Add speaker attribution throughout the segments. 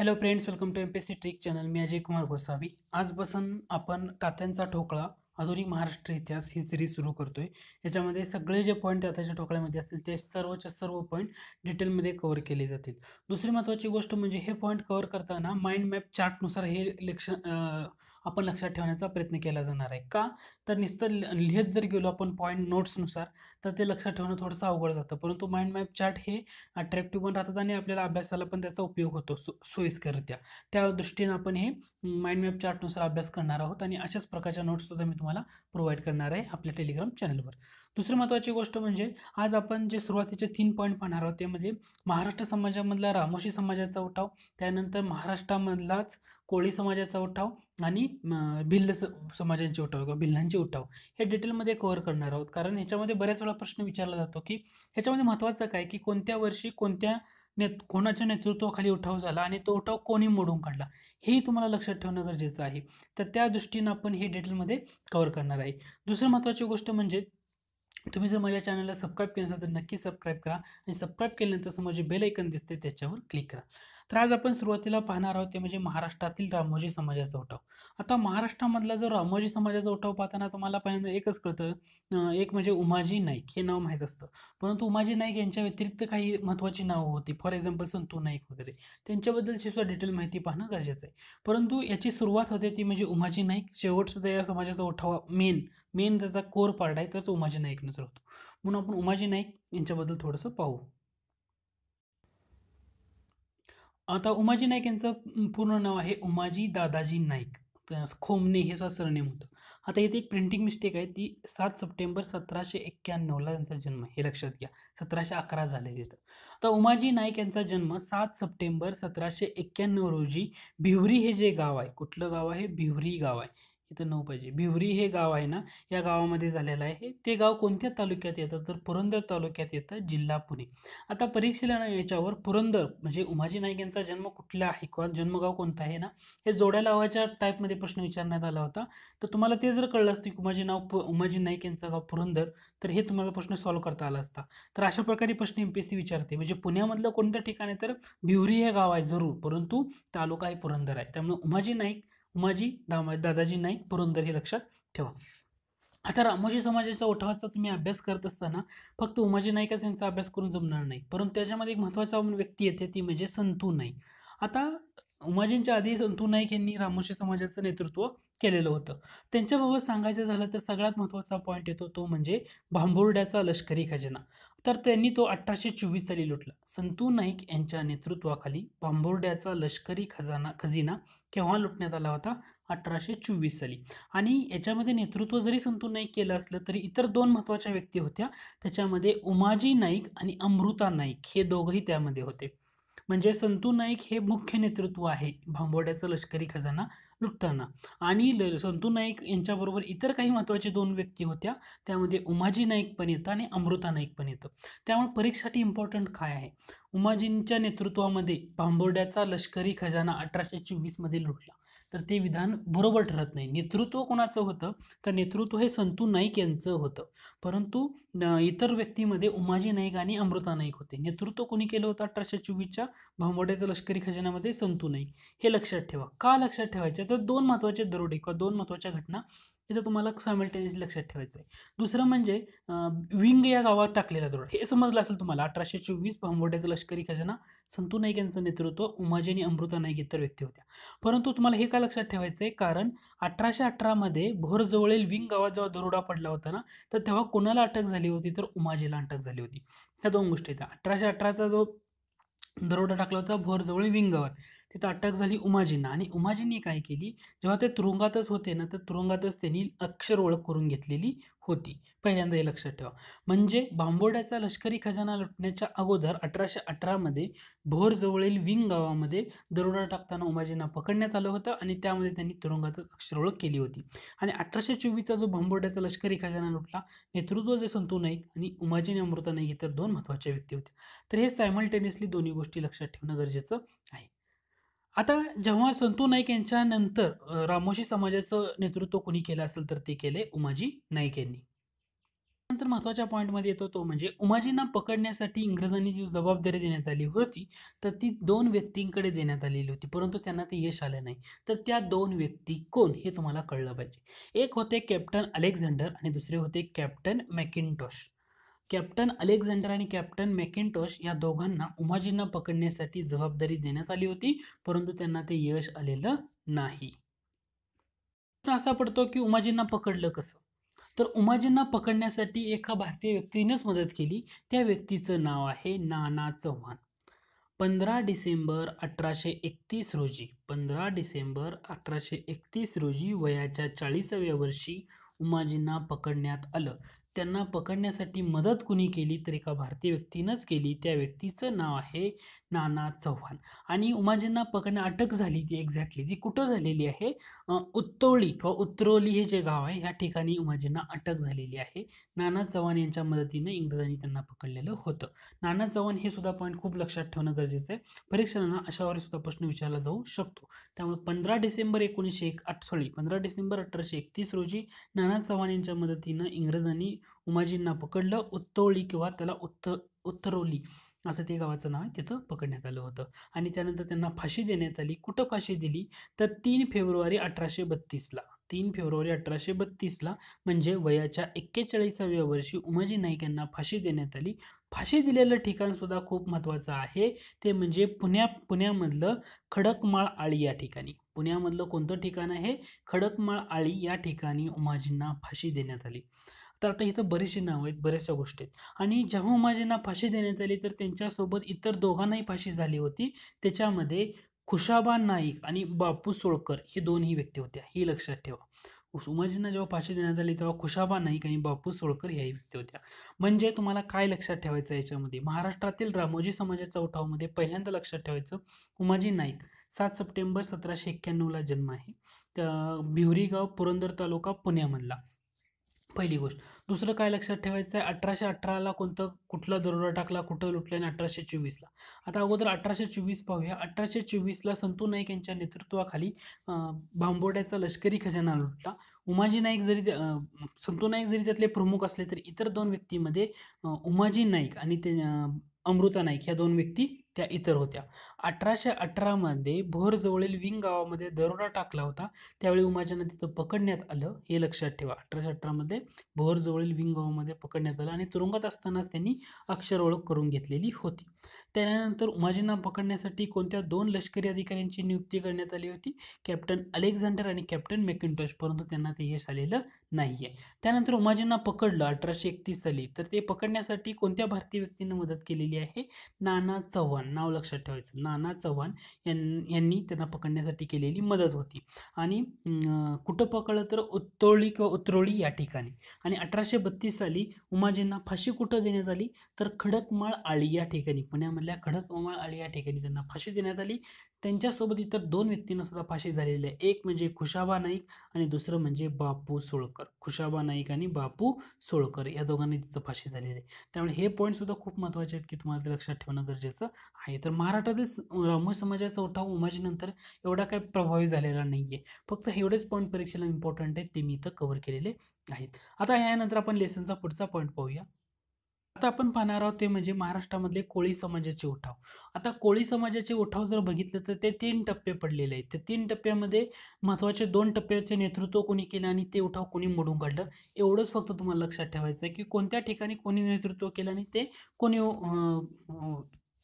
Speaker 1: Hello friends, welcome to MPSC trick channel. मी अजय कुमार गोसावी. आजपासून आपण तात्यांचा ठोकळा आधुनिक महाराष्ट्र इतिहास ही सिरीज सुरू करतोय. याच्यामध्ये सगळे जे पॉईंट तात्याच्या ठोकळ्यामध्ये असतील ते सर्वच्या सर्व पॉईंट डिटेलमध्ये कव्हर केले जातील. दुसरी महत्त्वाची गोष्ट म्हणजे हे पॉईंट कव्हर करताना माइंड मॅप चार्टनुसार हे आपण लक्षात ठेवण्याचा प्रयत्न केला जाणार आहे. का तर नुसतं लिहित जर गेलो आपण पॉईंट नोट्सनुसार तर ते लक्षात ठेवणं थोडंसं अवघड जातं. परंतु माइंड मॅप चार्ट हे अट्रॅक्टिव्ह पण राहतात आणि आपल्याला अभ्यासाला पण त्याचा उपयोग होतो सोयीस्कररित्या. त्या दृष्टीने आपण हे माइंड मॅप चार्टनुसार अभ्यास करणार आहोत आणि अशाच प्रकारच्या नोट्स सुद्धा मी तुम्हाला प्रोव्हाइड करणार आहे आपल्या टेलिग्राम चॅनलवर. दुसरी महत्त्वाची गोष्ट म्हणजे आज आपण जे सुरुवातीचे 3 पॉईंट पाहणार आहोत त्यामध्ये महाराष्ट्र समाजामधला रामोशी समाजाचा उठाव, त्यानंतर महाराष्ट्रामधलाच कोळी समाजाचा उठाव आणि भिल्ल समाजांचे उठाव किंवा भिल्लांचे उठाव हे डिटेलमध्ये कव्हर करणार आहोत. कारण ह्याच्यामध्ये बऱ्याच वेळा प्रश्न विचारला जातो की ह्याच्यामध्ये महत्त्वाचं काय की कोणत्या वर्षी कोणत्या कोणाच्या नेतृत्वाखाली उठाव झाला आणि तो उठाव कोणी मोडून काढला हेही तुम्हाला लक्षात ठेवणं गरजेचं आहे. तर त्या दृष्टीनं आपण हे डिटेलमध्ये कव्हर करणार आहे. दुसरी महत्त्वाची गोष्ट म्हणजे तुम्ही जर माझ्या चॅनलला सबस्क्राईब केलं असेल तर नक्की सबस्क्राईब करा आणि सबस्क्राईब केल्यानंतर समोर जे बेल ऐकन दिसते त्याच्यावर क्लिक करा. तर आज आपण सुरुवातीला पाहणार आहोत ते म्हणजे महाराष्ट्रातील रामोजी समाजाचा उठाव. आता महाराष्ट्रामधला जो रामोजी समाजाचा उठाव पाहताना तुम्हाला पहिल्यांदा एकच कळतं, एक म्हणजे उमाजी नाईक हे नाव माहीत असतं. परंतु उमाजी नाईक यांच्या व्यतिरिक्त काही महत्त्वाची नावं होती. फॉर एक्झाम्पल संतू नाईक वगैरे, त्यांच्याबद्दलची सुद्धा डिटेल माहिती पाहणं गरजेचं आहे. परंतु याची सुरुवात होते ती म्हणजे उमाजी नाईक, शेवटसुद्धा या समाजाचा उठाव मेन त्याचा कोर पार्ट आहे तर तो उमाजी नाईकनुसार होतो. म्हणून आपण उमाजी नाईक यांच्याबद्दल थोडंसं पाहू. आता उमाजी नाईक यांचं पूर्ण नाव आहे उमाजी दादाजी नाईक. खोमने हे सरनेम होतं. आता इथे एक प्रिंटिंग मिस्टेक आहे, ती 7 सप्टेंबर 1791ला त्यांचा जन्म आहे, हे लक्षात घ्या. 1711 झाले तिथं. तर उमाजी नाईक यांचा जन्म 7 सप्टेंबर 1791 रोजी भिवरी हे जे गाव आहे, कुठलं गाव आहे? भिवरी गाव आहे. इथं 9 पाहिजे. भिवरी हे गाव आहे ना, या गावामध्ये झालेलं आहे. ते गाव कोणत्या तालुक्यात येतं? तर पुरंदर तालुक्यात येतं, जिल्हा पुणे. आता परीक्षेला ना याच्यावर पुरंदर म्हणजे उमाजी नाईक यांचा जन्म कुठला आहे किंवा जन्मगाव कोणता आहे ना, हे जोड्या लावायच्या टाईपमध्ये प्रश्न विचारण्यात आला होता. तर तुम्हाला ते जर कळलं असतं की उमाजी नाईक यांचं गाव पुरंदर, तर हे तुम्हाला प्रश्न सॉल्व्ह करता आला असता. तर अशा प्रकारे प्रश्न एमपीएससी विचारते. म्हणजे पुण्यामधलं कोणत्या ठिकाणी तर भिवरी हे गाव आहे जरूर, परंतु तालुका आहे पुरंदर आहे. त्यामुळे उमाजी नाईक, दादाजी नाईक, पुरंदर हे लक्षात ठेवा. आता रामोशी समाजाच्या उठावाचा तुम्ही अभ्यास करत असताना फक्त उमाजी नाईकच यांचा अभ्यास करून जमणार नाही, परंतु त्याच्यामध्ये एक महत्त्वाचा व्यक्ती येते ती म्हणजे संतू नाईक. आता उमाजींच्या आधी संतू नाईक यांनी रामोशी समाजाचं नेतृत्व केलेलं होतं. त्यांच्याबाबत सांगायचं झालं तर सगळ्यात महत्त्वाचा पॉईंट येतो तो म्हणजे भांबुर्ड्याचा लष्करी खजिना. तर त्यांनी तो 1824 साली लुटला. संतू नाईक यांच्या नेतृत्वाखाली भांबुर्ड्याचा लष्करी खजिना केव्हा लुटण्यात आला होता? 1824 साली. आणि याच्यामध्ये नेतृत्व जरी संतू नाईक केलं असलं तरी इतर 2 महत्त्वाच्या व्यक्ती होत्या. त्याच्यामध्ये उमाजी नाईक आणि अमृता नाईक हे दोघंही त्यामध्ये होते. म्हणजे संतू नाईक हे मुख्य नेतृत्व आहे भांबोड्याचा लष्करी खजाना लुटताना. आणि संतू नाईक यांच्याबरोबर इतर काही महत्त्वाचे 2 व्यक्ती होत्या. त्यामध्ये उमाजी नाईक पण येतं आणि अमृता नाईक पण येतं. त्यामुळे परीक्षेसाठी इम्पॉर्टंट काय आहे? उमाजींच्या नेतृत्वामध्ये भांबोड्याचा लष्करी खजाना 1824 मध्ये लुटला. तर ते विधान बरोबर ठरत नाही. नेतृत्व कोणाचं होतं? तर नेतृत्व हे संतू नाईक यांचं होतं. परंतु इतर व्यक्तीमध्ये उमाजी नाईक आणि अमृता नाईक होते. नेतृत्व कोणी केलं होतं 1824च्या भांबोड्याच्या लष्करी खजिन्यामध्ये? संतू नाईक. हे लक्षात ठेवा. का लक्षात ठेवायचं? तर 2 महत्त्वाचे दरोडे किंवा 2 महत्त्वाच्या घटना इथं तुम्हाला सायमल्टेनियसली लक्षात ठेवायचं आहे. दुसरं म्हणजे विंग या गावात टाकलेला दरोडा. हे समजलं असेल तुम्हाला. 1824 भांबोड्याचा लष्करी खजाना, संतू नाईक यांचं नेतृत्व, उमाजी आणि अमृता नाईक इतर व्यक्ती होत्या. परंतु तुम्हाला हे का लक्षात ठेवायचं आहे? कारण 1818 मध्ये भोरजवळील विंग गावात जेव्हा दरोडा पडला होता ना, तर तेव्हा कोणाला अटक झाली होती? तर उमाजीला अटक झाली होती. ह्या 2 गोष्टी आहेत. 1818चा जो दरोडा टाकला होता भोरजवळ विंग गावात, तिथं अटक झाली उमाजींना. आणि उमाजींनी काय केली, जेव्हा ते तुरुंगातच होते ना, तर तुरुंगातच त्यांनी अक्षर ओळख करून घेतलेली होती. पहिल्यांदा हे लक्षात ठेवा. म्हणजे भांबोड्याचा लष्करी खजाना लुटण्याच्या अगोदर 1818 मध्ये भोरजवळील विंग गावामध्ये दरोडा टाकताना उमाजींना पकडण्यात आलं होतं आणि त्यामध्ये त्यांनी तुरुंगातच अक्षर ओळख केली होती. आणि 1824चा जो भांबोड्याचा लष्करी खजाना लुटला, नेतृत्व जे संतू नाईक आणि उमाजी आणि अमृता नाईक इतर 2 महत्त्वाच्या व्यक्ती होत्या. तर हे सायमल्टेनियसली दोन्ही गोष्टी लक्षात ठेवणं गरजेचं आहे. आता जेव्हा संतू नाईक यांच्या नंतर रामोशी समाजाचं नेतृत्व कोणी केलं असेल तर ते केले उमाजी नाईक यांनी. नंतर महत्त्वाच्या पॉईंटमध्ये येतो तो म्हणजे उमाजींना पकडण्यासाठी इंग्रजांनी जी जबाबदारी देण्यात आली होती तर ती 2 व्यक्तींकडे देण्यात आलेली होती, परंतु त्यांना ते यश आलं नाही. तर त्या 2 व्यक्ती कोण हे तुम्हाला कळलं पाहिजे. एक होते कॅप्टन अलेक्झांडर आणि दुसरे होते कॅप्टन मॅकिंटोश. कॅप्टन अलेक्झांडर आणि कॅप्टन मॅकिंटोश या दोघांना उमाजींना पकडण्यासाठी जबाबदारी देण्यात आली होती, परंतु त्यांना ते यश आलेलं नाही. प्रश्न असा पडतो की उमाजींना पकडलं कसं? तर उमाजींना पकडण्यासाठी एका भारतीय व्यक्तीनेच मदत केली. त्या व्यक्तीचं नाव आहे नाना चव्हाण. 15 डिसेंबर 1831 रोजी 15 डिसेंबर 1831 रोजी वयाच्या 40व्या वर्षी उमाजींना पकडण्यात आलं. त्यांना पकडण्यासाठी मदत कुणी केली तर एका भारतीय व्यक्तीनंच केली. त्या व्यक्तीचं नाव आहे नाना चव्हाण. आणि उमाजींना अटक झाली ती एक्झॅक्टली ती कुठं झालेली आहे? उत्तोळी किंवा उतरोली हे जे गाव आहे ह्या ठिकाणी उमाजींना अटक झालेली आहे. नाना चव्हाण यांच्या मदतीने इंग्रजांनी त्यांना पकडलेलं होतं. नाना चव्हाण हे सुद्धा पॉईंट खूप लक्षात ठेवणं गरजेचं आहे. परीक्षकांना अशावर सुद्धा प्रश्न विचारला जाऊ शकतो. त्यामुळे 15 डिसेंबर 1831 रोजी नाना चव्हाण यांच्या मदतीनं इंग्रजांनी उमाजींना पकडलं. उत्तोळी किंवा त्याला उत्तरोली असं ते गावाचं नाव आहे, तिथं पकडण्यात आलं होतं. आणि त्यानंतर त्यांना फाशी देण्यात आली. कुठं फाशी दिली तर 3 फेब्रुवारी 1832ला 3 फेब्रुवारी 1832ला म्हणजे वयाच्या 41व्या वर्षी उमाजी नाईक यांना फाशी देण्यात आली. फाशी दिलेलं ठिकाण सुद्धा खूप महत्त्वाचं आहे. ते म्हणजे पुण्यामधलं खडकमाळ आळी या ठिकाणी. पुण्यामधलं कोणतं ठिकाण आहे? खडकमाळ आळी या ठिकाणी उमाजींना फाशी देण्यात आली. तर आता इथं बरीचशी नावं आहेत, बऱ्याचशा गोष्टी आहेत. आणि जेव्हा उमाजींना फाशी देण्यात आली तर त्यांच्यासोबत इतर दोघांनाही फाशी झाली होती. त्याच्यामध्ये खुशाबा नाईक आणि बापू सोळकर हे दोन्ही व्यक्ती होत्या, ही लक्षात ठेवा. उमाजींना जेव्हा फाशी देण्यात आली तेव्हा खुशाबा नाईक आणि बापू सोळकर ह्याही व्यक्ती होत्या. म्हणजे तुम्हाला काय लक्षात ठेवायचं याच्यामध्ये? महाराष्ट्रातील रामोजी समाजाच्या उठावामध्ये पहिल्यांदा लक्षात ठेवायचं, उमाजी नाईक 7 सप्टेंबर 1791ला जन्म आहे. भिवरी गाव, पुरंदर तालुका, पुण्यामधला. पहिली गोष्ट. दुसरं काय लक्षात ठेवायचं आहे? 1818ला कुठला दरोडा टाकला, कुठं लुटलं आणि 1824ला. आता अगोदर 1824 पाहूया. 1824ला संतू नाईक यांच्या नेतृत्वाखाली भांबोड्याचा लष्करी खजाना लुटला. उमाजी नाईक संतू नाईक जरी त्यातले प्रमुख असले तरी इतर 2 व्यक्तीमध्ये उमाजी नाईक आणि ते अमृता नाईक ह्या 2 व्यक्ती त्या इतर होत्या. 1818 मध्ये भोरजवळील विंग गावामध्ये दरोडा टाकला होता. त्यावेळी उमाजींना तिथं पकडण्यात आलं, हे लक्षात ठेवा. 1818 मध्ये भोरजवळील विंग गावामध्ये पकडण्यात आलं आणि तुरुंगात असतानाच त्यांनी अक्षर ओळख करून घेतलेली होती. त्यानंतर उमाजींना पकडण्यासाठी कोणत्या 2 लष्करी अधिकाऱ्यांची नियुक्ती करण्यात आली होती? कॅप्टन अलेक्झांडर आणि कॅप्टन मॅकिंटोश, परंतु त्यांना ते यश आलेलं नाहीये. त्यानंतर उमाजींना पकडलं 1831 साली, तर ते पकडण्यासाठी कोणत्या भारतीय व्यक्तीने मदत केलेली आहे? नाना चव्हाण. नाव लक्षात ठेवायचं, नाना चव्हाण यांनी त्यांना पकडण्यासाठी केलेली मदत होती. आणि कुठं पकडलं तर उत्तोळी किंवा उतरोळी या ठिकाणी. आणि 1832 साली उमाजींना फाशी कुठं देण्यात आली तर खडकमाळ आळी या ठिकाणी, पुण्यामधल्या खडकमाळ आळी या ठिकाणी त्यांना फाशी देण्यात आली. त्यांच्यासोबत इतर 2 व्यक्तींना सुद्धा फाशी झालेली आहे. एक म्हणजे खुशाबा नाईक आणि दुसरं म्हणजे बापू सोळकर. खुशाबा नाईक आणि बापू सोळकर या दोघांनी तिथं फाशी झालेली आहे. त्यामुळे हे पॉईंट सुद्धा खूप महत्त्वाचे आहेत की तुम्हाला ते लक्षात ठेवणं गरजेचं आहे. तर महाराष्ट्रातील रामोजी समाजाचा उठाव उमाजीनंतर एवढा काही प्रभावी झालेला नाहीये. फक्त एवढेच पॉईंट परीक्षेला इम्पॉर्टंट आहेत, ते मी इथं कव्हर केलेले आहेत. आता यानंतर आपण लेसनचा पुढचा पॉईंट पाहूया. आता आपण पाहणार आहोत ते म्हणजे महाराष्ट्रामधले कोळी समाजाचे उठाव. आता कोळी समाजाचे उठाव जर बघितलं तर ते 3 टप्पे पडलेले आहेत. त्या 3 टप्प्यामध्ये महत्त्वाचे 2 टप्प्याचे नेतृत्व कोणी केलं आणि ते उठाव कोणी मोडून काढलं, एवढंच फक्त तुम्हाला लक्षात ठेवायचं आहे की कोणत्या ठिकाणी कोणी नेतृत्व केलं आणि ते कोणी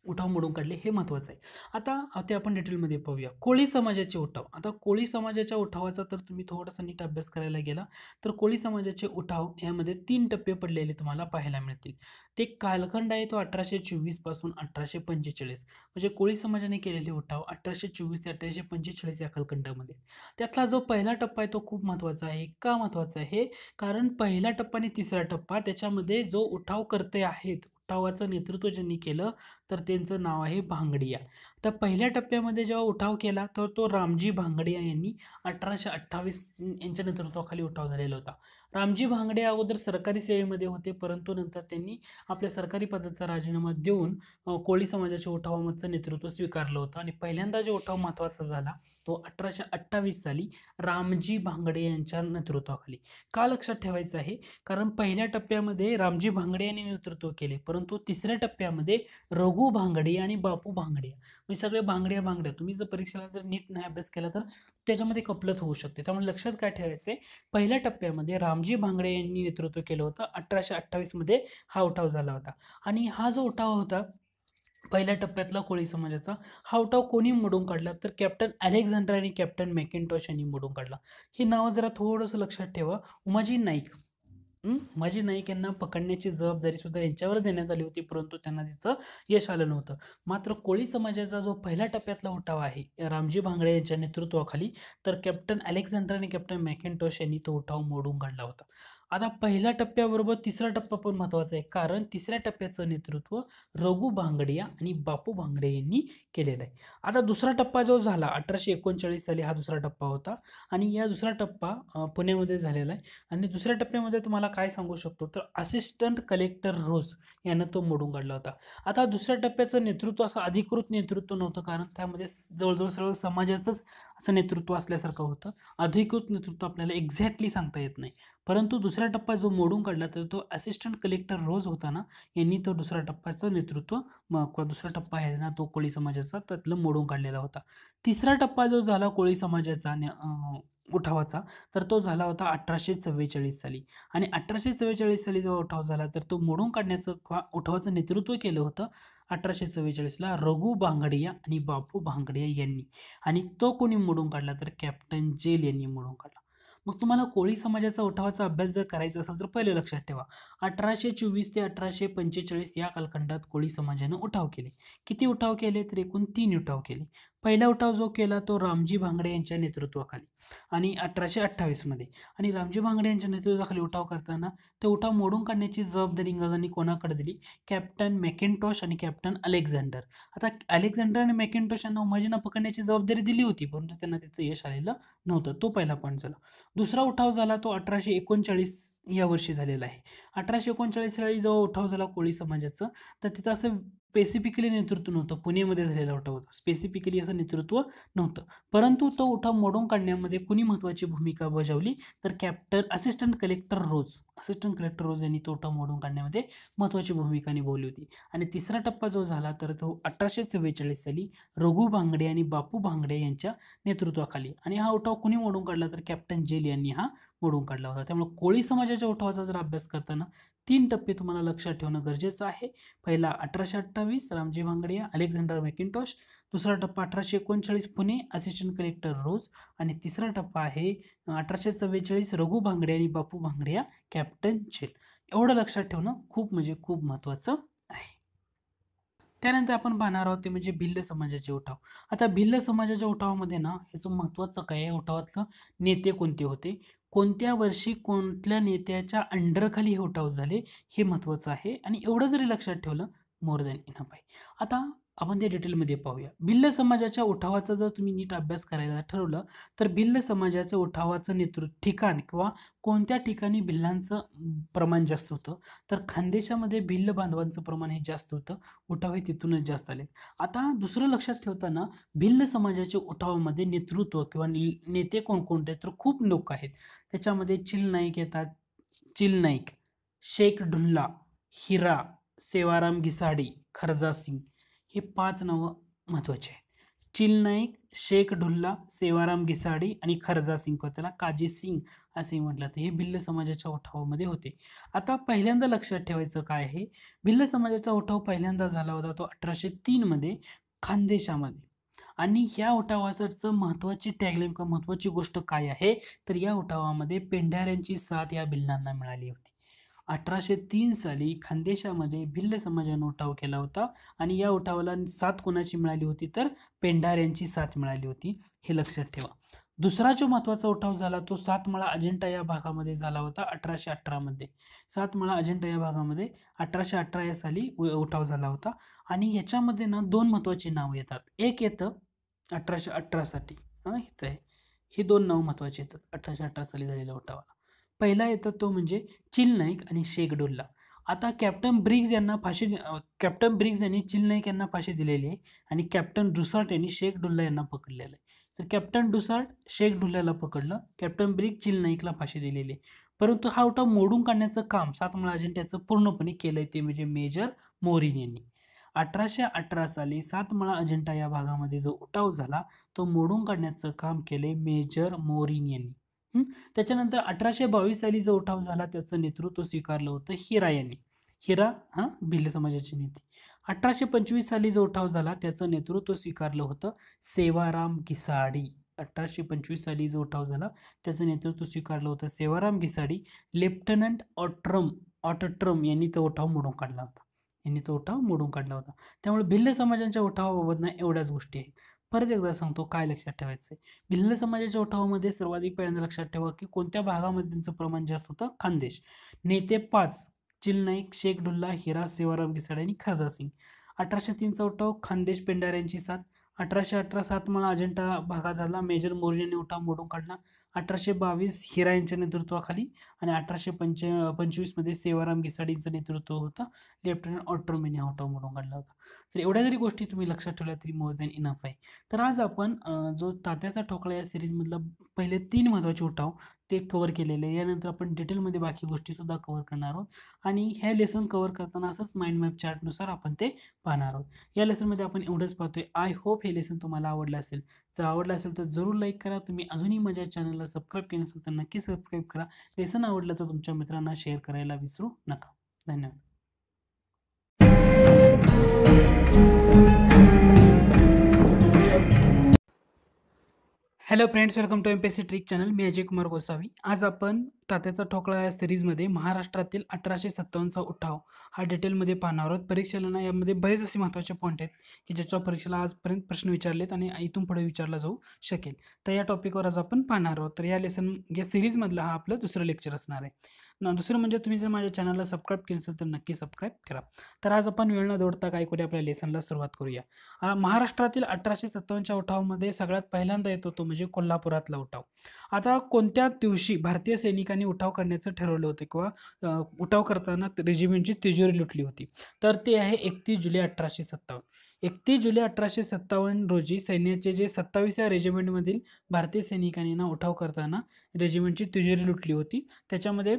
Speaker 1: उठाव मोडून काढले हे महत्त्वाचं आहे. आता ते आपण डिटेलमध्ये पाहूया. कोळी समाजाचे उठाव. आता कोळी समाजाच्या उठावाचा तर तुम्ही थोडासा नीट अभ्यास करायला गेला तर कोळी समाजाचे उठाव यामध्ये 3 टप्पे पडलेले तुम्हाला पाहायला मिळतील. ते कालखंड आहे तो 1824 पासून 1845, म्हणजे कोळी समाजाने केलेले उठाव 1824 ते 1845 या कालखंडामध्ये. त्यातला जो पहिला टप्पा आहे तो खूप महत्त्वाचा आहे. का महत्त्वाचा आहे? कारण पहिला टप्पा आणि तिसरा टप्पा त्याच्यामध्ये जो उठावकर्ते आहेत, उठावाचं नेतृत्व ज्यांनी केलं तर त्यांचं नाव आहे भांगडिया. तर पहिल्या टप्प्यामध्ये जेव्हा उठाव केला तर तो रामजी भांगडिया यांनी 1828 यांच्या नेतृत्वाखाली उठाव झालेला होता. रामजी भांगडे अगोदर सरकारी सेवेमध्ये होते, परंतु नंतर त्यांनी आपल्या सरकारी पदाचा राजीनामा देऊन कोळी समाजाच्या उठावाचं नेतृत्व स्वीकारलं होतं. आणि पहिल्यांदा जो उठाव महत्त्वाचा झाला तो 1828 साली रामजी भांगडे यांच्या नेतृत्वाखाली. का लक्षात ठेवायचं आहे? कारण पहिल्या टप्प्यामध्ये रामजी भांगडे यांनी नेतृत्व केले, परंतु तिसऱ्या टप्प्यामध्ये रघु भांगडे आणि बापू भांगडे, म्हणजे सगळे भांगड्या तुम्ही जर परीक्षेला जर नीट नाही अभ्यास केला तर त्याच्यामध्ये कपलत होऊ शकते. त्यामुळे लक्षात काय ठेवायचं आहे, पहिल्या टप्प्यामध्ये रामजी भांगडे यांनी नेतृत्व केलं होतं. 1828 मध्ये हा उठाव झाला होता. आणि हा जो उठाव होता पहिल्या टप्प्यातला कोळी समाजाचा, हा उठाव कोणी मोडून काढला तर कॅप्टन अलेक्झांडर आणि कॅप्टन मॅकिंटॉश यांनी मोडून काढला. ही नावं जरा थोडंसं लक्षात ठेवा. उमाजी नाईक उमाजी नाईक यांना पकडण्याची जबाबदारी सुद्धा यांच्यावर देण्यात आली होती, परंतु त्यांना तिचं यश आलं नव्हतं. मात्र कोळी समाजाचा जो पहिल्या टप्प्यातला उठाव आहे रामजी भांगडे यांच्या नेतृत्वाखाली, तर कॅप्टन अलेक्झांडर आणि कॅप्टन मॅकिंटॉश यांनी तो उठाव मोडून काढला होता. आता पहिल्या टप्प्याबरोबर तिसरा टप्पा पण महत्त्वाचा आहे, कारण तिसऱ्या टप्प्याचं नेतृत्व रघु भांगडिया आणि बापू भांगडे यांनी केलेलं आहे. आता दुसरा टप्पा जो झाला 1839 साली, हा दुसरा टप्पा होता. आणि या दुसरा टप्पा पुण्यामध्ये झालेला आहे. आणि दुसऱ्या टप्प्यामध्ये तुम्हाला काय सांगू शकतो तर असिस्टंट कलेक्टर रोज यानं तो मोडून काढला होता. आता दुसऱ्या टप्प्याचं नेतृत्व असं अधिकृत नेतृत्व नव्हतं, कारण त्यामध्ये जवळजवळ सर्व समाजाचंच असं नेतृत्व असल्यासारखं होतं. अधिकृत नेतृत्व आपल्याला एक्झॅक्टली सांगता येत नाही. परंतु दुसरा टप्पा जो मोडून काढला तर तो असिस्टंट कलेक्टर रोज होता ना, यांनी तो दुसऱ्या टप्प्याचं नेतृत्व दुसरा टप्पा आहे ना तो कोळी समाजाचा त्यातलं मोडून काढलेला होता. तिसरा टप्पा जो झाला कोळी समाजाचा उठावाचा, तर तो झाला होता 1844 साली. आणि 1844 साली जो उठाव झाला तर तो मोडून काढण्याचं उठावाचं नेतृत्व केलं होतं 1844ला रघु भांगडिया आणि बापू भांगडिया यांनी. आणि तो कोणी मोडून काढला तर कॅप्टन जेल यांनी मोडून काढला. मग तुम्हाला कोळी समाजाचा उठावाचा अभ्यास जर करायचा असेल तर पहिले लक्षात ठेवा, 1824 ते 1845 या कालखंडात कोळी समाजाने उठाव केले. किती उठाव केले तर एकूण 3 उठाव केले. पहिला उठाव जो केला तो रामजी भांगडे यांच्या नेतृत्वाखाली आणि 1828 मध्ये. आणि रामजी भांगडे यांच्या नेतृत्वाखाली उठाव करताना तो उठाव मोडून काढण्याची जबाबदारी इंग्रजांनी कोणाकडे दिली? कॅप्टन मॅकिंटॉश आणि कॅप्टन अलेक्झांडर. आता अलेक्झांडर आणि मॅकिंटॉश यांना उमाजींना पकडण्याची जबाबदारी दिली होती, परंतु त्यांना तिचं यश आलेलं नव्हतं. तो पहिला पॉईंट झाला. दुसरा उठाव झाला तो 1839 या वर्षी झालेला आहे. 1839 साली जो उठाव झाला कोळी समाजाचं, तर तिथं असं स्पेसिफिकली नेतृत्व नव्हतं. पुणेमध्ये झालेला उठाव होता. स्पेसिफिकली असं नेतृत्व नव्हतं. परंतु तो उठाव मोडून काढण्यामध्ये कुणी महत्त्वाची भूमिका बजावली तर असिस्टंट कलेक्टर रोज यांनी तो उठाव मोडून काढण्यामध्ये महत्त्वाची भूमिका निभावली होती. आणि तिसरा टप्पा जो झाला तर तो 1844 साली रघु भांगडे आणि बापू भांगडे यांच्या नेतृत्वाखाली. आणि हा उठाव कुणी मोडून काढला तर कॅप्टन जेल यांनी हा मोडून काढला होता. त्यामुळे कोळी समाजाच्या उठावाचा जर अभ्यास करताना 3 टप्पे तुम्हाला लक्षात ठेवणं गरजेचं आहे. पहिला 1828 रामजी भांगडिया अलेक्झांडर मॅकिंटॉश, दुसरा टप्पा 1839 पुणे असिस्टंट कलेक्टर रोज, आणि तिसरा टप्पा आहे 1844 रघु भांगडे आणि बापू भांगडिया कॅप्टन जेल. एवढं लक्षात ठेवणं खूप म्हणजे खूप महत्त्वाचं आहे. त्यानंतर आपण पाहणार आहोत ते म्हणजे भिल्ल समाजाचे उठाव. आता भिल्ल समाजाच्या उठावामध्ये ना ह्याचं महत्त्वाचं काय आहे, उठावातलं नेते कोणते होते, कोणत्या वर्षी कोणत्या नेत्याच्या अंडरखाली हे उठाव झाले, हे महत्त्वाचं आहे. आणि एवढं जरी लक्षात ठेवलं मोर दॅन इनफ आहे. आता आपण ते डिटेलमध्ये पाहूया. भिल्ल समाजाच्या उठावाचा जर तुम्ही नीट अभ्यास करायला ठरवलं तर भिल्ल समाजाच्या उठावाचं नेतृत्व ठिकाण किंवा कोणत्या ठिकाणी भिल्लांचं प्रमाण जास्त होतं, तर खानदेशामध्ये भिल्ल बांधवांचं प्रमाण हे जास्त होतं. उठाव हे तिथूनच जास्त आले. आता दुसरं लक्षात ठेवताना भिल्ल समाजाच्या उठावामध्ये नेतृत्व किंवा नेते कोणकोणते तर खूप लोक आहेत. त्याच्यामध्ये चिल नाईक येतात. चिल नाईक, शेख ढुल्ला, हिरा, सेवाराम घिसाडी, खरजा सिंग, हे 5 नावं महत्त्वाचे आहेत. चिल नाईक, शेख ढुल्ला, सेवाराम घिसाडी आणि खरजा सिंग, त्याला काजी सिंग असे म्हटलं. तर हे भिल्ल समाजाच्या उठावामध्ये होते. आता पहिल्यांदा लक्षात ठेवायचं काय आहे, भिल्ल समाजाचा उठाव पहिल्यांदा झाला होता तो 1803 मध्ये खानदेशामध्ये. आणि ह्या उठावाचं महत्त्वाची टॅगलाईन किंवा महत्त्वाची गोष्ट काय आहे, तर या उठावामध्ये पेंढाऱ्यांची साथ या भिल्लांना मिळाली होती. 1803 साली खानदेशामध्ये भिल्ल समाजाने उठाव केला होता. आणि या उठावाला साथ कोणाची मिळाली होती तर पेंढाऱ्यांची साथ मिळाली होती, हे लक्षात ठेवा. दुसरा जो महत्त्वाचा उठाव झाला तो सातमाळा अजिंठा या भागामध्ये झाला होता 1818 मध्ये. सातमाळा अजिंठा या भागामध्ये 1818 या साली उठाव झाला होता. आणि ह्याच्यामध्ये ना 2 महत्त्वाची नावं येतात. एक येतं 1818 साठी, इथं आहे. ही 2 नावं महत्त्वाची येतात 1818 साली झालेल्या उठावाला. पहिला येतो तो म्हणजे चिल नाईक आणि शेख डुल्ला. आता कॅप्टन ब्रिग्ज यांनी चिल नाईक यांना फाशी दिलेली आहे आणि कॅप्टन डुसार्ट यांनी शेख डुल्ला यांना पकडलेलं आहे. तर कॅप्टन डुसार्ट शेख डुल्ल्याला पकडलं, कॅप्टन ब्रिग्ज चिल नाईकला फाशी दिलेली आहे. परंतु हा उठाव मोडून काढण्याचं काम सातमाळा अजिंठ्याचं पूर्णपणे केलंय ते म्हणजे मेजर मोरिन यांनी. 1818 साली सातमाळा अजिंठा या भागामध्ये जो उठाव झाला तो मोडून काढण्याचं काम केले मेजर मोरिन यांनी. त्याच्यानंतर 1822 साली जो उठाव झाला त्याचं नेतृत्व स्वीकारलं होतं हिरा यांनी. हिरा हा भिल्ल समाजाची नेते. 1825 साली जो उठाव झाला त्याचं नेतृत्व स्वीकारलं होतं सेवाराम घिसाडी. 1825 साली जो उठाव झाला त्याचं नेतृत्व स्वीकारलं होतं सेवाराम घिसाडी. लेफ्टनंट ऑटट्रम यांनी तो उठाव मोडून काढला होता. त्यामुळे भिल्ल समाजाच्या उठावाबाबत ना एवढ्याच गोष्टी आहेत. परत एकदा सांगतो काय लक्षात ठेवायचं आहे. भिल्ल समाजाच्या उठावामध्ये सर्वाधिक पहिल्यांदा लक्षात ठेवा की कोणत्या भागामध्ये त्यांचं प्रमाण जास्त होतं. खानदेश. नेते 5 चिल नाईक, शेख डुल्ला, हिरा, सेवाराम घिसाडे आणि खाजा सिंग. 1803चा उठाव खानदेश पेंढाऱ्यांची साथ. 1818 सातमाळा अजिंठा भागात झाला, मेजर मोरिन यांनी उठाव मोडून काढला. 1822 हिरा यांच्या नेतृत्वाखाली आणि 1825 मध्ये सेवाराम घिसाडींचं नेतृत्व होतं. लेफ्टनंट ऑट्रम यांनी हा उठाव मोडून काढला होता. तर एवढ्या जरी गोष्टी तुम्ही लक्षात ठेवल्या तरी मोर दॅन इनफ आहे. तर आज आपण जो तात्याचा ठोकळा या सिरीजमधला पहिले 3 महत्त्वाचे उठाव ते कव्हर केलेले आहे. यानंतर आपण डिटेलमध्ये बाकी गोष्टी सुद्धा कव्हर करणार आहोत आणि हे लेसन कव्हर करताना असंच माइंड मॅप चार्टनुसार आपण ते पाहणार आहोत. या लेसनमध्ये आपण एवढंच पाहतोय. आय होप हे लेसन तुम्हाला आवडलं असेल. जर आवडलं असेल तर जरूर लाईक करा. तुम्ही अजूनही माझ्या चॅनलला सबस्क्राईब केलं नसेल तर नक्की सबस्क्राईब करा. लेसन आवडलं तर तुमच्या मित्रांना शेअर करायला विसरू नका. धन्यवाद. Hello friends, welcome to MPSC trick channel. मी अजय कुमार गोसावी. आज आपण तात्याचा ठोकळा या सिरीजमध्ये महाराष्ट्रातील 1857चा उठाव हा डिटेलमध्ये पाहणार आहोत. परीक्षेला ना यामध्ये बरेच असे महत्त्वाचे पॉईंट आहेत की ज्याच्या परीक्षेला आजपर्यंत प्रश्न विचारलेत आणि इथून पुढे विचारला जाऊ शकेल. तर या टॉपिकवर आज आपण पाहणार आहोत. तर या सिरीजमधला हा आपलं दुसरं लेक्चर असणार आहे. दुसरं म्हणजे तुम्ही जर माझ्या चॅनलला सबस्क्राईब केलं असेल तर नक्की सबस्क्राईब करा. तर आज आपण वेळ न दौडता काय करूया, आपल्या लेसनला सुरुवात करूया. महाराष्ट्रातील 1857च्या उठावामध्ये सगळ्यात पहिल्यांदा येतो तो म्हणजे कोल्हापुरातला उठाव. आता कोणत्या दिवशी भारतीय सैनिकांनी उठाव करण्याचं ठरवलं होतं किंवा उठाव करताना रेजिमेंटची तिजोरी लुटली होती, तर ते आहे 31 जुलै 1857. 31 जुलै 1857 रोजी सैन्याचे जे 27व्या रेजिमेंटमधील भारतीय सैनिकांनी ना उठाव करताना रेजिमेंटची तिजोरी लुटली होती. त्याच्यामध्ये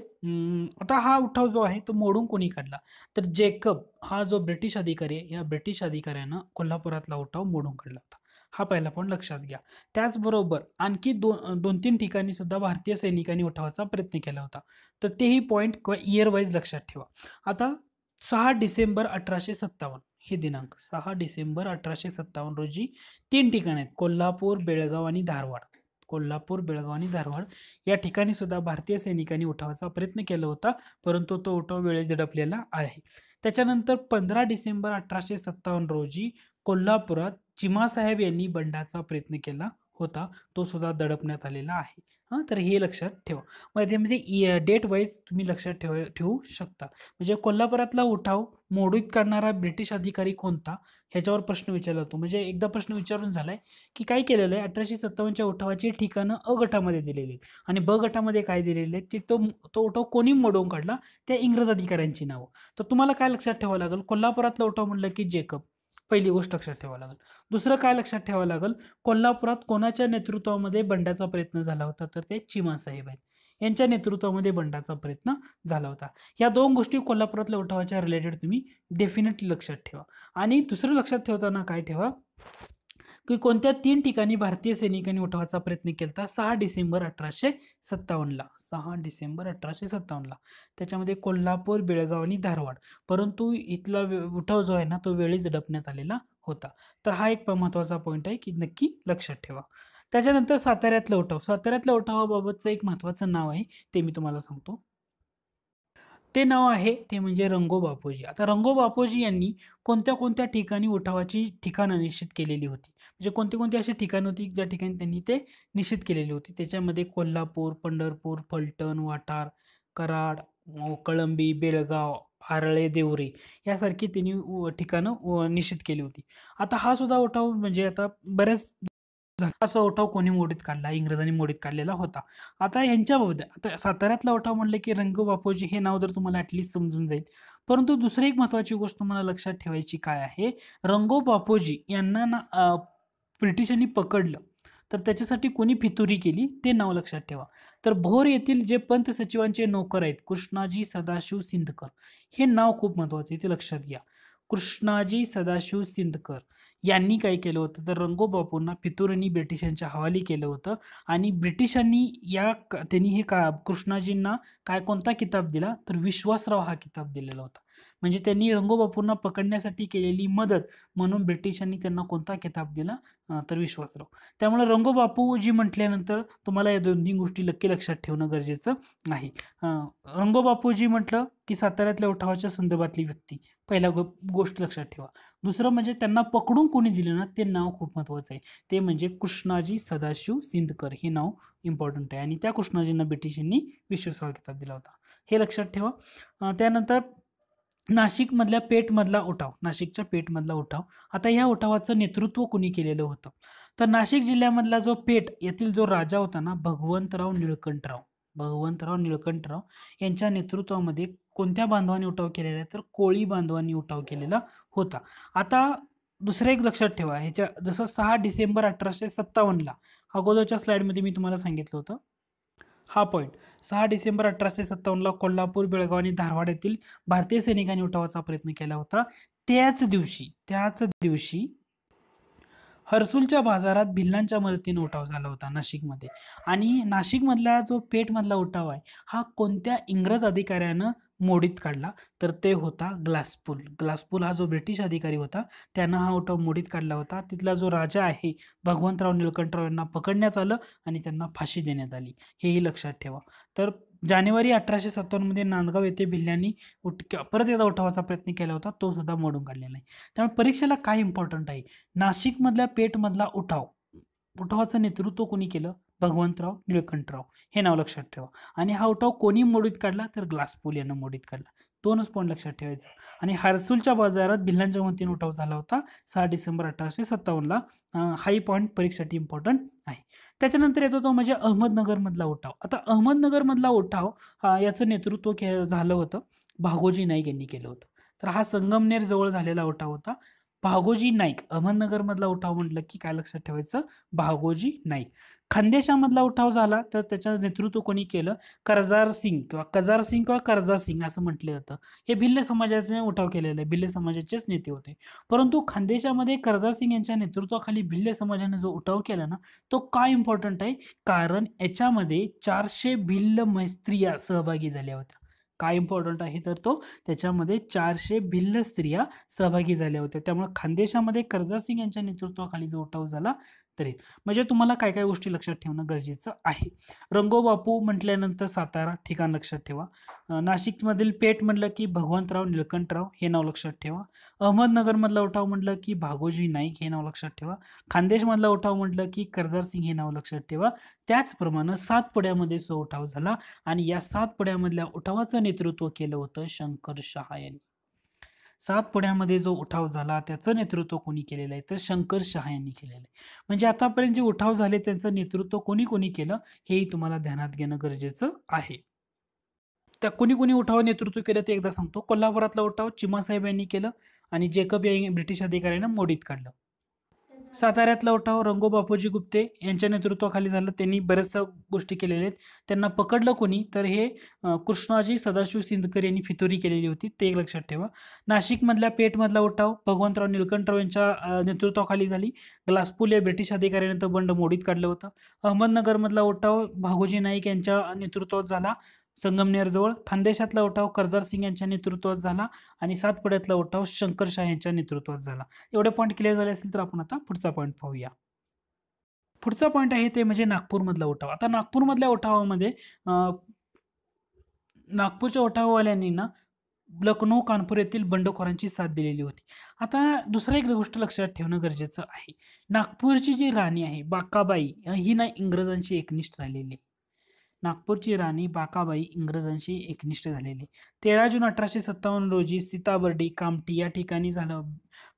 Speaker 1: आता हा उठाव जो आहे तो मोडून कोणी काढला, तर जेकब हा जो ब्रिटिश अधिकारी आहे, या ब्रिटिश अधिकाऱ्यानं कोल्हापुरातला उठाव मोडून काढला होता. हा पहिला पॉईंट लक्षात घ्या. त्याचबरोबर आणखी दोन तीन ठिकाणी सुद्धा भारतीय सैनिकांनी उठावाचा प्रयत्न केला होता. तर तेही पॉईंट किंवा इयर वाईज लक्षात ठेवा. आता 6 डिसेंबर 1857 हे दिनांक 6 डिसेंबर 1857 रोजी 3 ठिकाण आहेत, कोल्हापूर, बेळगाव आणि धारवाड. कोल्हापूर, बेळगाव आणि धारवाड या ठिकाणी सुद्धा भारतीय सैनिकांनी उठावाचा प्रयत्न केला होता, परंतु तो उठाव वेळेत दडपलेला आहे. त्याच्यानंतर 15 डिसेंबर 1857 रोजी कोल्हापुरात चिमासाहेब यांनी बंडाचा प्रयत्न केला होता, तो सुद्धा दडपण्यात आलेला आहे. तर हे लक्षात ठेवा. मग त्यामध्ये डेट वाईज तुम्ही लक्षात ठेवू शकता. म्हणजे कोल्हापुरातला उठाव मोडीत काढणारा ब्रिटिश अधिकारी कोणता, ह्याच्यावर प्रश्न विचारला जातो. म्हणजे एकदा प्रश्न विचारून झालाय की काय केलेलं आहे, 1857च्या उठावाची ठिकाणं अ गटामध्ये दिलेली आहेत आणि ब गटामध्ये काय दिलेले आहेत, की तो उठाव कोणी मोडून काढला, त्या इंग्रज अधिकाऱ्यांची नावं. तर तुम्हाला काय लक्षात ठेवावं लागेल, कोल्हापुरातला उठाव म्हटलं की जेकब, पहिली गोष्ट लक्षात ठेवावं लागेल. दुसरं काय लक्षात ठेवावं लागेल, कोल्हापुरात कोणाच्या नेतृत्वामध्ये बंडाचा प्रयत्न झाला होता, तर ते चिमासाहेब आहेत, यांच्या नेतृत्वामध्ये बंडाचा प्रयत्न झाला होता. या 2 गोष्टी कोल्हापुरातल्या उठावाच्या रिलेटेड तुम्ही डेफिनेटली लक्षात ठेवा. आणि दुसरं लक्षात ठेवताना काय ठेवा, की कोणत्या 3 ठिकाणी भारतीय सैनिकांनी उठावाचा प्रयत्न केला होता 6 डिसेंबर 1857ला. 6 डिसेंबर 1857ला त्याच्यामध्ये कोल्हापूर, बेळगाव आणि धारवाड. परंतु इथला उठाव जो आहे ना तो वेळीच दडपण्यात आलेला होता. तर हा एक महत्त्वाचा पॉईंट आहे की नक्की लक्षात ठेवा. त्याच्यानंतर साताऱ्यातला उठाव. साताऱ्यातल्या उठावाबाबतचं एक महत्त्वाचं नाव आहे, ते मी तुम्हाला सांगतो. ते नाव आहे ते म्हणजे रंगो बापूजी. आता रंगो बापूजी यांनी कोणत्या ठिकाणी उठावाची ठिकाणं निश्चित केलेली होती, म्हणजे कोणती अशी ठिकाणं होती ज्या ठिकाणी त्यांनी ते निश्चित केलेली होती. त्याच्यामध्ये कोल्हापूर, पंढरपूर, फलटण, वाटार, कराड, कळंबी, बेळगाव, आरळे, देवरे यासारखी त्यांनी ठिकाणं निश्चित केली होती. आता हा सुद्धा उठाव म्हणजे आता बऱ्याच झाला. असा उठाव कोणी मोडीत काढला? इंग्रजांनी मोडीत काढलेला होता. आता ह्यांच्याबाबत आता साताऱ्यातला उठाव म्हणलं की रंगो बापूजी हे नाव तर तुम्हाला ॲटलीस्ट समजून जाईल. परंतु दुसरी एक महत्त्वाची गोष्ट तुम्हाला लक्षात ठेवायची काय आहे? रंगो बापूजी यांना ना ब्रिटिशांनी पकडलं. तर त्याच्यासाठी कोणी फितुरी केली ते नाव लक्षात ठेवा. तर भोर येथील जे पंत सचिवांचे नोकर आहेत कृष्णाजी सदाशिव सिंदकर, हे नाव खूप महत्त्वाचं आहे, ते लक्षात घ्या. कृष्णाजी सदाशिव सिंदकर यांनी काय केलं होतं, तर रंगोबापूंना फितुरींनी ब्रिटिशांच्या हवाली केलं होतं आणि ब्रिटिशांनी त्यांनी हे कृष्णाजींना कोणता किताब दिला, तर विश्वासराव हा किताब दिलेला होता. म्हणजे त्यांनी रंगोबापूंना पकडण्यासाठी केलेली मदत म्हणून ब्रिटिशांनी त्यांना कोणता किताब दिला, तर विश्वासराव. त्यामुळे रंगोबापूजी म्हटल्यानंतर तुम्हाला या 2-3 गोष्टी नक्की लक्षात ठेवणं गरजेचं आहे. रंगोबापूजी म्हटलं की साताऱ्यातल्या उठावाच्या संदर्भातली व्यक्ती, पहिला गोष्ट लक्षात ठेवा. दुसरं म्हणजे त्यांना पकडून कोणी दिलं ना, ते नाव खूप महत्त्वाचं आहे. ते म्हणजे कृष्णाजी सदाशिव सिंदकर हे नाव इम्पॉर्टंट आहे आणि त्या कृष्णाजींना ब्रिटिशांनी विश्वासराव किताब दिला होता. हे लक्षात ठेवा. त्यानंतर नाशिकमधल्या पेठमधला उठाव, नाशिकच्या पेठमधला उठाव. आता या उठावाचं नेतृत्व कुणी केलेलं होतं? तर नाशिक जिल्ह्यामधला जो पेठ येथील जो राजा होता ना, भगवंतराव निळकंठराव यांच्या नेतृत्वामध्ये कोणत्या बांधवांनी उठाव केलेला आहे, तर कोळी बांधवांनी उठाव केलेला होता. आता दुसरं एक लक्षात ठेवा, ह्याच्या जसं 6 डिसेंबर 1857ला अगोदरच्या स्लाइडमध्ये मी तुम्हाला सांगितलं होतं, हा पॉईंट 6 डिसेंबर 1857ला कोल्हापूर, बेळगाव आणि धारवाड येथील भारतीय सैनिकांनी उठावाचा प्रयत्न केला होता. त्याच दिवशी हर्सुलच्या बाजारात भिल्लांच्या मदतीने उठाव झाला होता नाशिकमध्ये. आणि नाशिकमधला जो पेठमधला उठाव आहे, हा कोणत्या इंग्रज अधिकाऱ्यानं मोडीत काढला, तर ते होता ग्लासपूल. ग्लासपूल हा जो ब्रिटिश अधिकारी होता, त्यानं हा उठाव मोडीत काढला होता. तिथला जो राजा आहे भगवंतराव निळकंठराव यांना पकडण्यात आलं आणि त्यांना फाशी देण्यात आली, हेही लक्षात ठेवा. तर जानेवारी 1857 मध्ये नांदगाव येथे भिल्लांनी परत एकदा उठावाचा प्रयत्न केला होता, तो सुद्धा मोडून काढलेला आहे. त्यामुळे परीक्षेला काय इम्पॉर्टंट आहे, नाशिकमधल्या पेठमधला उठावाचं नेतृत्व कोणी केलं? भगवंतराव निळकंठराव, हे नाव लक्षात ठेवा. आणि हा उठाव कोणी मोडीत काढला, तर ग्लासपूल यानं मोडीत काढला. 2च पॉईंट लक्षात ठेवायचं. आणि हर्सुलच्या बाजारात भिल्लांच्या मदतीने उठाव झाला होता 6 डिसेंबर 1857ला. हाही पॉईंट परीक्षेसाठी इम्पॉर्टंट आहे. त्याच्यानंतर येतो तो म्हणजे अहमदनगरमधला उठाव. आता अहमदनगरमधला उठाव याचं नेतृत्व झालं होतं भागोजी नाईक यांनी केलं होतं. तर हा संगमनेर जवळ झालेला उठाव होता. भागोजी नाईक, अहमदनगरमधला उठाव म्हटलं की काय लक्षात ठेवायचं? भागोजी नाईक. खानदेशामधला उठाव झाला तर त्याचं नेतृत्व कोणी केलं? कजार सिंग किंवा करजार सिंग असं म्हटलं जातं. हे भिल्ल समाजाचे उठाव केलेले आहे, भिल्ल समाजाचेच नेते होते. परंतु खानदेशामध्ये करजार सिंग यांच्या नेतृत्वाखाली भिल्ल समाजाने जो उठाव केला ना, तो काय इम्पॉर्टंट आहे? कारण याच्यामध्ये 400 भिल्ल स्त्रिया सहभागी झाल्या होत्या. काय इम्पॉर्टंट आहे, तर तो त्याच्यामध्ये 400 भिल्ल स्त्रिया सहभागी झाल्या होत्या. त्यामुळे खानदेशामध्ये करजार सिंग यांच्या नेतृत्वाखाली जो उठाव झाला तरी, म्हणजे तुम्हाला काय काय गोष्टी लक्षात ठेवणं गरजेचं आहे. रंगोबापू म्हटल्यानंतर सातारा ठिकाण लक्षात ठेवा. नाशिकमधील पेठ म्हटलं की भगवंतराव निळकंठराव हे नाव लक्षात ठेवा. अहमदनगरमधला उठाव म्हटलं की भागोजी नाईक हे नाव लक्षात ठेवा. खानदेशमधला उठाव म्हटलं की करजार सिंग हे नाव लक्षात ठेवा. त्याचप्रमाणे सातपुड्यामध्ये जो उठाव झाला आणि या सातपुड्यामधल्या उठावाचं नेतृत्व केलं होतं शंकर शहा यांनी. सातपुड्यामध्ये जो उठाव झाला त्याचं नेतृत्व कोणी केलेलं आहे, तर शंकर शहा यांनी केलेलं आहे. म्हणजे आतापर्यंत जे उठाव झाले त्यांचं नेतृत्व कोणी कोणी केलं, हेही तुम्हाला ध्यानात घेणं गरजेचं आहे. त्या कोणी कोणी उठाव नेतृत्व केलं ते एकदा सांगतो. कोल्हापुरातला उठाव चिमासाहेब यांनी केलं आणि जेकब या ब्रिटिश अधिकाऱ्यानं मोडीत काढलं. साताऱ्यातला उठाव रंगो बापूजी गुप्ते यांच्या नेतृत्वाखाली झालं. त्यांनी बऱ्याचशा गोष्टी केलेल्या आहेत. त्यांना पकडलं कोणी, तर हे कृष्णाजी सदाशिव सिंदकर यांनी फितुरी केलेली होती, ते एक लक्षात ठेवा. नाशिकमधल्या पेठमधला उठाव भगवंतराव निळकंठराव यांच्या नेतृत्वाखाली झाली. ग्लासपूल या ब्रिटिश अधिकाऱ्याने तो बंड मोडीत काढलं होतं. अहमदनगरमधला उठाव भागोजी नाईक यांच्या नेतृत्वात झाला संगमनेरजवळ. खानदेशातला उठाव करजार सिंग यांच्या नेतृत्वात झाला आणि सातपुड्यातला उठाव शंकर शाह यांच्या नेतृत्वात झाला. एवढे पॉईंट क्लिअर झाले असतील तर आपण आता पुढचा पॉईंट पाहूया. पुढचा पॉईंट आहे ते म्हणजे नागपूरमधला उठाव. आता नागपूरमधल्या उठावामध्ये नागपूरच्या उठाववाल्यांनी ना लखनौ, कानपूर येथील बंडखोरांची साथ दिलेली होती. आता दुसरा एक गोष्ट लक्षात ठेवणं गरजेचं आहे. नागपूरची जी राणी आहे बाकाबाई, ही ना इंग्रजांची एकनिष्ठ राहिलेली आहे. नागपूरची राणी बाकाबाई इंग्रजांशी एकनिष्ठ झालेली. 13 जून 1857 रोजी सीताबर्डी, कामठी या ठिकाणी झालं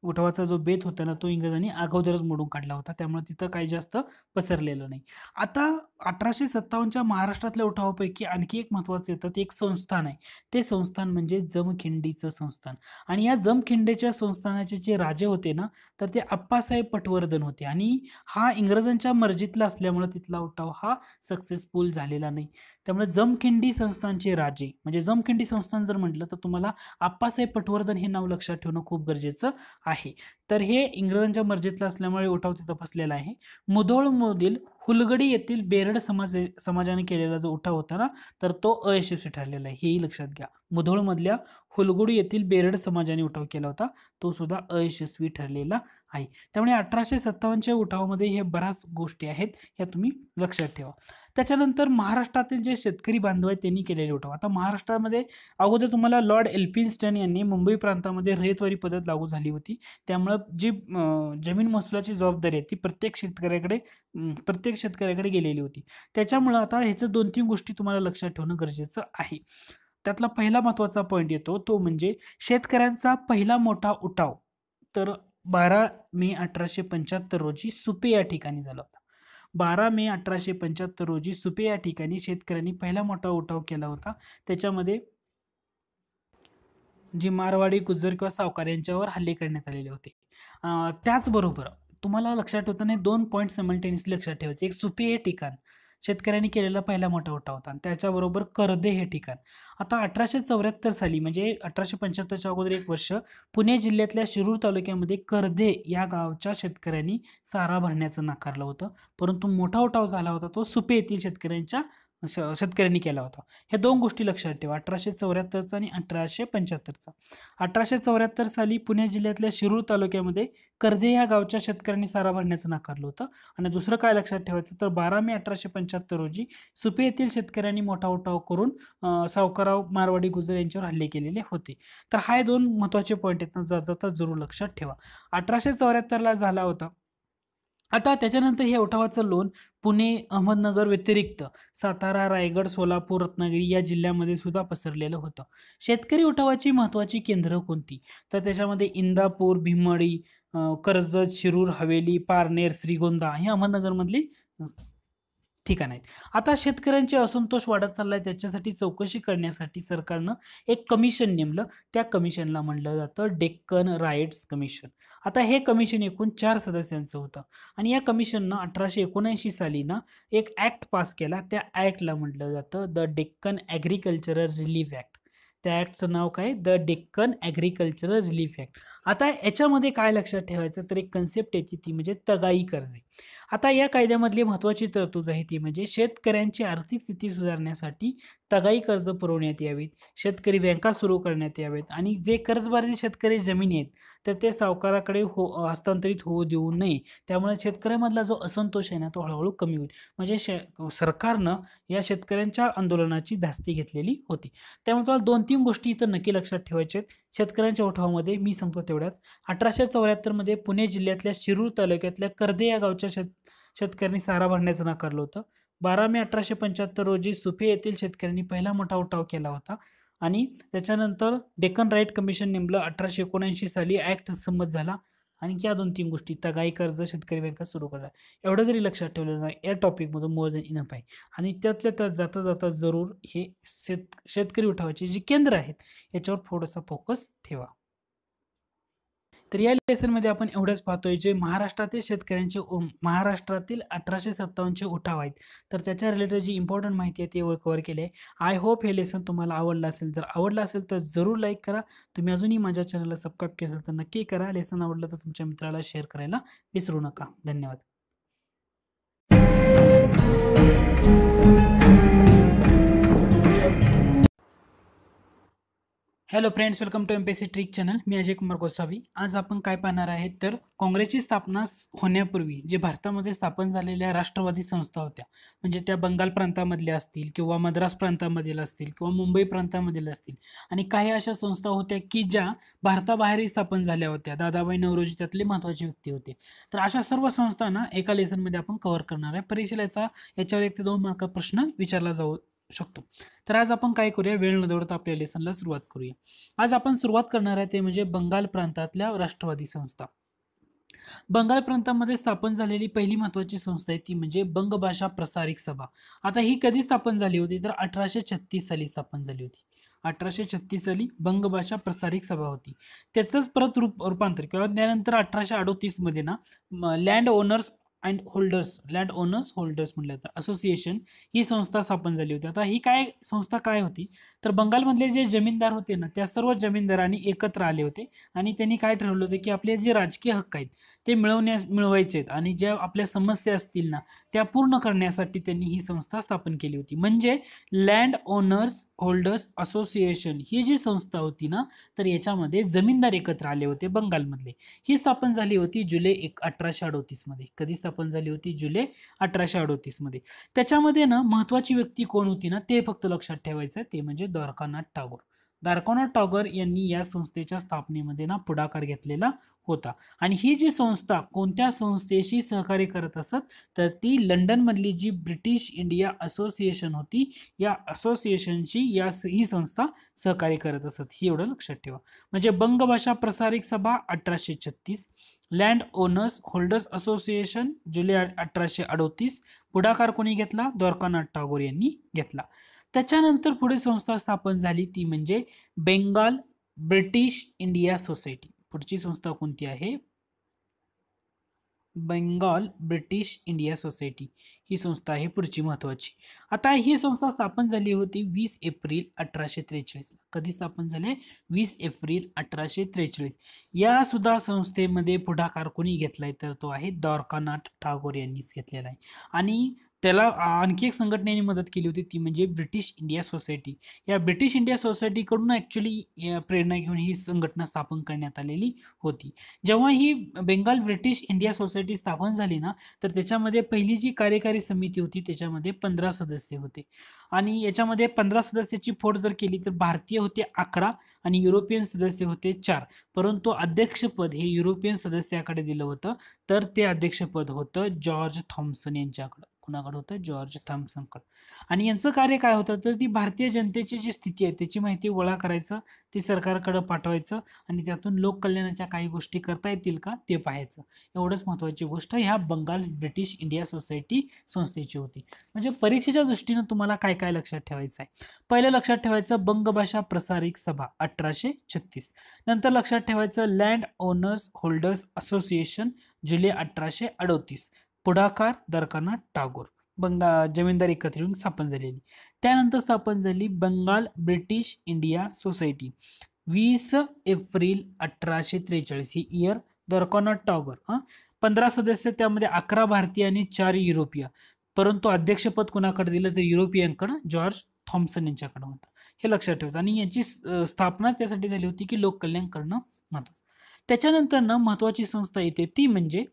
Speaker 1: उठावाचा जो बेत होता ना, तो इंग्रजांनी अगोदरच मोडून काढला होता. त्यामुळे तिथं काही जास्त पसरलेलं नाही. आता 1857च्या महाराष्ट्रातल्या उठावापैकी आणखी एक महत्त्वाचं येतं, ते एक संस्थान आहे. ते संस्थान म्हणजे जमखिंडीचं संस्थान आणि या जमखिंडीच्या संस्थानाचे जे राजे होते ना, तर ते अप्पासाहेब पटवर्धन होते आणि हा इंग्रजांच्या मर्जीतला असल्यामुळे तिथला उठाव हा सक्सेसफुल झालेला नाही. त्यामुळे जमखिंडी संस्थानचे राजे म्हणजे जमखिंडी संस्थान जर म्हटलं तर तुम्हाला आप्पासाहेब पटवर्धन हे नाव लक्षात ठेवणं खूप गरजेचं आहे. तर हे इंग्रजांच्या मर्जीतलं असल्यामुळे उठाव तिथं फसलेला आहे. मुधोळमधील हुलगडी येथील बेरड समाजाने केलेला जो उठाव होता ना, तर तो अयशस्वी ठरलेला आहे, हेही लक्षात घ्या. मुधोळमधल्या हुलगडी येथील बेरड समाजाने उठाव केला होता, तो सुद्धा अयशस्वी ठरलेला आहे. त्यामुळे 1857च्या उठावामध्ये हे बऱ्याच गोष्टी आहेत, ह्या तुम्ही लक्षात ठेवा. त्याच्यानंतर महाराष्ट्रातील जे शेतकरी बांधव आहेत त्यांनी केलेले उठाव. आता महाराष्ट्रामध्ये अगोदर तुम्हाला लॉर्ड एल्फिन्स्टन यांनी मुंबई प्रांतामध्ये रयतवारी पद्धत लागू झाली होती. त्यामुळं जी जमीन महसुलाची जबाबदारी आहे ती प्रत्येक शेतकऱ्याकडे गेलेली होती. त्याच्यामुळं आता ह्याचं 2-3 गोष्टी तुम्हाला लक्षात ठेवणं गरजेचं आहे. त्यातला पहिला महत्त्वाचा पॉईंट येतो तो म्हणजे शेतकऱ्यांचा पहिला मोठा उठाव तर 12 मे 1875 रोजी सुपे या ठिकाणी झाला होता. 12 मे 1875 रोजी सुपे या ठिकाणी शेतकऱ्यांनी पहिला मोठा उठाव केला होता. त्याच्यामध्ये जी मारवाडी, गुज्जर किंवा सावकार यांच्यावर हल्ले करण्यात आलेले होते. त्याचबरोबर तुम्हाला लक्षात ठेवताना 2 पॉइंट सायमल्टेनियसली लक्षात ठेवायचे. एक सुपे हे ठिकाण शेतकऱ्यांनी केलेला पहिला मोठा उठाव होता आणि त्याच्याबरोबर कर्दे हे ठिकाण. आता 1874 साली म्हणजे 1875च्या अगोदर 1 वर्ष पुणे जिल्ह्यातल्या शिरूर तालुक्यामध्ये कर्दे या गावच्या शेतकऱ्यांनी सारा भरण्याचं नाकारलं होतं. परंतु मोठा उठाव झाला होता तो सुपे येथील शेतकऱ्यांनी केला होता. ह्या 2 गोष्टी लक्षात ठेवा, 1874चा आणि 1875चा. 1874 साली पुणे जिल्ह्यातल्या शिरूर तालुक्यामध्ये कर्जे या गावच्या शेतकऱ्यांनी सारा भरण्याचं नाकारलं होतं. आणि दुसरं काय लक्षात ठेवायचं तर 12 मे 1875 रोजी सुपे येथील शेतकऱ्यांनी मोठा उठाव करून सावकारराव, मारवाडी, गुजर यांच्यावर हल्ले केलेले होते. तर हा 2 महत्त्वाचे पॉईंट आहेत ना, जाता जरूर लक्षात ठेवा. 1874ला झाला होता. आता त्याच्यानंतर हे उठावाचं लोण पुणे, अहमदनगर व्यतिरिक्त सातारा, रायगड, सोलापूर, रत्नागिरी या जिल्ह्यामध्ये सुद्धा पसरलेलं होतं. शेतकरी उठावाची महत्त्वाची केंद्र कोणती तर त्याच्यामध्ये इंदापूर, भीमडी, कर्जत, शिरूर, हवेली, पारनेर, श्रीगोंदा ही अहमदनगरमधली ठिकाण आहेत. आता शेतकऱ्यांचे असंतोष वाढत चाललाय त्याच्यासाठी चौकशी करण्यासाठी सरकारनं एक कमिशन नेमलं. त्या कमिशनला म्हटलं जातं डेक्कन राईट्स कमिशन. आता हे कमिशन एकूण 4 सदस्यांचं होतं आणि या कमिशननं 1879 साली ना एक ॲक्ट पास केला. त्या ॲक्टला म्हटलं जातं the Deccan agricultural relief act. त्या ॲक्टचं नाव काय the Deccan agricultural relief act. आता याच्यामध्ये काय लक्षात ठेवायचं तर एक कन्सेप्ट येते ती म्हणजे तगाई कर्जे. आता या कायद्यामधली महत्त्वाची तरतूद आहे ती म्हणजे शेतकऱ्यांची आर्थिक स्थिती सुधारण्यासाठी तगाई कर्ज पुरवण्यात यावीत, शेतकरी बँका सुरू करण्यात यावेत आणि जे कर्जबाधित शेतकरी जमिनी आहेत तर ते सावकाराकडे हस्तांतरित होऊ देऊ नये. त्यामुळे शेतकऱ्यामधला जो असंतोष आहे ना तो हळूहळू कमी होईल. म्हणजे सरकारनं या शेतकऱ्यांच्या आंदोलनाची धास्ती घेतलेली होती. त्यामुळे तुम्हाला 2-3 गोष्टी इथं नक्की लक्षात ठेवायच्या आहेत. शेतकऱ्यांच्या उठावामध्ये मी सांगतो तेवढ्याच 1874 मध्ये पुणे जिल्ह्यातल्या शिरूर तालुक्यातल्या कर्दे या गावच्या शेतकऱ्यांनी सारा भरण्याचं नाकारलं होतं. 12 मे 1875 रोजी सुपे येथील शेतकऱ्यांनी पहिला मोठा उठाव केला होता आणि त्याच्यानंतर डेक्कन राईट कमिशन नेमलं. 1879 साली ॲक्ट संमत झाला आणि या 2-3 गोष्टी तगाई कर्ज, शेतकरी बँका सुरू करा. एवढं जरी लक्षात ठेवलं ना या टॉपिकमधून मोर दॅन इनफ आहे. आणि त्यातल्या त्यात जाता जाता जरूर हे शेतकरी उठावाचे जे केंद्र आहेत याच्यावर थोडासा फोकस ठेवा. तर या लेसनमध्ये आपण एवढंच पाहतोय जे महाराष्ट्रातील शेतकऱ्यांचे महाराष्ट्रातील 1857चे उठाव आहेत तर त्याच्या रिलेटेड जी इम्पॉर्टंट माहिती आहे ते कव्हर केली आहे. आय होप हे लेसन तुम्हाला आवडलं असेल. जर आवडलं असेल तर जरूर लाईक करा. तुम्ही अजूनही माझ्या चॅनलला सबस्क्राईब केलं असेल तर नक्की करा. लेसन आवडलं तर तुमच्या मित्राला शेअर करायला विसरू नका. धन्यवाद. Hello friends, welcome to MPSC trick channel. मी अजय कुमार गोसावी. आज आपण काय पाहणार आहे तर काँग्रेसची स्थापना होण्यापूर्वी जे भारतामध्ये स्थापन झालेल्या राष्ट्रवादी संस्था होत्या म्हणजे त्या बंगाल प्रांतामधल्या असतील किंवा मद्रास प्रांतामधील असतील किंवा मुंबई प्रांतामधील असतील आणि काही अशा संस्था होत्या की ज्या भारताबाहेरही स्थापन झाल्या होत्या. दादाभाई नौरोजी त्यातले महत्त्वाचे व्यक्ती होते. तर अशा सर्व संस्थांना एका लेसनमध्ये आपण कव्हर करणार आहे. परीक्षेला याच्यावर 1 ते 2 मार्क प्रश्न विचारला शकतो. तर आज आपण काय करूया, वेळ न दवडता आपल्या लेसनला सुरुवात करूया. आज आपण सुरुवात करणार आहे ते म्हणजे बंगाल प्रांतातल्या राष्ट्रवादी संस्था. बंगाल प्रांतामध्ये स्थापन झालेली पहिली महत्वाची संस्था आहे ती म्हणजे बंगभाषा प्रसारक सभा. आता ही कधी स्थापन झाली होती तर 1836 साली स्थापन झाली होती. 1836 साली बंगभाषा प्रसारक सभा होती. त्याचंच परत रूपांतर किंवा त्यानंतर 1838 मध्ये ना land owners and holders, land owners holders म्हटलं जातं, असोसिएशन ही संस्था स्थापन झाली होती. आता ही काय संस्था काय होती तर बंगालमधले जे जमीनदार होते ना त्या सर्व जमीनदारांनी एकत्र आले होते आणि त्यांनी काय ठरवलं होतं की आपले जे राजकीय हक्क आहेत ते मिळवायचे आणि ज्या आपल्या समस्या असतील ना त्या पूर्ण करण्यासाठी त्यांनी ही संस्था स्थापन केली होती. म्हणजे लँड ओनर्स होल्डर्स असोसिएशन ही जी संस्था होती ना तर याच्यामध्ये जमीनदार एकत्र आले होते बंगालमधले. ही स्थापन झाली होती जुलै 1838 मध्ये. कधी स्थापन झाली होती? जुलै 1838 मध्ये. त्याच्यामध्ये ना महत्वाची व्यक्ती कोण होती ना ते फक्त लक्षात ठेवायचं, ते म्हणजे द्वारकानाथ टागोर. द्वारकानाथ टागोर यांनी या संस्थेच्या स्थापनेमध्ये ना पुढाकार घेतलेला होता. आणि ही जी संस्था कोणत्या संस्थेशी सहकार्य करत असत तर ती लंडन मधली जी ब्रिटिश इंडिया असोसिएशन होती या असोसिएशनची ही संस्था सहकार्य करत असत. ही एवढं लक्षात ठेवा. म्हणजे बंगभाषा प्रसारक सभा 1836, लँड ओनर्स होल्डर्स असोसिएशन जुलै 1838, पुढाकार कोणी घेतला? द्वारकानाथ टागोर यांनी घेतला. त्याच्यानंतर पुढे संस्था स्थापन झाली ती म्हणजे बेंगाल ब्रिटिश इंडिया सोसायटी. पुढची संस्था कोणती आहे? बेंगाल ब्रिटिश इंडिया सोसायटी ही संस्था आहे पुढची महत्वाची. आता ही संस्था स्थापन झाली होती 20 एप्रिल 1843. कधी स्थापन झाले? 20 एप्रिल 1843. या सुद्धा संस्थेमध्ये पुढाकार कोणी घेतलाय तर तो आहे द्वारकानाथ टागोर यांनीच घेतलेला आहे. आणि त्याला आणखी एक संघटनेने मदत केली होती ती म्हणजे ब्रिटिश इंडिया सोसायटी. या ब्रिटिश इंडिया सोसायटीकडून ऍक्च्युली प्रेरणा घेऊन ही संघटना स्थापन करण्यात आलेली होती. जेव्हा ही बेंगाल ब्रिटिश इंडिया सोसायटी स्थापन झाली ना तर त्याच्यामध्ये पहिली जी कार्यकारी समिती होती त्याच्यामध्ये 15 सदस्य होते आणि याच्यामध्ये 15 सदस्याची फोड जर केली तर भारतीय होते 11 आणि युरोपियन सदस्य होते 4. परंतु अध्यक्षपद हे युरोपियन सदस्याकडे दिलं होतं तर ते अध्यक्षपद होतं जॉर्ज थॉम्सन यांच्याकडे. कुणाकडे होतं? जॉर्ज थॉम्सनकडे. आणि यांचं कार्य काय होतं तर ती भारतीय जनतेची जी स्थिती आहे त्याची माहिती गोळा करायचं, ती सरकारकडे पाठवायचं आणि त्यातून लोक कल्याणाच्या काही गोष्टी करता येतील का ते पाहायचं. एवढंच महत्त्वाची गोष्ट ह्या बंगाल ब्रिटिश इंडिया सोसायटी संस्थेची होती. म्हणजे परीक्षेच्या दृष्टीनं तुम्हाला काय काय लक्षात ठेवायचं आहे? पहिलं लक्षात ठेवायचं बंगभाषा प्रसारक सभा 1836. नंतर लक्षात ठेवायचं लँड ओनर्स होल्डर्स असोसिएशन जुलै 1838. पुढाकार द्वारकानाथ टागोर. जमीनदार एकत्र येऊन स्थापन झालेली. त्यानंतर स्थापन झाली बंगाल ब्रिटिश इंडिया सोसायटी 20 एप्रिल 1843. ही इयर. द्वारकानाथ टागोर 15 सदस्य, त्यामध्ये 11 भारतीय आणि 4 युरोपीय. परंतु अध्यक्षपद कोणाकडे दिलं तर युरोपियनकडे जॉर्ज थॉम्सन यांच्याकडे होतं. हे लक्षात ठेवायचं. आणि याची स्थापना त्यासाठी झाली होती की लोक कल्याण करणं महत्वाचं. त्याच्यानंतर ना महत्वाची संस्था येते ती म्हणजे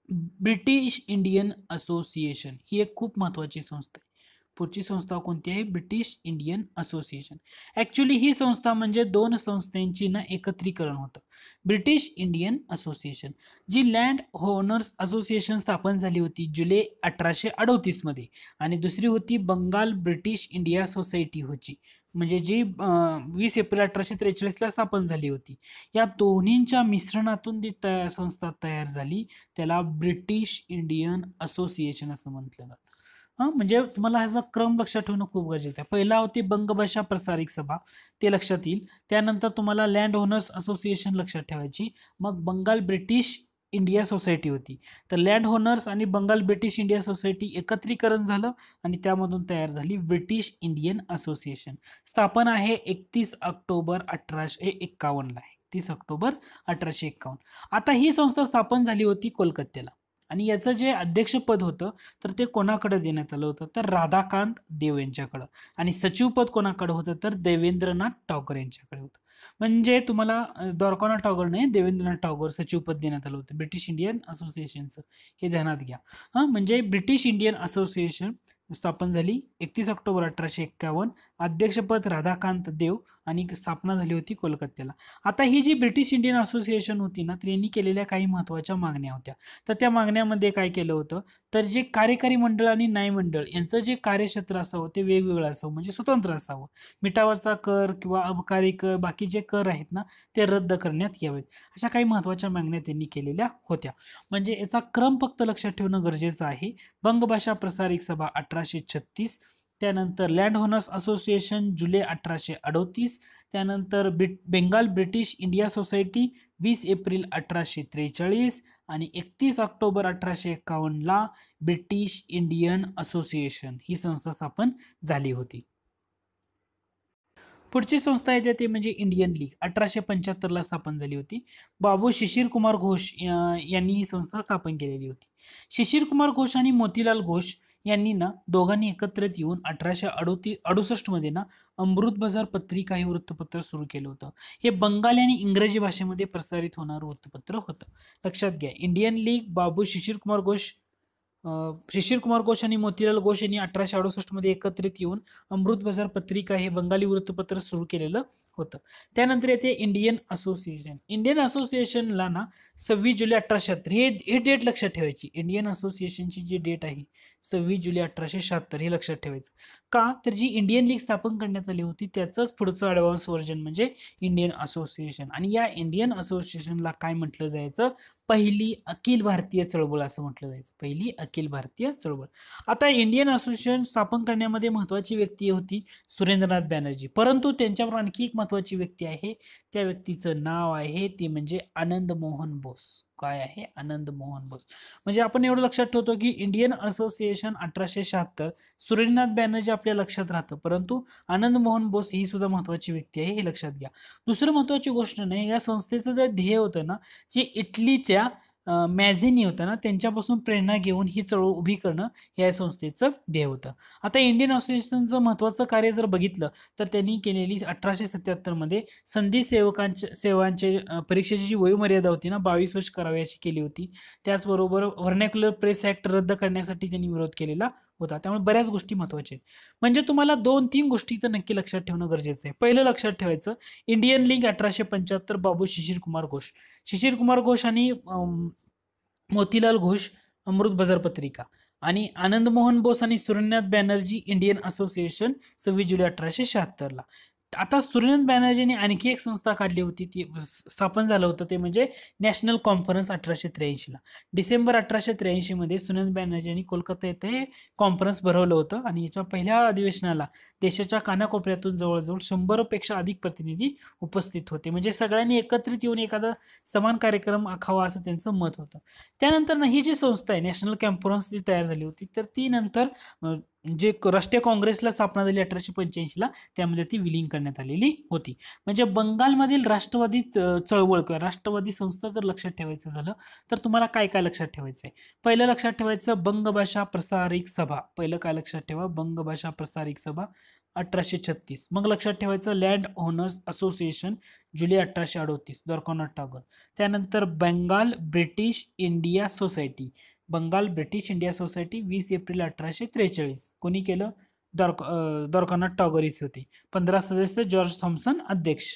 Speaker 1: ब्रिटिश इंडियन असोसिएशन. ही एक खूप महत्वाची संस्था आहे. पुढची संस्था कोणती आहे? British Indian association. ऍक्च्युली ही संस्था म्हणजे दोन संस्थांची ना एकत्रीकरण होतं. ब्रिटिश इंडियन असोसिएशन जी लँड ओनर्स असोसिएशन स्थापन झाली होती जुलै 1838 मध्ये आणि दुसरी होती बंगाल ब्रिटिश इंडिया सोसायटी होती म्हणजे जी 20 एप्रिल 1843 ला स्थापन झाली होती. या दोन्हींच्या मिश्रणातून जी संस्था तयार झाली त्याला ब्रिटिश इंडियन असोसिएशन असं म्हटलं जातं. म्हणजे तुम्हाला ह्याचा क्रम लक्षात ठेवणं खूप गरजेचं आहे. पहिला होती बंगभाषा प्रसारक सभा, ते लक्षात येईल. त्यानंतर तुम्हाला लँड ओनर्स असोसिएशन लक्षात ठेवायची. मग बंगाल ब्रिटिश इंडिया सोसायटी होती. तर लँड ओनर्स आणि बंगाल ब्रिटिश इंडिया सोसायटी एकत्रीकरण झालं आणि त्यामधून तयार झाली ब्रिटिश इंडियन असोसिएशन. स्थापन आहे 31 ऑक्टोबर 1851 ला. 31 ऑक्टोबर 1851. आता ही संस्था स्थापन झाली होती कोलकात्याला आणि याचं जे अध्यक्षपद होतं तर ते कोणाकडे देण्यात आलं होतं तर राधाकांत देव यांच्याकडं आणि सचिवपद कोणाकडे होतं तर देवेंद्रनाथ टागोर यांच्याकडे होतं. म्हणजे तुम्हाला द्वारकानाथ टागोर नाही, देवेंद्रनाथ टागोर सचिवपद देण्यात आलं होतं ब्रिटिश इंडियन असोसिएशनचं, हे ध्यानात घ्या. म्हणजे ब्रिटिश इंडियन असोसिएशन स्थापन झाली 31 ऑक्टोबर 1851. अध्यक्षपद राधाकांत देव आणि स्थापना झाली होती कोलकात्याला. आता ही जी ब्रिटिश इंडियन असोसिएशन होती ना, तर यांनी केलेल्या काही महत्त्वाच्या मागण्या होत्या. तर त्या मागण्यामध्ये काय केलं होतं, तर जे कार्यकारी मंडळ आणि न्यायमंडळ यांचं जे कार्यक्षेत्र असावं ते वेगवेगळं असावं, म्हणजे स्वतंत्र असावं. मिठावरचा कर किंवा अबकारी कर, बाकी जे कर आहेत ना, ते रद्द करण्यात यावेत, अशा काही महत्त्वाच्या मागण्या त्यांनी केलेल्या होत्या. म्हणजे याचा क्रम फक्त लक्षात ठेवणं गरजेचं आहे. बंगभाषा प्रसारक सभा 1836, त्यानंतर लँड ओनर्स असोसिएशन जुलै 1838, त्यानंतर बेंगाल ब्रिटिश इंडिया सोसायटी 20 एप्रिल 1843 आणि 31 ऑक्टोबर 1851ला ब्रिटिश इंडियन असोसिएशन ही संस्था स्थापन झाली होती. पुढची संस्था येते ते म्हणजे इंडियन लीग 1875ला स्थापन झाली होती. बाबू शिशिर कुमार घोष यांनी ही संस्था स्थापन केलेली होती. शिशिर कुमार घोष आणि मोतीलाल घोष यांनी ना दोघांनी एकत्रित येऊन 1868 मध्ये ना अमृत बाजार पत्रिका हे वृत्तपत्र सुरू केलं होतं. हे बंगाली आणि इंग्रजी भाषेमध्ये प्रसारित होणारं वृत्तपत्र होतं. लक्षात घ्या, इंडियन लीग, बाबू शिशिर कुमार घोष आणि मोतीलाल घोष यांनी 1868 मध्ये एकत्रित येऊन अमृत बाजार पत्रिका हे बंगाली वृत्तपत्र सुरू केलेलं होतं. त्यानंतर येते इंडियन असोसिएशन. इंडियन असोसिएशनला ना 26 जुलै 1876 हे डेट लक्षात ठेवायची. इंडियन असोसिएशनची जी डेट आहे 26 जुलै 1876 हे लक्षात ठेवायचं. का तर जी इंडियन लीग स्थापन करण्यात आली होती त्याचंच पुढचं ॲडव्हान्स व्हर्जन म्हणजे इंडियन असोसिएशन. आणि या इंडियन असोसिएशनला काय म्हटलं जायचं, पहिली अखिल भारतीय चळवळ असं म्हटलं जायचं. पहिली अखिल भारतीय चळवळ. आता इंडियन असोसिएशन स्थापन करण्यामध्ये महत्वाची व्यक्ती होती सुरेंद्रनाथ बॅनर्जी, परंतु त्यांच्यावर आणखी एक महत्वाची व्यक्ती आहे. त्या व्यक्तीचं नाव आहे ते म्हणजे आनंद मोहन बोस. काय आहे, आनंद मोहन बोस. म्हणजे आपण एवढं लक्षात ठेवतो की इंडियन असोसिएशन 1876, सुरेंद्रनाथ बॅनर्जी आपल्या लक्षात राहतं, परंतु आनंद मोहन बोस ही सुद्धा महत्वाची व्यक्ती आहे, हे लक्षात घ्या. दुसरं महत्वाची गोष्ट नाही, या संस्थेचं जे ध्येय होतं ना, जे इटलीच्या मॅझिनी होतं ना त्यांच्यापासून प्रेरणा घेऊन ही चळवळ उभी करणं या संस्थेचं ध्येय होतं. आता इंडियन असोसिएशनचं महत्त्वाचं कार्य जर बघितलं तर त्यांनी केलेली 1877 मध्ये संधी सेवांचे परीक्षेची जी वयोमर्यादा होती ना 22 वर्ष करावी अशी केली होती. त्याचबरोबर व्हर्नॅक्युलर प्रेस ऍक्ट रद्द करण्यासाठी त्यांनी विरोध केलेला होता. त्यामुळे बऱ्याच गोष्टी महत्त्वाच्या आहेत. म्हणजे तुम्हाला 2-3 गोष्टी तर नक्की लक्षात ठेवणं गरजेचं आहे. पहिलं लक्षात ठेवायचं, इंडियन लीग 1875, बाबू शिशिर कुमार घोष. शिशिर कुमार घोष आणि मोतीलाल घोष अमृत बाजार पत्रिका, आणि आनंद मोहन बोस आणि सुरेंद्रनाथ बॅनर्जी इंडियन असोसिएशन 26 जुलै 1876ला. आता सुरेंद्रनाथ बॅनर्जीने आणखी एक संस्था काढली होती, ती स्थापन झालं होतं ते म्हणजे नॅशनल कॉन्फरन्स 1883ला. डिसेंबर 1883 मध्ये सुरेंद्रनाथ बॅनर्जींनी कोलकाता येथे कॉन्फरन्स भरवलं होतं आणि याच्या पहिल्या अधिवेशनाला देशाच्या कानाकोपऱ्यातून जवळजवळ 100 पेक्षा अधिक प्रतिनिधी उपस्थित होते. म्हणजे सगळ्यांनी एकत्रित येऊन एखादा समान कार्यक्रम आखावा असं त्यांचं मत होतं. त्यानंतर ना ही जी संस्था आहे नॅशनल कॉन्फरन्स जी तयार झाली होती तर ती नंतर जे राष्ट्रीय काँग्रेसला स्थापना झाली 1885ला त्यामध्ये ती विलीन करण्यात आलेली होती. म्हणजे बंगालमधील राष्ट्रवादी चळवळ किंवा राष्ट्रवादी संस्था जर लक्षात ठेवायचं झालं तर तुम्हाला काय काय लक्षात ठेवायचं आहे. पहिलं लक्षात ठेवायचं बंगभाषा प्रसारक सभा. पहिलं काय लक्षात ठेवा, बंगभाषा प्रसारक सभा 1836. मग लक्षात ठेवायचं लँड ओनर्स असोसिएशन जुलै 1838 द्वारकानाथ टागोर. त्यानंतर Bengal British India Society, Bengal British India Society 20 एप्रिल 1843. कोणी केलं, द्वारकानाथ टागोरीस होते. 15 सदस्य, जॉर्ज थॉम्सन अध्यक्ष.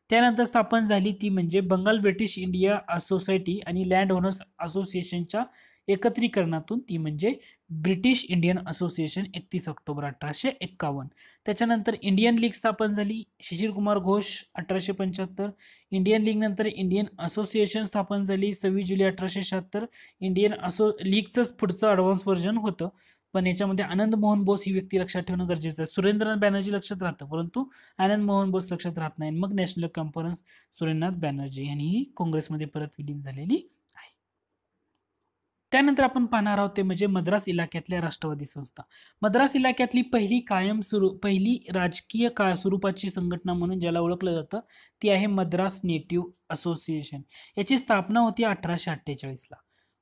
Speaker 1: त्यानंतर स्थापन झाली ती म्हणजे बंगाल ब्रिटिश इंडिया सोसायटी आणि लँड ओनर्स असोसिएशनच्या एकत्रीकरणातून ती म्हणजे ब्रिटिश इंडियन असोसिएशन 31 ऑक्टोबर 1851. त्याच्यानंतर इंडियन लीग स्थापन झाली, शिशिर कुमार घोष 1875. इंडियन लीग नंतर इंडियन असोसिएशन स्थापन झाली 26 जुलै 1876. इंडियन लीगचंच पुढचं ॲडव्हान्स व्हर्जन होतं, पण याच्यामध्ये आनंद मोहन बोस ही व्यक्ती लक्षात ठेवणं गरजेचं आहे. सुरेंद्रनाथ बॅनर्जी लक्षात राहतं परंतु आनंद मोहन बोस लक्षात राहत नाही. मग नॅशनल कॉन्फरन्स सुरेंद्रनाथ बॅनर्जी यांनी ही काँग्रेसमध्ये परत विलीन झालेली आहे. त्यानंतर आपण पाहणार आहोत ते म्हणजे मद्रास इलाक्यातल्या राष्ट्रवादी संस्था. मद्रास इलाक्यातली पहिली राजकीय स्वरूपाची संघटना म्हणून ज्याला ओळखलं जातं ती आहे मद्रास नेटिव्ह असोसिएशन. याची स्थापना होती 1848ला.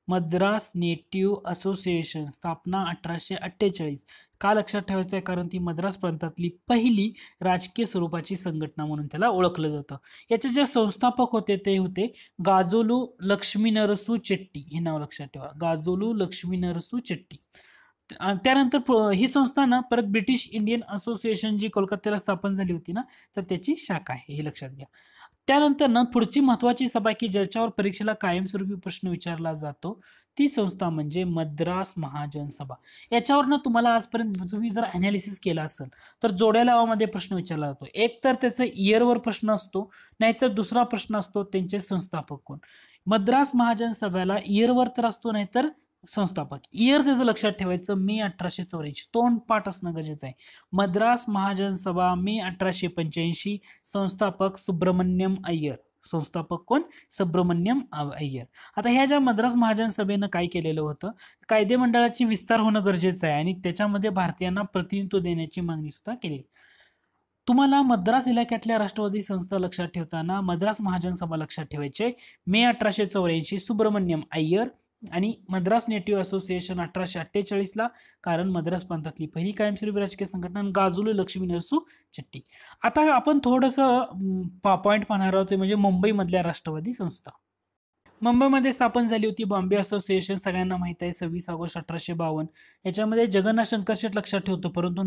Speaker 1: मद्रास नेटिव्ह असोसिएशन स्थापना 1848. का लक्षात ठेवायचं आहे? कारण ती मद्रास प्रांतातली पहिली राजकीय स्वरूपाची संघटना म्हणून त्याला ओळखलं जातं. याचे जे संस्थापक होते ते होते गाजोलू लक्ष्मी नरसू चेट्टी. हे नाव लक्षात ठेवा, गाजोलू लक्ष्मी नरसू चेट्टी. त्यानंतर ही संस्था ना परत ब्रिटिश इंडियन असोसिएशन जी कोलकात्याला स्थापन झाली होती ना, तर त्याची शाखा आहे, हे लक्षात घ्या. त्यानंतर ना पुढची महत्वाची सभा की ज्याच्यावर परीक्षेला कायमस्वरूपी प्रश्न विचारला जातो ती संस्था म्हणजे मद्रास महाजन सभा. याच्यावर ना तुम्हाला आजपर्यंत तुम्ही जर अनालिसिस केला असेल तर जोड्या लावामध्ये प्रश्न विचारला जातो. एक तर त्याचा इयरवर प्रश्न असतो, नाहीतर दुसरा प्रश्न असतो त्यांचे संस्थापक कोण. मद्रास महाजन सभेला इयरवर तर असतो, नाहीतर संस्थापक. इयर त्याचं लक्षात ठेवायचं, मे 1884. तोंड पाठ असणं गरजेचं आहे. मद्रास महाजन सभा मे 1885. संस्थापक सुब्रमण्यम अय्यर. संस्थापक कोण? सुब्रमण्यम अय्यर. आता ह्या ज्या मद्रास महाजन सभेनं काय केलेलं होतं, कायदे मंडळाची विस्तार होणं गरजेचं आहे आणि त्याच्यामध्ये भारतीयांना प्रतिनिधित्व देण्याची मागणी सुद्धा केली. तुम्हाला मद्रास इलाक्यातल्या राष्ट्रवादी संस्था लक्षात ठेवताना मद्रास महाजन सभा लक्षात ठेवायचे. मे 1884 सुब्रमण्यम अय्यर आणि मद्रास नेटिव्ह असोसिएशन 1848 कारण मद्रास प्रांतातली पहिली कायमस्वरूपी राजकीय संघटना गाजोलू लक्ष्मी नरसू चेट्टी. आता आपण थोडंसं पॉइंट पाहणार आहोत, म्हणजे मुंबई मधल्या राष्ट्रवादी संस्था. मुंबईमध्ये स्थापन झाली होती बॉम्बे असोसिएशन, सगळ्यांना माहित आहे, 26 ऑगस्ट 1852. याच्यामध्ये जगन्नाथ शंकर शेठ लक्षात ठेवतो, परंतु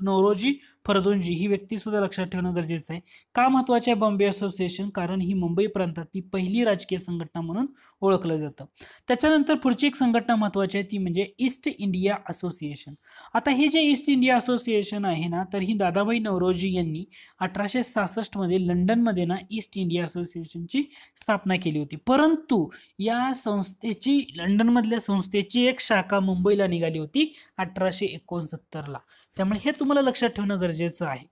Speaker 1: नौरोजी फर्दुंजी ही व्यक्ती सुद्धा लक्षात ठेवणं गरजेचं आहे. का महत्वाचे आहे बॉम्बे असोसिएशन? कारण ही मुंबई प्रांतातली पहिली राजकीय संघटना म्हणून ओळखलं जातं. त्याच्यानंतर पुढची एक संघटना महत्वाची आहे ती म्हणजे ईस्ट इंडिया असोसिएशन. आता हे जे ईस्ट इंडिया असोसिएशन आहे ना, तर ही दादाभाई नौरोजी यांनी 1866 मध्ये लंडनमध्ये ना ईस्ट इंडिया असोसिएशनची स्थापना केली होती. परंतु या संस्थेची, लंडन मधल्या संस्थेची एक शाखा मुंबईला निघाली होती 1869. त्यामुळे हे तुम्हाला लक्षात ठेवणं गरजेचं आहे.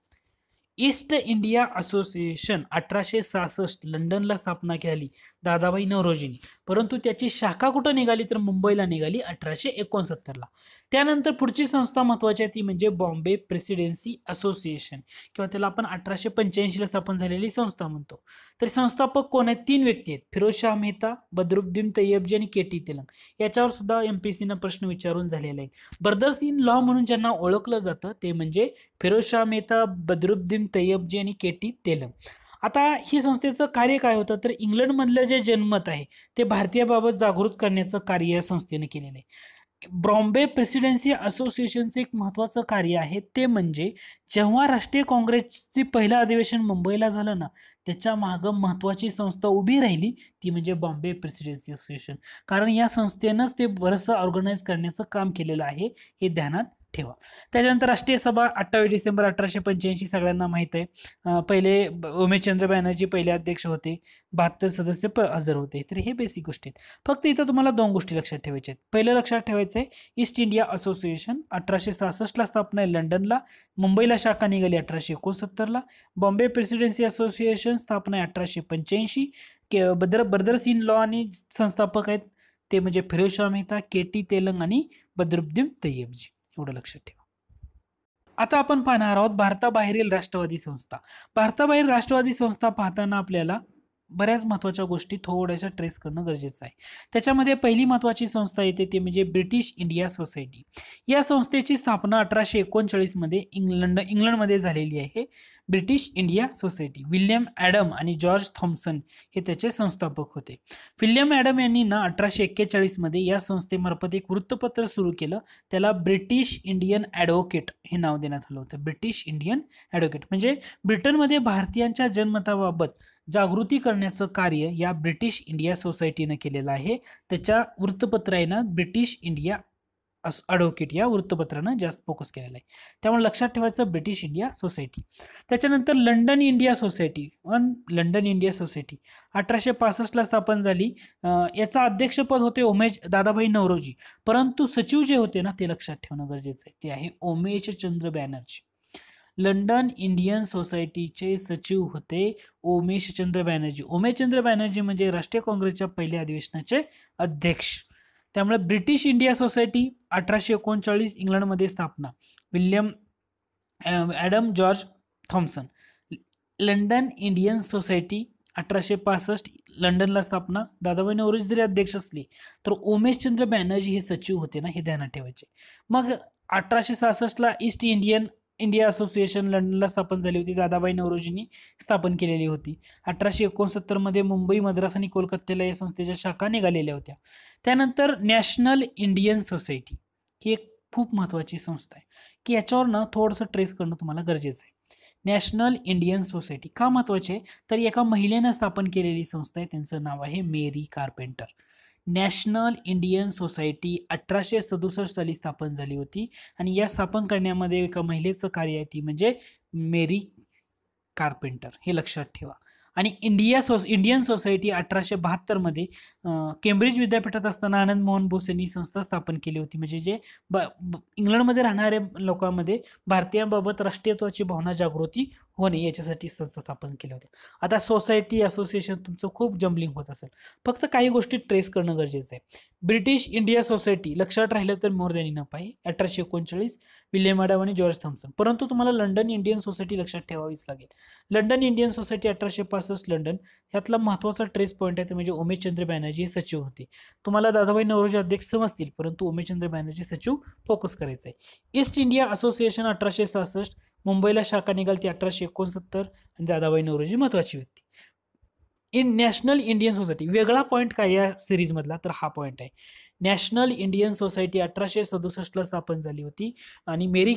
Speaker 1: ईस्ट इंडिया असोसिएशन 1866 लंडनला स्थापना केली दादाभाई नौरोजींनी, परंतु त्याची शाखा कुठं निघाली तर मुंबईला निघाली 1869. त्यानंतर पुढची संस्था महत्वाची आहे ती म्हणजे बॉम्बे प्रेसिडेन्सी असोसिएशन, किंवा त्याला आपण 1885 स्थापन झालेली संस्था म्हणतो. तर संस्थापक कोण आहेत? 3 व्यक्ती आहेत, फिरोजशाह मेहता, बदरुद्दीन तय्यबजी आणि केटी तेलंग. याच्यावर सुद्धा एमपीसीनं प्रश्न विचारून झालेला आहे. ब्रदर्स इन लॉ म्हणून ज्यांना ओळखलं जातं ते म्हणजे फिरोजशाह मेहता, बदरुद्दीन तय्यबजी आणि केटी तेलंग. आता ही संस्थेचं कार्य काय होतं तर इंग्लंडमधलं जे जनमत आहे ते भारतीयाबाबत जागृत करण्याचं कार्य या संस्थेने केलेलं आहे. बॉम्बे प्रेसिडेन्सी असोसिएशनचं एक महत्त्वाचं कार्य आहे ते म्हणजे जेव्हा राष्ट्रीय काँग्रेसचे पहिलं अधिवेशन मुंबईला झालं ना, त्याच्या मागं महत्त्वाची संस्था उभी राहिली ती म्हणजे बॉम्बे प्रेसिडेन्सी असोसिएशन. कारण या संस्थेनंच ते बरंचसं ऑर्गनाईज करण्याचं काम केलेलं आहे, हे ध्यानात ठेवा. त्याच्यानंतर राष्ट्रीय सभा 28 डिसेंबर 1885 सगळ्यांना माहित आहे. पहिले उमेशचंद्र बॅनर्जी पहिले अध्यक्ष होते, 72 सदस्य हजर होते. तर हे बेसिक गोष्टी आहेत. फक्त इथं तुम्हाला 2 गोष्टी लक्षात ठेवायच्या आहेत. पहिलं लक्षात ठेवायचं आहे ईस्ट इंडिया असोसिएशन 1866 स्थापना आहे लंडनला, मुंबईला शाखा निघाली 1869. बॉम्बे प्रेसिडेन्सी असोसिएशन स्थापना आहे 1885. ब्रदर्स इन लॉ आणि संस्थापक आहेत ते म्हणजे फिरोजशाह मेहता, केटी तेलंग आणि बदरुद्दीन तय्यबजी. एवढं लक्षात ठेवा. आता आपण पाहणार आहोत भारताबाहेरील राष्ट्रवादी संस्था. भारताबाहेर राष्ट्रवादी संस्था पाहताना आपल्याला बऱ्याच महत्त्वाच्या गोष्टी थोड्याशा ट्रेस करणं गरजेचं आहे. त्याच्यामध्ये पहिली महत्त्वाची संस्था येते ते म्हणजे ब्रिटिश इंडिया सोसायटी. या संस्थेची स्थापना 1839 मध्ये इंग्लंडमध्ये झालेली आहे. British India society. William Adam आणि जॉर्ज थॉम्सन हे त्याचे संस्थापक होते. विल्यम ॲडम यांनी ना 1841 मध्ये या संस्थेमार्फत एक वृत्तपत्र सुरू केलं, त्याला ब्रिटिश इंडियन ॲडव्होकेट हे नाव देण्यात आलं होतं. ब्रिटिश इंडियन ॲडव्होकेट म्हणजे ब्रिटनमध्ये भारतीयांच्या जनमताबाबत जागृती करण्याचं कार्य या ब्रिटिश इंडिया सोसायटीनं केलेलं आहे. त्याच्या वृत्तपत्र आहे ना ब्रिटिश इंडिया ॲडव्होकेट या वृत्तपत्रानं जास्त फोकस केलेला आहे. त्यामुळे लक्षात ठेवायचं ब्रिटिश इंडिया सोसायटी. त्याच्यानंतर London India society. London India society 1865 स्थापन झाली. याचा अध्यक्षपद होते दादाभाई नौरोजी, परंतु सचिव जे होते ना ते लक्षात ठेवणं गरजेचं आहे, ते आहे उमेशचंद्र बॅनर्जी. लंडन इंडियन सोसायटीचे सचिव होते उमेशचंद्र बॅनर्जी. उमेशचंद्र बॅनर्जी म्हणजे राष्ट्रीय काँग्रेसच्या पहिल्या अधिवेशनाचे अध्यक्ष. त्यामुळे ब्रिटिश इंडिया सोसायटी 1839 इंग्लंडमध्ये स्थापना. William Adam George Thompson. London Indian Society 1865 लंडनला स्थापना, दादाभाई नौरोजी जरी अध्यक्ष असले तर उमेशचंद्र बॅनर्जी हे सचिव होते ना, हे ध्यानात ठेवायचे. मग 1866ला ईस्ट इंडिया असोसिएशन लंडनला स्थापन झाली होती, दादाभाई नौरोजींनी स्थापन केलेली होती. 1869 मध्ये मुंबई, मद्रास आणि कोलकात्याला या संस्थेच्या शाखा निघालेल्या होत्या. त्यानंतर नॅशनल इंडियन सोसायटी ही एक खूप महत्त्वाची संस्था आहे, की याच्यावर ना थोडंसं ट्रेस करणं तुम्हाला गरजेचं आहे. नॅशनल इंडियन सोसायटी का महत्त्वाची आहे, तर एका महिलेनं स्थापन केलेली संस्था आहे, त्यांचं नाव आहे मेरी कार्पेंटर. नॅशनल इंडियन सोसायटी 1867 साली स्थापन झाली होती आणि या स्थापन करण्यामध्ये एका महिलेचं कार्य आहे, ती म्हणजे मेरी कार्पेंटर, हे लक्षात ठेवा. आणि इंडियन सोसायटी 1872 मध्ये केम्ब्रिज विद्यापीठात असताना आनंद मोहन बोस यांनी संस्था स्थापन केली होती. म्हणजे जे इंग्लंडमध्ये राहणाऱ्या लोकांमध्ये भारतीयांबाबत राष्ट्रीयत्वाची भावना जागृती होणे याच्यासाठी संस्था स्थापन केल्या होत्या. आता सोसायटी असोसिएशन तुमचं खूप जम्बलिंग होत असेल, फक्त काही गोष्टी ट्रेस करणं गरजेचं आहे. ब्रिटिश इंडिया सोसायटी लक्षात राहिलं तर मोर दॅन इनफ आहे, 1839, विल्यम आडम आणि जॉर्ज थॉम्सन. परंतु तुम्हाला लंडन इंडियन सोसायटी लक्षात ठेवावीच लागेल. लंडन इंडियन सोसायटी 1865 लंडन, ह्यातला महत्त्वाचा ट्रेस पॉईंट आहे ते म्हणजे उमेशचंद्र बॅनर्जी हे सचिव होते. तुम्हाला दादाभाई नौरोजी अध्यक्ष समजतील, परंतु उमेशचंद्र बॅनर्जी सचिव फोकस करायचं आहे. ईस्ट इंडिया असोसिएशन 1866, मुंबईला शाखा निघाली ती 1869 आणि दादाभाई नौरोजी महत्वाची व्यक्ती. नॅशनल इंडियन सोसायटी, वेगळा पॉईंट काय या सिरीज मधला, तर हा पॉईंट आहे. नॅशनल इंडियन सोसायटी 1867ला स्थापन झाली होती आणि मेरी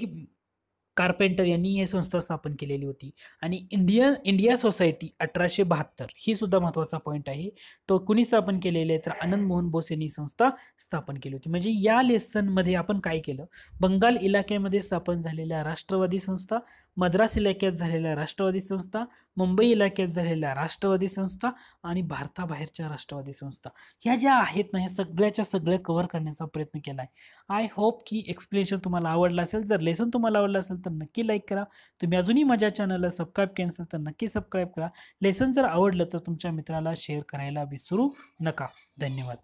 Speaker 1: कार्पेंटर यांनी ही संस्था स्थापन केलेली होती. आणि इंडिया सोसायटी 1872, ही सुद्धा महत्त्वाचा पॉईंट आहे. तो कुणी स्थापन केलेले आहे, तर आनंद मोहन बोस यांनी संस्था स्थापन केली होती. म्हणजे या लेसनमध्ये आपण काय केलं, बंगाल इलाक्यामध्ये स्थापन झालेल्या राष्ट्रवादी संस्था, मद्रास इलाक्यात झालेल्या राष्ट्रवादी संस्था, मुंबई इलाक्यात झालेल्या राष्ट्रवादी संस्था आणि भारताबाहेरच्या राष्ट्रवादी संस्था, ह्या ज्या आहेत ना, ह्या सगळ्याच्या सगळ्या कव्हर करण्याचा प्रयत्न केला आहे. आय होप की एक्सप्लेनेशन तुम्हाला आवडलं असेल. जर लेसन तुम्हाला आवडलं असेल तर नक्की लाईक करा. तुम्ही अजूनही माझ्या चॅनलला सबस्क्राईब केलं असेल तर नक्की सबस्क्राईब करा. लेसन जर आवडलं तर तुमच्या मित्राला शेअर करायला विसरू नका. धन्यवाद.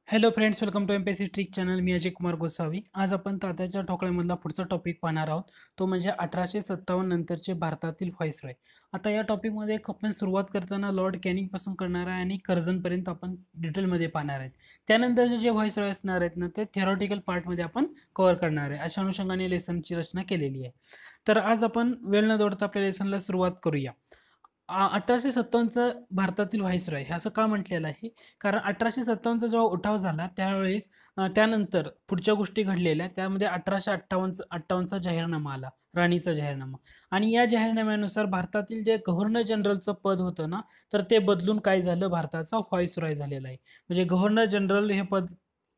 Speaker 1: Hello friends, welcome to MPSC trick channel. मी अजय कुमार गोसावी. आज आपण तात्याच्या ठोकळ्यामधला पुढचा टॉपिक पाहणार आहोत, तो म्हणजे 1857 नंतरचे भारतातील व्हाईसरॉय. आता या टॉपिकमध्ये आपण सुरुवात करताना लॉर्ड कॅनिंग पासून करणार आहे आणि कर्झनपर्यंत आपण डिटेलमध्ये पाहणार आहेत. त्यानंतरचे जे व्हाईसरॉय असणार आहेत ना, ते थेरॉटिकल पार्टमध्ये आपण कव्हर करणार आहे. अशा अनुषंगाने लेसनची रचना केलेली आहे. तर आज आपण वेळ न दौडता आपल्या लेसनला सुरुवात करूया. 1857चं भारतातील व्हाईसरॉय हे असं का म्हटलेलं आहे, कारण 1857चा जेव्हा उठाव झाला त्यावेळेस त्यानंतर पुढच्या गोष्टी घडलेल्या, त्यामध्ये 1858चा जाहीरनामा आला, राणीचा जाहीरनामा. आणि या जाहीरनाम्यानुसार भारतातील जे गव्हर्नर जनरलचं पद होतं ना, तर ते बदलून काय झालं, भारताचा व्हाईसरॉय झालेला आहे. म्हणजे गव्हर्नर जनरल हे पद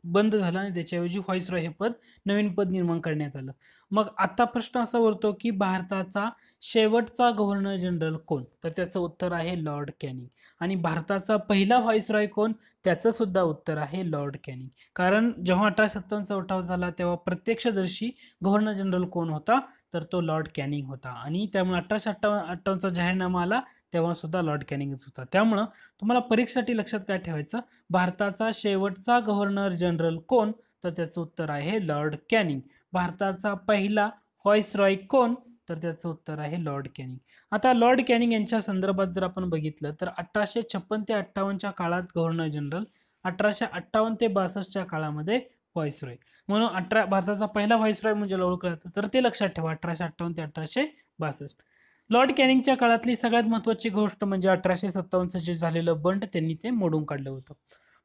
Speaker 1: बंद झालं आणि त्याच्याऐवजी व्हाईसरॉय हे पद, नवीन पद निर्माण करण्यात आलं. मग आता प्रश्न असा उरतो की भारताचा शेवटचा गव्हर्नर जनरल कोण, तर त्याचं उत्तर आहे लॉर्ड कॅनिंग. आणि भारताचा पहिला व्हाईसरॉय कोण, त्याचं सुद्धा उत्तर आहे लॉर्ड कॅनिंग. कारण जेव्हा 1857चा उठाव झाला तेव्हा प्रत्यक्षदर्शी गव्हर्नर जनरल कोण होता, तर तो लॉर्ड कॅनिंग होता. आणि त्यामुळे 1858चा जाहीरनामा आला तेव्हा सुद्धा लॉर्ड कॅनिंगच होता. त्यामुळं तुम्हाला परीक्षेसाठी लक्षात काय ठेवायचं, भारताचा शेवटचा गव्हर्नर जनरल कोण, तर त्याचं उत्तर आहे लॉर्ड कॅनिंग. भारताचा पहिला व्हाईसरॉय कोण, तर त्याचं उत्तर आहे लॉर्ड कॅनिंग. आता लॉर्ड कॅनिंग यांच्या संदर्भात जर आपण बघितलं तर 1856 ते 58च्या काळात गव्हर्नर जनरल, 1858 ते 62च्या काळामध्ये व्हाईसरॉय. म्हणून भारताचा पहिला व्हाईसरॉय म्हणजे ओळखला जातं, तर ते लक्षात ठेवा, 1858 ते 1862. लॉर्ड कॅनिंगच्या काळातली सगळ्यात महत्त्वाची गोष्ट म्हणजे 1857चं जे झालेलं बंड त्यांनी ते मोडून काढलं होतं.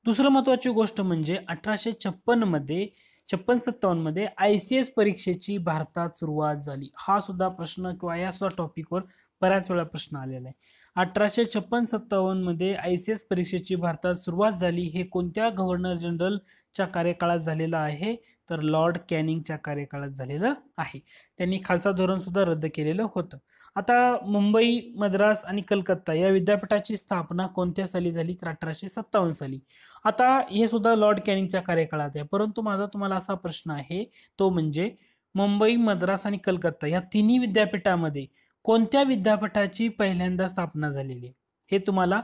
Speaker 1: दुसरं महत्त्वाची गोष्ट म्हणजे 1856-57 मध्ये ICS परीक्षेची भारतात सुरुवात झाली. हा सुद्धा प्रश्न किंवा या सुद्धा टॉपिकवर बऱ्याच वेळा प्रश्न आलेला आहे. 1856-57 मध्ये ICS परीक्षेची भारतात सुरुवात झाली. हे कोणत्या गव्हर्नर जनरलच्या कार्यकाळात झालेलं आहे, तर लॉर्ड कॅनिंगच्या कार्यकाळात झालेलं आहे. त्यांनी खालसा धोरण सुद्धा रद्द केलेलं होतं. आता मुंबई, मद्रास आणि कलकत्ता या विद्यापीठाची स्थापना कोणत्या साली झाली, तर 1857 साली. आता हे सुद्धा लॉर्ड कॅनिंगच्या कार्यकाळात आहे. परंतु माझा तुम्हाला असा प्रश्न आहे, तो म्हणजे मुंबई, मद्रास आणि कलकत्ता या तिन्ही विद्यापीठामध्ये कोणत्या विद्यापीठाची पहिल्यांदा स्थापना झालेली आहे, हे तुम्हाला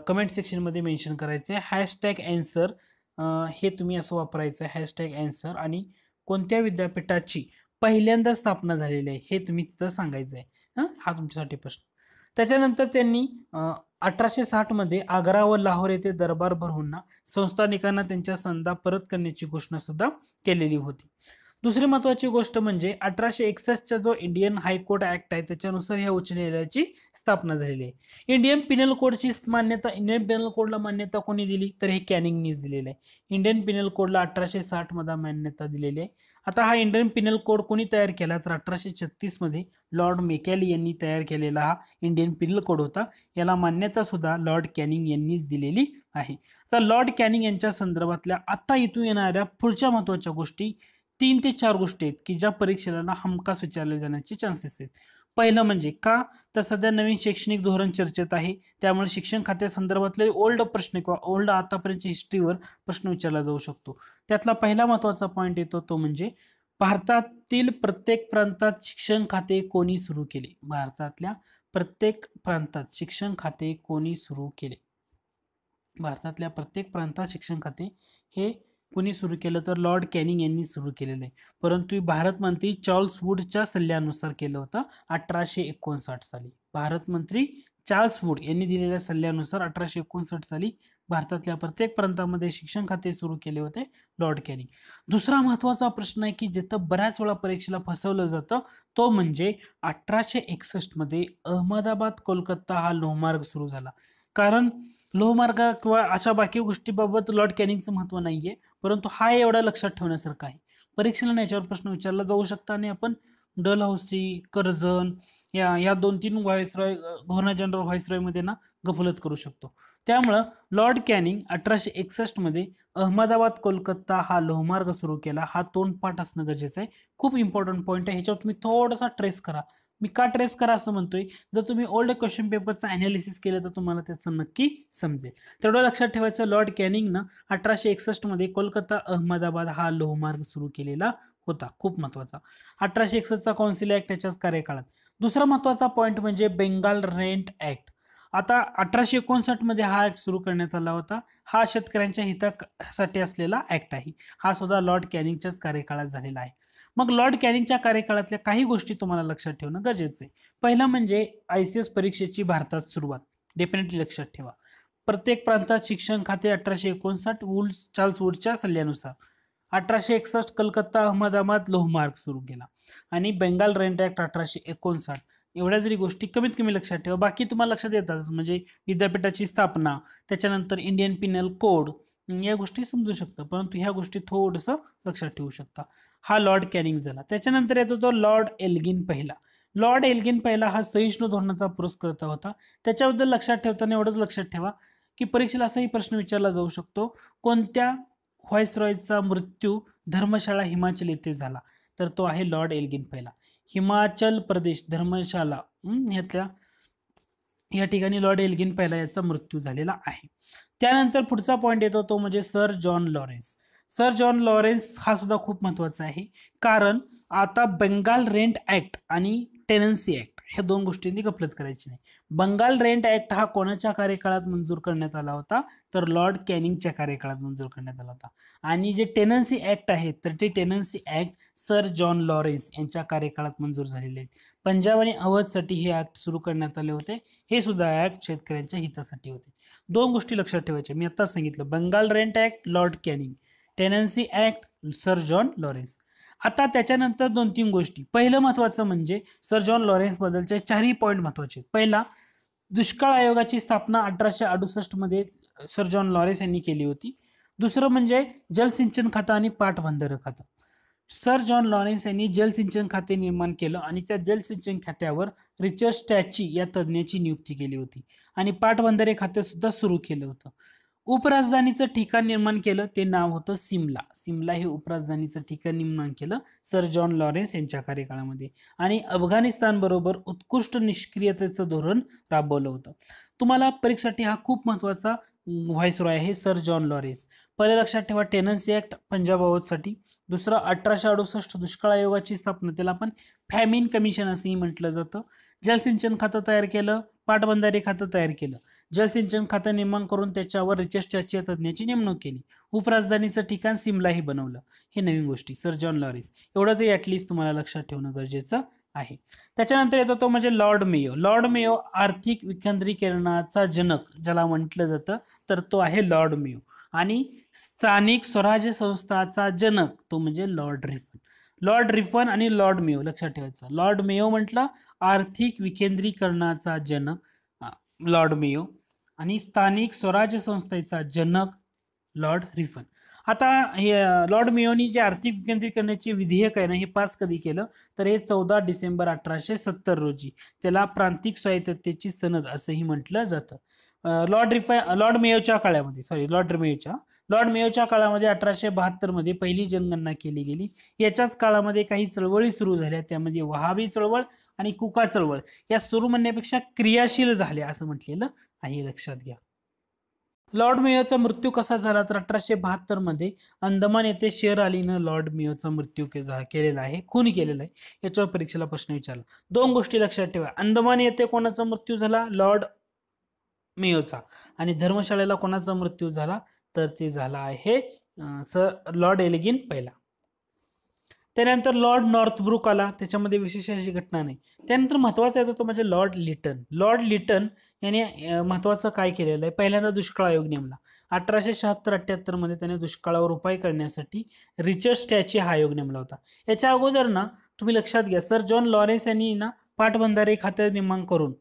Speaker 1: कमेंट सेक्शनमध्ये मेन्शन करायचं आहे. #answer हे तुम्ही असं वापरायचं आहे, #answer. आणि कोणत्या विद्यापीठाची पहिल्यांदा स्थापना झालेली आहे हे तुम्ही तिथं सांगायचं आहे. हा तुमच्यासाठी प्रश्न. त्याच्यानंतर त्यांनी 1860 मध्ये आग्रा व लाहोर येथे दरबार भरवून संस्थानिकांना त्यांच्या संदा परत करण्याची घोषणा सुद्धा केलेली होती. दुसरी महत्वाची गोष्ट म्हणजे 1861चा जो इंडियन हायकोर्ट ऍक्ट आहे त्याच्यानुसार ह्या उच्च न्यायालयाची स्थापना झालेली आहे. इंडियन पिनल कोडची मान्यता, इंडियन पिनल कोडला मान्यता कोणी दिली तर हे कॅनिंगनीच दिलेलं आहे. इंडियन पिनल कोडला 1860 मध्ये मान्यता दिलेली आहे. आता हा इंडियन पिनल कोड कोणी तयार केला तर 1836 मध्ये लॉर्ड मेकॅली यांनी तयार केलेला हा इंडियन पिनल कोड होता. याला मान्यता सुद्धा लॉर्ड कॅनिंग यांनीच दिलेली आहे. तर लॉर्ड कॅनिंग यांच्या संदर्भातल्या आता इथून येणाऱ्या पुढच्या महत्वाच्या गोष्टी 3 ते 4 गोष्टी आहेत की ज्या परीक्षेला हमखास विचारले जाण्याचे चान्सेस आहेत. पहिलं म्हणजे का तर सध्या नवीन शैक्षणिक धोरण चर्चेत आहे, त्यामुळे शिक्षण खात्यासंदर्भातले ओल्ड प्रश्न किंवा ओल्ड आतापर्यंतच्या हिस्ट्रीवर प्रश्न विचारला जाऊ शकतो. त्यातला पहिला महत्वाचा पॉईंट येतो तो म्हणजे भारतातील प्रत्येक प्रांतात शिक्षण खाते कोणी सुरू केले. भारतातल्या प्रत्येक प्रांतात शिक्षण खाते कोणी सुरू केले. भारतातल्या प्रत्येक प्रांतात शिक्षण खाते हे कोणी सुरू केलं तर लॉर्ड कॅनिंग यांनी सुरू केलेलं आहे. परंतु भारत मंत्री चार्ल्स वूडच्या सल्ल्यानुसार केलं होतं 1859 साली. भारत मंत्री चार्ल्स वूड यांनी दिलेल्या सल्ल्यानुसार 1859 साली भारतातल्या प्रत्येक प्रांतामध्ये शिक्षण खाते सुरू केले होते लॉर्ड कॅनिंग. दुसरा महत्वाचा प्रश्न आहे की जिथं बऱ्याच वेळा परीक्षेला फसवलं जातं तो म्हणजे 1861 मध्ये अहमदाबाद कोलकाता हा लोहमार्ग सुरू झाला. कारण लोहमार्ग किंवा अशा बाकी गोष्टीबाबत लॉर्ड कॅनिंगचं महत्व नाहीये, परंतु हा एवढा लक्षात ठेवण्यासारखा आहे. परीक्षेला याच्यावर प्रश्न विचारला जाऊ शकता आणि आपण डलहौसी, कर्झन या 2-3 व्हाईसरॉय, गव्हर्नर जनरल व्हाईसरॉय मध्ये गफलत करू शकतो. त्यामुळं लॉर्ड कॅनिंग 1861 मध्ये अहमदाबाद कोलकाता हा लोहमार्ग सुरू केला. हा तोंडपाठ असणं गरजेचं आहे. खूप इम्पॉर्टंट पॉईंट आहे, ह्याच्यावर तुम्ही थोडासा ट्रेस करा. मी का ट्रेस करा असं म्हणतोय, जर तुम्ही ओल्ड क्वेश्चन पेपरचं अनालिसिस केलं तर तुम्हाला त्याचं नक्की समजेल. तेवढं लक्षात ठेवायचं, लॉर्ड कॅनिंगनं 1861 मध्ये कोलकाता अहमदाबाद हा लोहमार्ग सुरू केलेला होता. खूप महत्वाचा 1861चा कौन्सिल ऍक्ट त्याच्याच कार्यकाळात. दुसरा महत्वाचा पॉईंट म्हणजे बेंगाल रेंट ऍक्ट. आता 1859 मध्ये हा ऍक्ट सुरू करण्यात आला होता. हा शेतकऱ्यांच्या हितासाठी असलेला ऍक्ट आहे. हा सुद्धा लॉर्ड कॅनिंगच्याच कार्यकाळात झालेला आहे. मग लॉर्ड कॅनिंगच्या कार्यकाळातल्या काही गोष्टी तुम्हाला लक्षात ठेवणं गरजेचं आहे. पहिला म्हणजे ICS परीक्षेची भारतात सुरुवात. डेफिनेटली लक्षात ठेवा. प्रत्येक प्रांतात शिक्षण खाते 1859 चार्ल्स वूडच्या सल्ल्यानुसार. 1861 कलकत्ता अहमदाबाद लोहमार्ग सुरू केला आणि बेंगाल रेंट ऍक्ट 1859. एवढ्या जरी गोष्टी कमीत कमी लक्षात ठेवा. बाकी तुम्हाला लक्षात येतात म्हणजे विद्यापीठाची स्थापना, त्याच्यानंतर इंडियन पिनल कोड, या गोष्टी समजू शकता, परंतु ह्या गोष्टी थोडंसं लक्षात ठेवू शकता. हा लॉर्ड कॅनिंग झाला. त्याच्यानंतर येतो तो लॉर्ड एल्गिन पहिला. लॉर्ड एल्गिन पहिला हा सहिष्णू धोरणाचा पुरस्कर्ता होता. त्याच्याबद्दल लक्षात ठेवताना एवढंच लक्षात ठेवा की परीक्षेला असाही प्रश्न विचारला जाऊ शकतो, कोणत्या व्हाईसरॉयचा मृत्यू धर्मशाळा हिमाचल येथे झाला तर तो आहे लॉर्ड एल्गिन पहिला. हिमाचल प्रदेश धर्मशाला या ठिकाणी लॉर्ड एल्गिन पहिला याचा मृत्यू झालेला आहे. त्यानंतर पुढचा पॉईंट येतो तो म्हणजे sir John Lawrence. Sir John Lawrence हा सुद्धा खूप महत्वाचा आहे, कारण आता बंगाल रेंट ऍक्ट आणि टेनन्सी ऍक्ट ह्या 2 गोष्टींनी गफलत करायची नाही. बंगाल रेंट ऍक्ट हा कोणाच्या कार्यकाळात मंजूर करण्यात आला होता तर लॉर्ड कॅनिंगच्या कार्यकाळात मंजूर करण्यात आला होता. आणि जे टेनन्सी ऍक्ट आहे तर ते tenancy act sir John Lawrence यांच्या कार्यकाळात मंजूर झालेले आहेत. पंजाब आणि अवधसाठी हे ऍक्ट सुरू करण्यात आले होते. हे सुद्धा ऍक्ट शेतकऱ्यांच्या हितासाठी होते. 2 गोष्टी लक्षात ठेवायच्या मी आत्ताच सांगितलं. Bengal rent act Lord Canning, tenancy act sir John Lawrence. आता त्याच्यानंतर 2-3 गोष्टी. पहिलं महत्वाचं म्हणजे सर जॉन लॉरेन्स बद्दलचे 4ही पॉईंट महत्वाचे. पहिला, दुष्काळ आयोगाची स्थापना 1868 मध्ये सर जॉन लॉरेन्स यांनी केली होती. दुसरं म्हणजे जलसिंचन खातं आणि पाटबंधारे खातं. सर जॉन लॉरेन्स यांनी जलसिंचन खाते निर्माण केलं आणि त्या जलसिंचन खात्यावर रिचर्ड स्टॅची या तज्ज्ञाची नियुक्ती केली होती आणि पाटबंधारे खाते सुद्धा सुरू केलं होतं. उपराजधानीचं ठिकाण निर्माण केलं, ते नाव होतं सिमला. सिमला हे उपराजधानीचं ठिकाण निर्माण केलं सर जॉन लॉरेन्स यांच्या कार्यकाळामध्ये. आणि अफगाणिस्तान बरोबर उत्कृष्ट निष्क्रियतेचं धोरण राबवलं होतं. तुम्हाला परीक्षेसाठी हा खूप महत्वाचा व्हाईसरॉय आहे सर जॉन लॉरेन्स. पहिले लक्षात ठेवा टेनन्सी ऍक्ट पंजाब अवधसाठी. दुसरं 1868 दुष्काळ आयोगाची स्थापना, त्याला आपण फॅमिन कमिशन असंही म्हटलं जातं. जलसिंचन खातं तयार केलं, पाटबंधारे खातं तयार केलं. जलसिंचन खातं निर्माण करून त्याच्यावर रिसर्चच्या तज्ज्ञाची नेमणूक केली. उपराजधानीचं ठिकाण सिमलाही बनवलं. हे नवीन गोष्टी. Sir John Lawrence. एवढं तरी ॲटलिस्ट तुम्हाला लक्षात ठेवणं गरजेचं आहे. त्याच्यानंतर येतो तो म्हणजे लॉर्ड मेयो. लॉर्ड मेयो आर्थिक विकेंद्रीकरणाचा जनक ज्याला म्हटलं जातं, तर तो आहे लॉर्ड मेयो. आणि स्थानिक स्वराज्य संस्थाचा जनक तो म्हणजे लॉर्ड रिफन. लॉर्ड रिफन आणि लॉर्ड मेयो लक्षात ठेवायचं. लॉर्ड मेयो म्हटलं आर्थिक विकेंद्रीकरणाचा जनक लॉर्ड मेयो आणि स्थानिक स्वराज्य संस्थेचा जनक लॉर्ड रिफन. आता हे लॉर्ड मेयोनी जे आर्थिक विकेंद्रीकरणाचे विधेयक आहे ना, हे पास कधी केलं तर हे 14 डिसेंबर 1870 रोजी. त्याला प्रांतिक स्वायत्ततेची सनद असंही म्हटलं जातं. लॉर्ड मेयोच्या काळामध्ये 1872 मध्ये पहिली जनगणना केली गेली. याच्याच काळामध्ये काही चळवळी सुरू झाल्या. त्यामध्ये वहाबी चळवळ आणि कुका चळवळ या सुरू म्हणण्यापेक्षा क्रियाशील झाल्या असं म्हटलेलं आहे, लक्षात घ्या. लॉर्ड मेयोचा मृत्यू कसा झाला तर 1872 मध्ये अंदमान येथे शेर अलीनं लॉर्ड मेयोचा मृत्यू केलेला आहे, खून केलेला आहे. याच्यावर परीक्षेला प्रश्न विचारला. दोन गोष्टी लक्षात ठेवा. अंदमान येथे कोणाचा मृत्यू झाला? लॉर्ड मेयोचा. आणि धर्मशाळेला कोणाचा मृत्यू झाला तर ते झाला आहे सर लॉर्ड एल्गिन पहिला. त्यानंतर लॉर्ड नॉर्थब्रुक आला. त्याच्यामध्ये विशेष अशी घटना नाही. त्यानंतर महत्वाचा येतो तो म्हणजे लॉर्ड लिटन. लॉर्ड लिटन याने महत्वाचं काय केलेलं आहे? पहिल्यांदा दुष्काळ आयोग नेमला. 1876-78 मध्ये त्याने दुष्काळावर उपाय करण्यासाठी रिचर्ड स्टॅची हा आयोग नेमला होता. याच्या अगोदर ना तुम्ही लक्षात घ्या, सर जॉन लॉरेन्स यांनी ना पाटबंधारे खाते निर्माण करून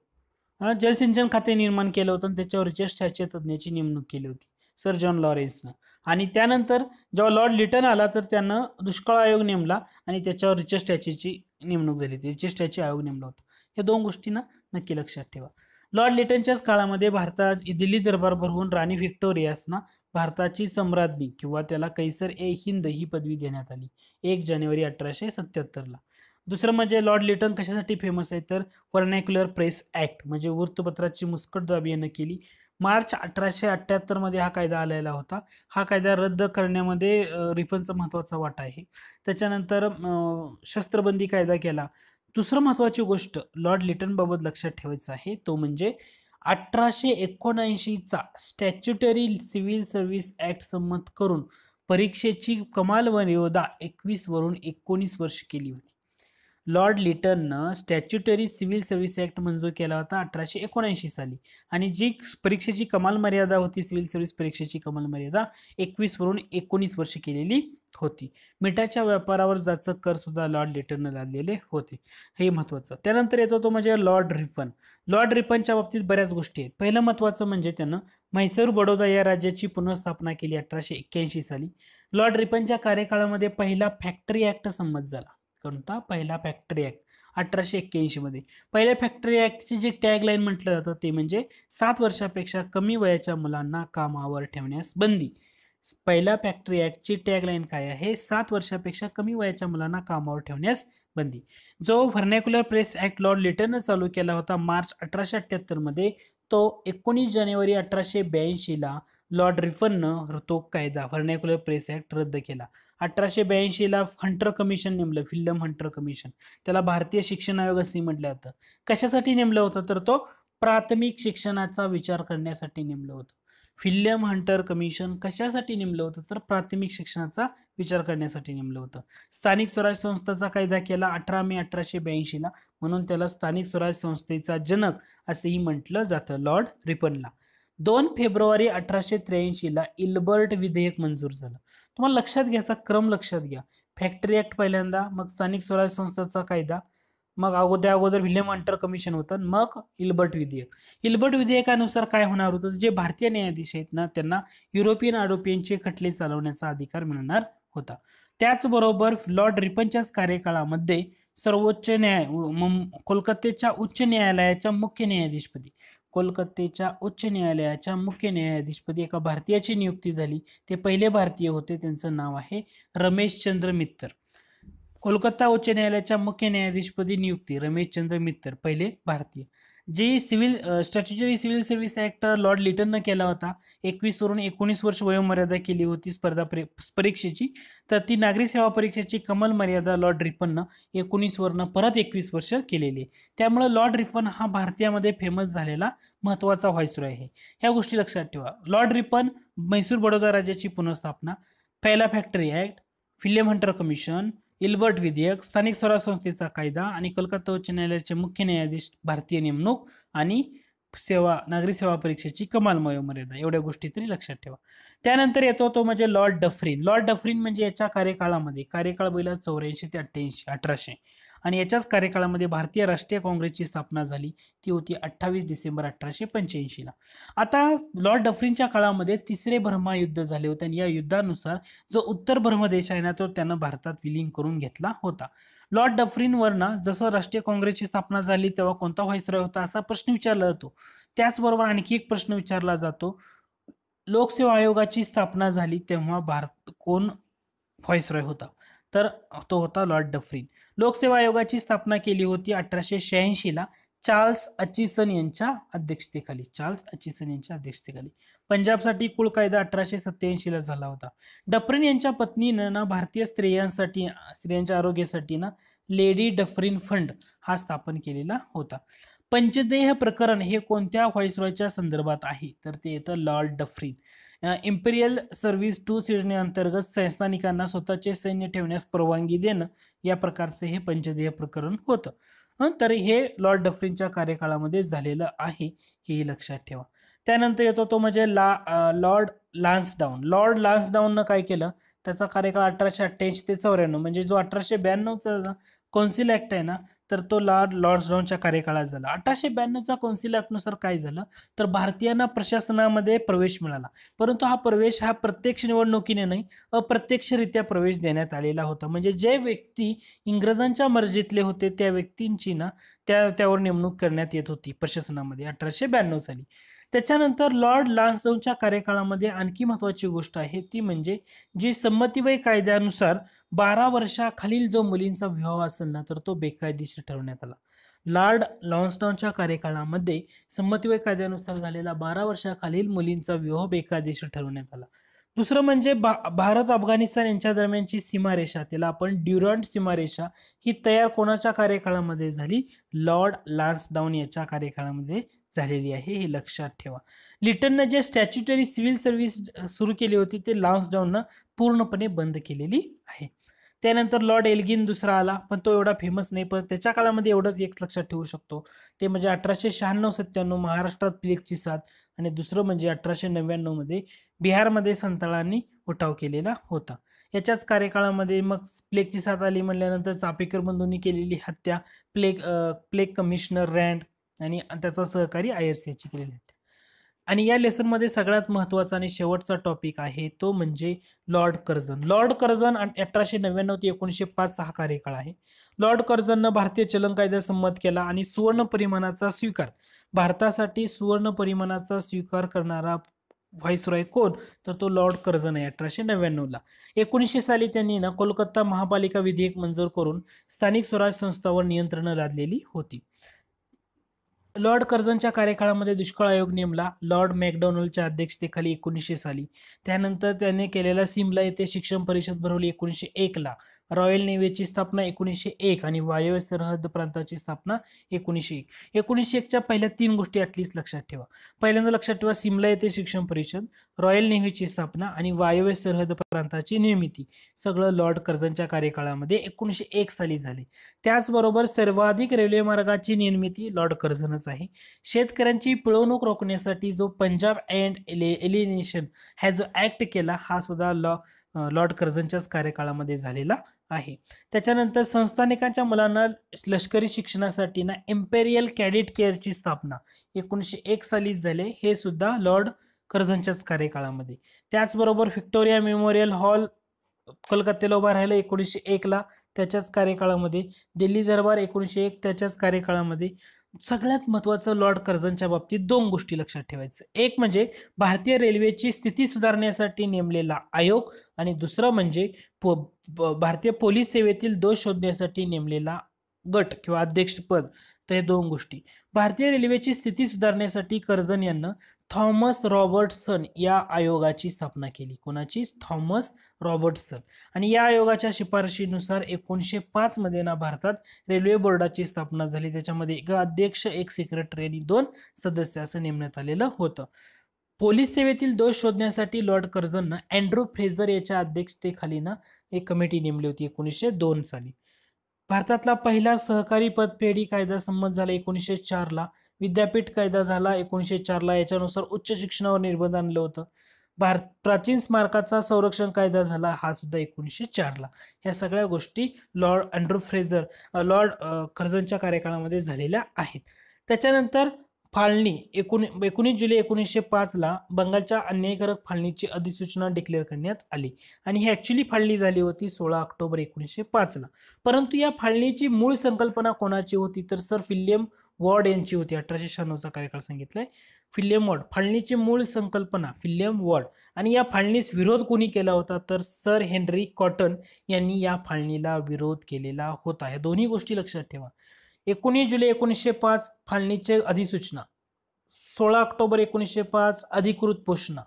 Speaker 1: जलसिंचन खाते निर्माण केलं होतं आणि त्याच्यावर रिचर्ड स्टॅची तज्ज्ञाची नेमणूक केली होती सर जॉन लॉरेन्सनं. आणि त्यानंतर जेव्हा लॉर्ड लिटन आला तर त्यानं दुष्काळ आयोग नेमला आणि त्याच्यावर रिचर्ड स्टॅचीची नेमणूक झाली होती. रिचर्ड स्टॅची आयोग नेमला होता. या दोन गोष्टींना नक्की लक्षात ठेवा. लॉर्ड लिटनच्याच काळामध्ये भारतात दिल्ली दरबार भरवून राणी व्हिक्टोरियासना भारताची सम्राज्ञी किंवा त्याला कैसर ए हिंद ही पदवी देण्यात आली 1 जानेवारी 1877 ला. दुसरं म्हणजे लॉर्ड लिटन कशासाठी फेमस आहे तर व्हर्नॅक्युलर प्रेस ऍक्ट म्हणजे वृत्तपत्राची मुस्कटदाबी यानं केली. मार्च 1878 मध्ये हा कायदा आलेला होता. हा कायदा रद्द करण्यामध्ये रिफनचा महत्वाचा वाटा आहे. त्याच्यानंतर शस्त्रबंदी कायदा केला. दुसरं महत्वाची गोष्ट लॉर्ड लिटन बाबत लक्षात ठेवायचं आहे तो म्हणजे 1879चा स्टॅच्युटरी सिव्हिल सर्व्हिस ऍक्ट संमत करून परीक्षेची कमाल वयोमर्यादा 21 वरून 19 वर्ष केली होती. लॉर्ड लिटननं स्टॅच्युटरी सिव्हिल सर्व्हिस ऍक्ट मंजूर केला होता 1879 साली आणि जी परीक्षेची कमाल मर्यादा होती सिव्हिल सर्व्हिस परीक्षेची कमाल मर्यादा 21 वरून 19 वर्ष केलेली होती. मिठाच्या व्यापारावर जाचं कर सुद्धा लॉर्ड लिटननं लादलेले होते. हे महत्वाचं. त्यानंतर येतो तो म्हणजे लॉर्ड रिफन. लॉर्ड रिफनच्या बाबतीत बऱ्याच गोष्टी आहेत. पहिलं महत्वाचं म्हणजे त्यानं म्हैसूर बडोदा या राज्याची पुनर्स्थापना केली 1881 साली. लॉर्ड रिफनच्या कार्यकाळामध्ये पहिला फॅक्टरी ऍक्ट संमत झाला. कोणता? पहिला फॅक्टरी ऍक्ट 1881 मध्ये. पहिल्या फॅक्टरी ऍक्टची जी टॅगलाईन म्हटलं जातं ते म्हणजे 7 वर्षापेक्षा कमी वयाच्या मुलांना कामावर ठेवण्यास बंदी. पहिल्या फॅक्टरी ऍक्टची टॅगलाईन काय आहे? 7 वर्षापेक्षा कमी वयाच्या मुलांना कामावर ठेवण्यास बंदी. जो व्हर्नॅक्युलर प्रेस ऍक्ट लॉर्ड लिटननं चालू केला होता मार्च 1878 मध्ये तो 19 जानेवारी 1882 ला लॉर्ड रिफननं तो कायदा व्हर्नॅक्युलर प्रेस ऍक्ट रद्द केला. 1882 ला हंटर कमिशन नेमलं, विल्यम हंटर कमिशन. त्याला भारतीय शिक्षण आयोग असंही म्हटलं जातं. कशासाठी नेमलं होतं तर तो प्राथमिक शिक्षणाचा विचार करण्यासाठी नेमलं होतं. विल्यम हंटर कमिशन कशासाठी नेमलं होतं तर प्राथमिक शिक्षणाचा विचार करण्यासाठी नेमलं होतं. स्थानिक स्वराज्य संस्थाचा कायदा केला 18 मे 1882 ला, म्हणून त्याला स्थानिक स्वराज्य संस्थेचा जनक असेही म्हटलं जातं लॉर्ड रिपनला. 2 फेब्रुवारी 1883 ला इल्बर्ट विधेयक मंजूर झालं. तुम्हाला लक्षात घ्यायचा क्रम लक्षात घ्या. फॅक्टरी ऍक्ट पहिल्यांदा, मग स्थानिक स्वराज्य संस्थाचा कायदा, मग अगोदर विल्यम हंटर कमिशन होतं, मग इल्बर्ट विधेयक. इल्बर्ट विधेयकानुसार काय होणार होतं? जे भारतीय न्यायाधीश आहेत ना त्यांना युरोपियन आरोपींचे खटले चालवण्याचा अधिकार मिळणार होता. त्याचबरोबर लॉर्ड रिपनच्याच कार्यकाळामध्ये सर्वोच्च कोलकात्याच्या उच्च न्यायालयाच्या मुख्य न्यायाधीशपदी एका भारतीयाची नियुक्ती झाली. ते पहिले भारतीय होते. त्यांचं नाव आहे रमेशचंद्र मित्तर. कोलकाता उच्च न्यायालयाच्या मुख्य न्यायाधीशपदी नियुक्ती रमेशचंद्र मित्तर, पहिले भारतीय. जे statutory civil service act Lord लिटननं केला होता, 21 वरून 19 वर्ष वयोमर्यादा केली होती परीक्षेची, तर ती नागरी सेवा परीक्षेची कमाल मर्यादा लॉर्ड रिपननं 19 वरनं परत 21 वर्ष केलेली आहे. त्यामुळे लॉर्ड रिपन हा भारतीयामध्ये फेमस झालेला महत्त्वाचा व्हाईसरॉय आहे. ह्या गोष्टी लक्षात ठेवा. लॉर्ड रिपन म्हैसूर बडोदा राज्याची पुनर्स्थापना, पहिला factory act, William Hunter commission, Ilbert विधेयक, स्थानिक स्वराज्य संस्थेचा कायदा आणि कलकत्ता उच्च न्यायालयाचे मुख्य न्यायाधीश भारतीय नेमणूक आणि नागरी सेवा परीक्षेची कमाल वयोमर्यादा, एवढ्या गोष्टी तरी लक्षात ठेवा. त्यानंतर येतो तो म्हणजे लॉर्ड डफरीन. लॉर्ड डफरीन म्हणजे याच्या कार्यकाळामध्ये, कार्यकाळ बघितला 84 ते 1800, आणि याच्याच कार्यकाळामध्ये भारतीय राष्ट्रीय काँग्रेसची स्थापना झाली. ती होती 28 डिसेंबर 1885 ला. आता लॉर्ड डफरीनच्या काळामध्ये तिसरे बर्मा युद्ध झाले होते आणि या युद्धानुसार जो उत्तर बर्मा देश आहे ना, तो त्यानं भारतात विलीन करून घेतला होता. लॉर्ड डफरीनवर ना जसं राष्ट्रीय काँग्रेसची स्थापना झाली तेव्हा कोणता व्हाईसरॉय होता असा प्रश्न विचारला जातो. त्याचबरोबर आणखी एक प्रश्न विचारला जातो, लोकसेवा आयोगाची स्थापना झाली तेव्हा भारत कोण व्हाईसरॉय होता, तर तो होता लॉर्ड डफरीन. लोकसेवा आयोगाची स्थापना केली होती 1886 ला चार्ल्स अचिसन यांच्या अध्यक्षतेखाली. पंजाबसाठी कुळ कायदा 1887 ला झाला होता. डफरीन यांच्या पत्नीनं ना भारतीय स्त्रियांच्या आरोग्यासाठी ना लेडी डफरीन फंड हा स्थापन केलेला होता. पंचदेह प्रकरण हे कोणत्या व्हाईसरॉयच्या संदर्भात आहे, तर ते येतं Lord Dufferin. Imperial service tours योजनेअंतर्गत संस्थानिकांना स्वतःचे सैन्य ठेवण्यास परवानगी देणं, या प्रकारचे हे पंचदेह प्रकरण होतं. तर हे लॉर्ड डफरीनच्या कार्यकाळामध्ये झालेलं आहे, हे लक्षात ठेवा. त्यानंतर येतो तो म्हणजे लॉर्ड लान्सडाऊन. लॉर्ड लान्सडाऊननं काय केलं, त्याचा कार्यकाळ 1888 ते 94, म्हणजे जो 1892चा कौन्सिल ऍक्ट आहे ना, तर तो लॉर्ड लान्सडाऊनच्या कार्यकाळात झाला. 1892चा कौन्सिल ऍक्टनुसार काय झालं, तर भारतीयांना प्रशासनामध्ये प्रवेश मिळाला, परंतु हा प्रवेश हा प्रत्यक्ष निवडणुकीने नाही, अप्रत्यक्षरित्या प्रवेश देण्यात आलेला होता. म्हणजे जे व्यक्ती इंग्रजांच्या मर्जीतले होते त्या व्यक्तींची ना त्यावर नेमणूक करण्यात येत होती प्रशासनामध्ये 1892 साली. त्याच्यानंतर लॉर्ड लान्सडाऊनच्या कार्यकाळामध्ये आणखी महत्वाची गोष्ट आहे ती म्हणजे जी संमतीवय कायद्यानुसार 12 वर्षाखालील जो मुलींचा विवाह असेल ना, तर तो बेकायदेशीर ठरवण्यात आला. लॉर्ड लान्सडाऊनच्या कार्यकाळामध्ये संमतीवय कायद्यानुसार झालेला 12 वर्षाखालील मुलींचा विवाह बेकायदेशीर ठरवण्यात आला. दुसरं म्हणजे भारत अफगाणिस्तान यांच्या दरम्यानची सीमारेषा, त्याला आपण ड्युरंट सीमारेषा, ही तयार कोणाच्या कार्यकाळामध्ये झाली, लॉर्ड लान्सडाऊन याच्या कार्यकाळामध्ये झालेली आहे, हे लक्षात ठेवा. लिटननं जे स्टॅच्युटरी सिव्हिल सर्व्हिस सुरू केली होती ते लान्सडाऊननं पूर्णपणे बंद केलेली आहे. त्यानंतर लॉर्ड एल्गिन दुसरा आला, पण तो एवढा फेमस नाही, पण त्याच्या काळामध्ये एवढंच एक लक्षात ठेवू शकतो, ते म्हणजे 1896-97 महाराष्ट्रात प्लेगची साथ, आणि दुसरं म्हणजे 1899 मध्ये बिहारमध्ये संताळांनी उठाव केलेला होता. याच्याच कार्यकाळामध्ये मग प्लेगची साथ आली म्हणल्यानंतर चापेकर बंधूंनी केलेली हत्या, प्लेग कमिशनर रँड आणि त्याचा सहकारी IRC याची केलेली हत्या. आणि या लेसनमध्ये सगळ्यात महत्त्वाचा आणि शेवटचा टॉपिक आहे तो म्हणजे लॉर्ड कर्झन. लॉर्ड कर्झन 1899 ते 1905 हा कार्यकाळ आहे. लॉर्ड कर्झननं भारतीय चलन कायदा संमत केला आणि सुवर्ण परिमाणाचा स्वीकार, भारतासाठी सुवर्ण परिमाणाचा स्वीकार करणारा व्हाईसरॉय कोण, तर तो लॉर्ड कर्झन आहे 1899 ला. 1900 साली त्यांनी ना कोलकाता महापालिका विधेयक मंजूर करून स्थानिक स्वराज्य संस्थांवर नियंत्रण लादलेली होती. लॉर्ड कर्झनच्या कार्यकाळामध्ये दुष्काळ आयोग नेमला लॉर्ड मॅकडोनल्डच्या अध्यक्षतेखाली 1900 साली. त्यानंतर त्याने केलेला सिमला येथे शिक्षण परिषद भरवली 1901 ला. रॉयल नेव्हीची स्थापना 1901 आणि वायव्य सरहद प्रांताची स्थापना 1901. 1901च्या पहिल्या 3 गोष्टी ॲटलिस्ट लक्षात ठेवा. पहिल्यांदा लक्षात ठेवा, सिमला येथे शिक्षण परिषद, रॉयल नेव्हीची स्थापना आणि वायव्य सरहद प्रांताची निर्मिती, सगळं लॉर्ड कर्झनच्या कार्यकाळामध्ये 1901 साली झाले. त्याचबरोबर सर्वाधिक रेल्वे मार्गाची निर्मिती लॉर्ड कर्झनच आहे. शेतकऱ्यांची पिळवणूक रोखण्यासाठी जो पंजाब अँड एलिनेशन हा जो ऍक्ट केला, हा सुद्धा लॉर्ड कर्झनच्याच कार्यकाळामध्ये झालेला आहे. त्याच्यानंतर संस्थानिकांच्या मुलांना लष्करी शिक्षणासाठी ना इम्पेरियल कॅडेट केअरची स्थापना 1901 साली झाले, हे सुद्धा लॉर्ड कर्झनच्याच कार्यकाळामध्ये. त्याचबरोबर व्हिक्टोरिया मेमोरियल हॉल कलकत्त्याला उभा राहिला 1901 ला, त्याच्याच कार्यकाळामध्ये. दिल्ली दरबार 1901 त्याच्याच कार्यकाळामध्ये. सगळ्यात महत्त्वाचं लॉर्ड कर्झनच्या बाबतीत 2 गोष्टी लक्षात ठेवायचं, एक म्हणजे भारतीय रेल्वेची स्थिती सुधारण्यासाठी नेमलेला आयोग, आणि दुसरं म्हणजे भारतीय पोलीस सेवेतील दोष शोधण्यासाठी नेमलेला गट किंवा अध्यक्षपद, तर हे दोन गोष्टी. भारतीय रेल्वेची स्थिती सुधारण्यासाठी कर्जन यांना थॉमस रॉबर्टसन या आयोगाची स्थापना केली. कोणाची? Thomas Robertson. आणि या आयोगाच्या शिफारशीनुसार 1905 मध्ये ना भारतात रेल्वे बोर्डाची स्थापना झाली. त्याच्यामध्ये एक अध्यक्ष, एक सेक्रेटरी आणि 2 सदस्य असं नेमण्यात आलेलं होतं. पोलीस सेवेतील दोष शोधण्यासाठी लॉर्ड कर्झननं अँड्रू फ्रेझर याच्या अध्यक्षतेखाली ना एक कमिटी नेमली होती 1902 साली. भारतातला पहिला सहकारी पतपेढी कायदा संमत झाला 1904 ला. विद्यापीठ कायदा झाला 1904 ला. याच्यानुसार उच्च शिक्षणावर निर्बंध आणलं होतं. प्राचीन स्मारकाचा संरक्षण कायदा झाला, हा सुद्धा 1904 ला. ह्या सगळ्या गोष्टी लॉर्ड अँड्रू फ्रेझर, लॉर्ड कर्झनच्या कार्यकाळामध्ये झालेल्या आहेत. त्याच्यानंतर फाळणी 19 जुलै 1905 ला बंगालच्या अन्यायकारक फाळणीची अधिसूचना डिक्लेअर करण्यात आली आणि ही ऍक्च्युली फाळणी झाली होती 16 ऑक्टोबर 1905 ला. परंतु या फाळणीची मूळ संकल्पना कोणाची होती तर सर विल्यम वॉर्ड यांची होती. 1896 चा कार्यकाळ सांगितलाय. William ward. फाळणीची मूळ संकल्पना विल्यम वॉर्ड. आणि या फाळणीस विरोध कोणी केला होता तर सर हेनरी कॉटन यांनी या फाळणीला विरोध केलेला होता. ह्या दोन्ही गोष्टी लक्षात ठेवा. 19 जुलै 1905 फाळणीचे अधिसूचना, 16 ऑक्टोबर 1905 अधिकृत घोषणा.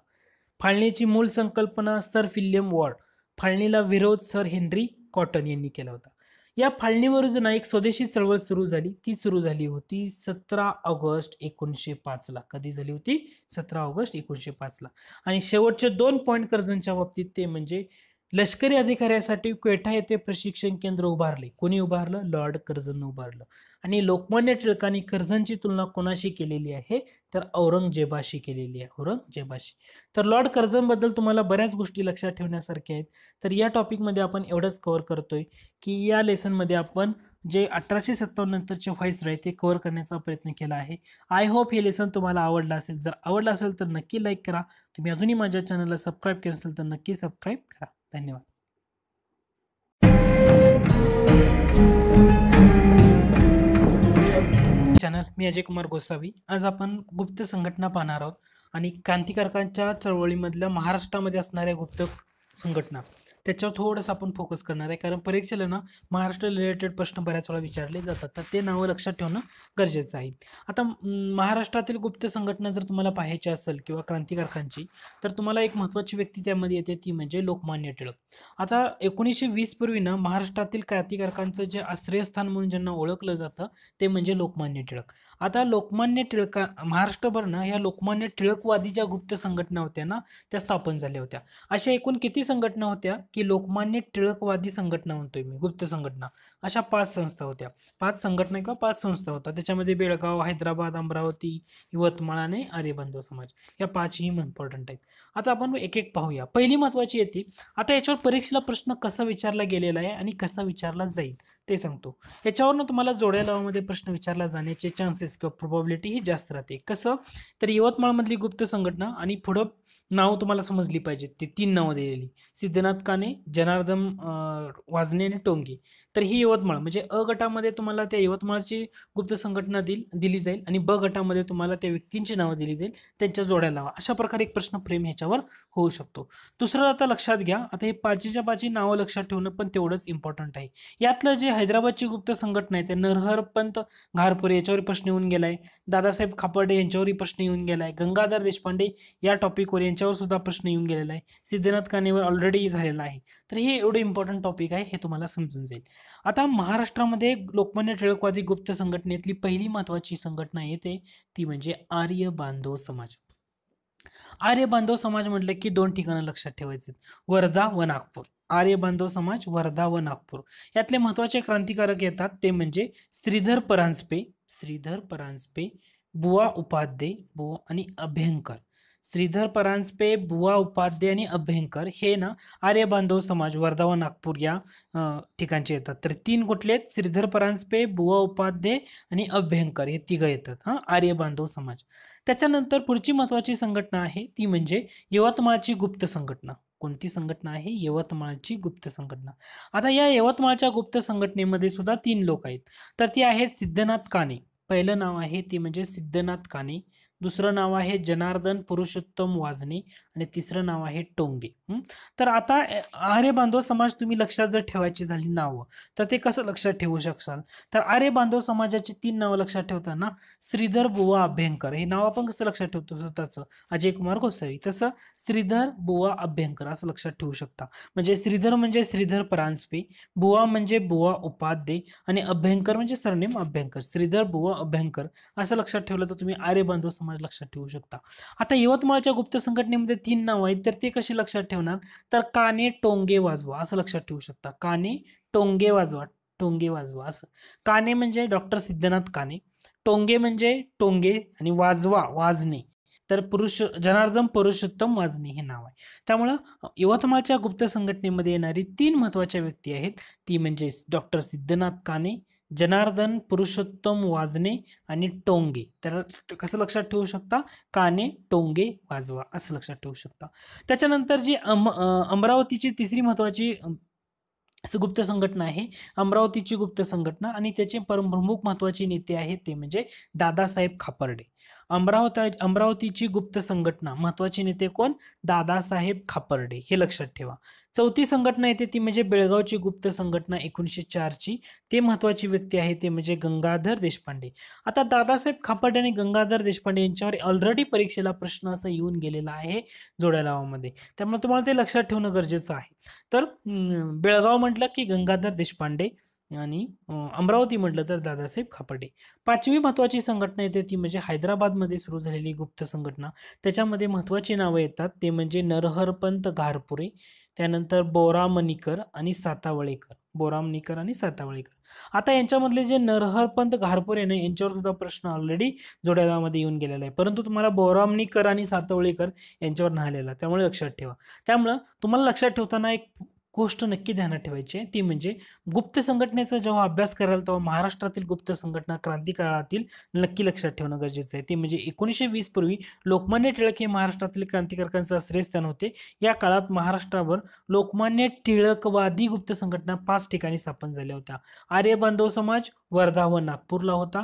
Speaker 1: फाळणीची मूळ संकल्पना सर विल्यम वॉर्ड. फाळणीला विरोध सर हेनरी कॉटन यांनी केला होता. या फाळणीविरुद्ध ना एक स्वदेशी चळवळ सुरू झाली. ती सुरू झाली होती 17 ऑगस्ट 1905 ला. कधी झाली होती? 17 ऑगस्ट 1905 ला. आणि शेवटचे 2 पॉइंट कर्जनच्या बाबतीत ते म्हणजे लष्करी अधिकाऱ्यासाठी क्वेठा येथे प्रशिक्षण केंद्र उभारले. कोणी उभारलं? लॉर्ड कर्झन उभारलं. आणि लोकमान्य टिळकांनी कर्झनची तुलना कोणाशी केलेली आहे तर औरंगजेबाशी केलेली आहे. औरंगजेबाशी. तर लॉर्ड कर्झन बद्दल तुम्हाला बऱ्याच गोष्टी लक्षात ठेवण्यासारख्या आहेत. तर या टॉपिकमध्ये आपण एवढंच कव्हर करतोय की या लेसनमध्ये आपण जे 1857 नंतरचे व्हाईसरॉय ते कव्हर करण्याचा प्रयत्न केला आहे. आय होप हे लेसन तुम्हाला आवडलं असेल. जर आवडलं असेल तर नक्की लाईक करा. तुम्ही अजूनही माझ्या चॅनलला सबस्क्राईब केलं असेल तर नक्की सबस्क्राईब करा. धन्यवाद. चॅनल मी अजय कुमार गोसावी. आज आपण गुप्त संघटना पाहणार आहोत आणि क्रांतिकारकांच्या चळवळीमधल्या महाराष्ट्रामध्ये असणाऱ्या गुप्त संघटना त्याच्यावर थोडंसं आपण फोकस करणार आहे. कारण परीक्षेला ना महाराष्ट्र रिलेटेड प्रश्न बऱ्याच वेळा विचारले जातात, तर ते नावं लक्षात ठेवणं गरजेचं आहे. आता महाराष्ट्रातील गुप्त संघटना जर तुम्हाला पाहायची असेल किंवा क्रांतिकारकांची, तर तुम्हाला एक महत्त्वाची व्यक्ती त्यामध्ये येते, ती म्हणजे लोकमान्य टिळक. आता 1920 पूर्वी ना महाराष्ट्रातील क्रांतिकारकांचं जे आश्रयस्थान म्हणून ज्यांना ओळखलं जातं ते म्हणजे लोकमान्य टिळक. आता लोकमान्य टिळका महाराष्ट्रभर ना ह्या लोकमान्य टिळकवादी ज्या गुप्त संघटना होत्या ना त्या स्थापन झाल्या होत्या. अशा एकूण किती संघटना होत्या की लोकमान्य टिळकवादी संघटना म्हणतोय मी, गुप्त संघटना, अशा 5 संस्था होत्या. 5 संघटना किंवा 5 संस्था होत्या. त्याच्यामध्ये बेळगाव, हैदराबाद, अमरावती, यवतमाळ आणि आर्यबांधव समाज या 5ही इम्पॉर्टंट आहेत. आता आपण एक एक पाहूया. पहिली महत्वाची येते. आता याच्यावर परीक्षेला प्रश्न कसा विचारला गेलेला आहे आणि कसा विचारला जाईल ते सांगतो. याच्यावरनं तुम्हाला जोड्या लावामध्ये प्रश्न विचारला जाण्याचे चान्सेस किंवा प्रोबॅबिलिटी ही जास्त राहते. कसं तर यवतमाळमधली गुप्त संघटना आणि पुढं नाव तुम्हाला समजली पाहिजेत. ते 3 नावं दिलेली, सिद्धनाथ काणे, जनार्दन वाजने आणि टोंगे. तर ही यवतमाळ म्हणजे अ गटामध्ये तुम्हाला त्या यवतमाळची गुप्त संघटना दिली जाईल आणि ब गटामध्ये तुम्हाला त्या व्यक्तींची नावं दिली जाईल, त्यांच्या जोड्या लावा. अशा प्रकारे एक प्रश्न फ्रेम ह्याच्यावर होऊ शकतो. दुसरं आता लक्षात घ्या. आता हे 5च्या 5 नावं लक्षात ठेवणं पण तेवढंच इम्पॉर्टंट आहे. यातलं जे हैदराबादची गुप्त संघटना आहे ते नरहरपंत घारपुरे याच्यावर प्रश्न येऊन गेलाय. दादासाहेब खापर्डे यांच्यावरही प्रश्न येऊन गेलाय. गंगाधर देशपांडे या टॉपिकवर यांच्यावर सुद्धा प्रश्न येऊन गेलेला आहे. सिद्धनाथ कानेवर ऑलरेडी झालेला आहे. तर हे एवढं इम्पॉर्टंट टॉपिक आहे, हे तुम्हाला समजून जाईल. आता महाराष्ट्रामध्ये लोकमान्य टिळकवादी गुप्त संघटनेतली पहिली महत्वाची संघटना येते ती म्हणजे आर्य बांधव समाज. आर्य बांधव समाज म्हटलं की 2 ठिकाणं लक्षात ठेवायचे, वर्धा व नागपूर. आर्य बांधव समाज वर्धा व नागपूर. यातले महत्वाचे क्रांतिकारक येतात ते म्हणजे श्रीधर परांजपे, बुवा उपाध्ये आणि अभ्यंकर. श्रीधर परांजपे, बुवा उपाध्ये आणि अभ्यंकर हे ना आर्य बांधव समाज वर्धा व नागपूर या ठिकाणचे येतात. तर 3 कुठले आहेत? श्रीधर परांजपे, बुवा उपाध्ये आणि अभ्यंकर हे 3 येतात आर्य बांधव समाज. त्याच्यानंतर पुढची महत्वाची संघटना आहे ती म्हणजे यवतमाळची गुप्त संघटना. कोणती संघटना आहे? यवतमाळची गुप्त संघटना. आता या यवतमाळच्या गुप्त संघटनेमध्ये सुद्धा 3 लोक आहेत. तर ती आहेत सिद्धनाथ काणे. पहिलं नाव आहे ती म्हणजे सिद्धनाथ काणे. दुसरं नाव आहे जनार्दन पुरुषोत्तम वाजने आणि तिसरं नाव आहे टोंगे. तर आता आर्य बांधव समाज तुम्ही लक्षात जर ठेवायची झाली नावं तर ते कसं लक्षात ठेवू शकाल? तर आर्य बांधव समाजाची 3 नावं लक्षात ठेवताना श्रीधर बुवा अभ्यंकर हे नाव आपण कसं लक्षात ठेवतो स्वतःचं अजय कुमार गोसावी, तसं श्रीधर बुवा अभ्यंकर असं लक्षात ठेवू शकता. म्हणजे श्रीधर म्हणजे श्रीधर परांजपे, बुवा म्हणजे बुवा उपाध्ये आणि अभ्यंकर म्हणजे सरनेम अभ्यंकर. श्रीधर बुवा अभ्यंकर असं लक्षात ठेवलं तर तुम्ही आर्य बांधव समाज लक्षात ठेवू शकता. आता यवतमाळच्या गुप्त संघटनेमध्ये 3 नावं आहेत तर ते कशी लक्षात ठेवणार? तर काने टोंगे वाजवा असं लक्षात ठेवू शकता. काने टोंगे वाजवा, टोंगे वाजवा असं. काने म्हणजे डॉक्टर सिद्धनाथ काने, टोंगे म्हणजे टोंगे आणि वाजवा वाजणे तर जनार्दन पुरुषोत्तम वाजने हे नाव आहे. त्यामुळं यवतमाळच्या गुप्त संघटनेमध्ये येणारी 3 महत्वाच्या व्यक्ती आहेत ती म्हणजे डॉक्टर सिद्धनाथ काने, जनार्दन पुरुषोत्तम वाजने आणि टोंगे. तर कसं लक्षात ठेवू शकता? काने टोंगे वाजवा असं लक्षात ठेवू शकता. त्याच्यानंतर जी अमरावतीची तिसरी महत्वाची गुप्त संघटना आहे अमरावतीची गुप्त संघटना आणि त्याचे प्रमुख महत्वाचे नेते आहेत ते म्हणजे दादासाहेब खापर्डे. अमरावतीची गुप्त संघटना महत्वाचे नेते कोण? दादासाहेब खापर्डे हे लक्षात ठेवा. चौथी संघटना येते ती म्हणजे बेळगावची गुप्त संघटना 1904 ची. ते महत्वाची व्यक्ती आहे ते म्हणजे गंगाधर देशपांडे. आता दादासाहेब खापर्डे आणि गंगाधर देशपांडे यांच्यावर ऑलरेडी परीक्षेला प्रश्न असा येऊन गेलेला आहे जोड्या लावामध्ये, त्यामुळे तुम्हाला ते लक्षात ठेवणं गरजेचं आहे. तर बेळगाव म्हटलं की गंगाधर देशपांडे आणि अमरावती म्हटलं तर दादासाहेब खापर्डे. 5वी महत्वाची संघटना येते ती म्हणजे हैदराबादमध्ये सुरू झालेली गुप्त संघटना. त्याच्यामध्ये महत्वाची नावं येतात ते म्हणजे नरहरपंत घारपुरे, त्यानंतर बोरामणीकर आणि सातावळेकर. बोरामणीकर आणि सातावळेकर. आता यांच्यामधले जे नरहरपंत घारपुरे ना यांच्यावर सुद्धा प्रश्न ऑलरेडी जोड्यामध्ये येऊन गेलेला आहे, परंतु तुम्हाला बोरामणीकर आणि सातावळेकर यांच्यावर नाही आलेला, त्यामुळे लक्षात ठेवा. त्यामुळं तुम्हाला लक्षात ठेवताना एक गोष्ट नक्की ध्यानात ठेवायची आहे ती म्हणजे गुप्त संघटनेचा जेव्हा अभ्यास कराल तेव्हा महाराष्ट्रातील गुप्त संघटना क्रांती काळातील नक्की लक्षात ठेवणं गरजेचं आहे. ते म्हणजे 1920 पूर्वी लोकमान्य टिळक हे महाराष्ट्रातील क्रांतिकारकांचे आश्रयस्थान होते. या काळात महाराष्ट्रावर लोकमान्य टिळकवादी गुप्त संघटना 5 ठिकाणी स्थापन झाल्या होत्या. आर्य बांधव समाज वर्धा व नागपूरला होता.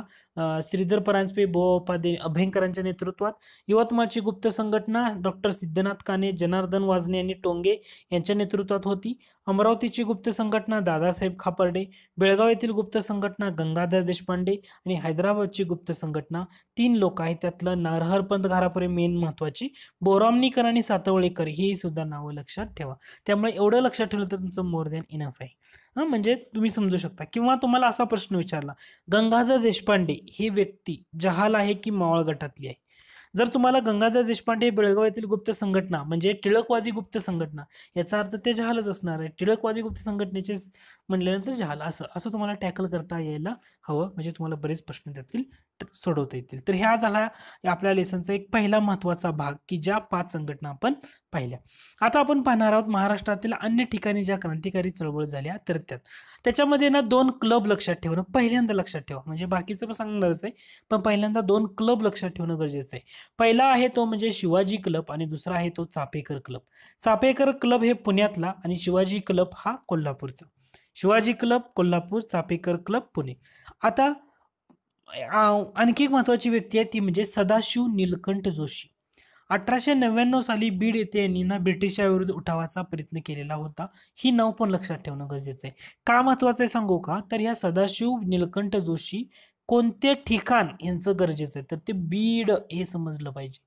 Speaker 1: श्रीधर परांजपे उपाध्ये अभ्यंकरांच्या नेतृत्वात. यवतमाळची गुप्त संघटना डॉक्टर सिद्धनाथ काने, जनार्दन वाजने आणि टोंगे यांच्या नेतृत्वात होती. अमरावतीची गुप्त संघटना दादासाहेब खापर्डे, बेळगाव येथील गुप्त संघटना गंगाधर देशपांडे आणि हैदराबादची गुप्त संघटना 3 लोक आहेत. त्यातलं नरहरपंत घारपुरे मेन महत्वाची, बोरामणीकर आणि सातवळेकर ही सुद्धा नावं लक्षात ठेवा. त्यामुळे एवढं लक्षात ठेवलं तर तुमचं मोर दॅन इनफ आहे. म्हणजे तुम्ही समजू शकता. किंवा तुम्हाला असा प्रश्न विचारला, गंगाधर देशपांडे ही व्यक्ती जहाल आहे की मावळ गटातली आहे? जर तुम्हाला गंगाधर देशपांडे बेळगाव येथील गुप्त संघटना म्हणजे टिळकवादी गुप्त संघटना याचा अर्थ ते जहालच असणार आहे. टिळकवादी गुप्त संघटनेचे म्हणल्यानंतर जहाल असं तुम्हाला टॅकल करता यायला हवं, म्हणजे तुम्हाला बरेच प्रश्न त्यातील सोडवता येतील. तर ह्या झाला आपल्या लेसनचा एक पहिला महत्वाचा भाग की ज्या 5 संघटना आपण पाहिल्या. आता आपण पाहणार आहोत महाराष्ट्रातील अन्य ठिकाणी ज्या क्रांतिकारी चळवळ झाल्या तर त्याच्यामध्ये ना 2 क्लब लक्षात ठेवणं पहिल्यांदा लक्षात ठेवा. म्हणजे बाकीचं पण सांगणारच आहे, पण पहिल्यांदा 2 क्लब लक्षात ठेवणं गरजेचं आहे. पहिला आहे तो म्हणजे शिवाजी क्लब आणि दुसरा आहे तो चापेकर क्लब. चापेकर क्लब हे पुण्यातला आणि शिवाजी क्लब हा कोल्हापूरचा. Shivaji club Kolhapur, Chapekar club Pune. आता आणखी एक महत्वाची व्यक्ती आहे ती म्हणजे सदाशिव नीलकंठ जोशी. 1899 साली बीड येथे यांनी ना ब्रिटिशांविरुद्ध उठावाचा प्रयत्न केलेला होता. ही नाव पण लक्षात ठेवणं गरजेचं आहे. का महत्वाचं आहे सांगू का? तर ह्या सदाशिव नीलकंठ जोशी कोणते ठिकाण यांचं गरजेचं आहे तर ते बीड हे समजलं पाहिजे.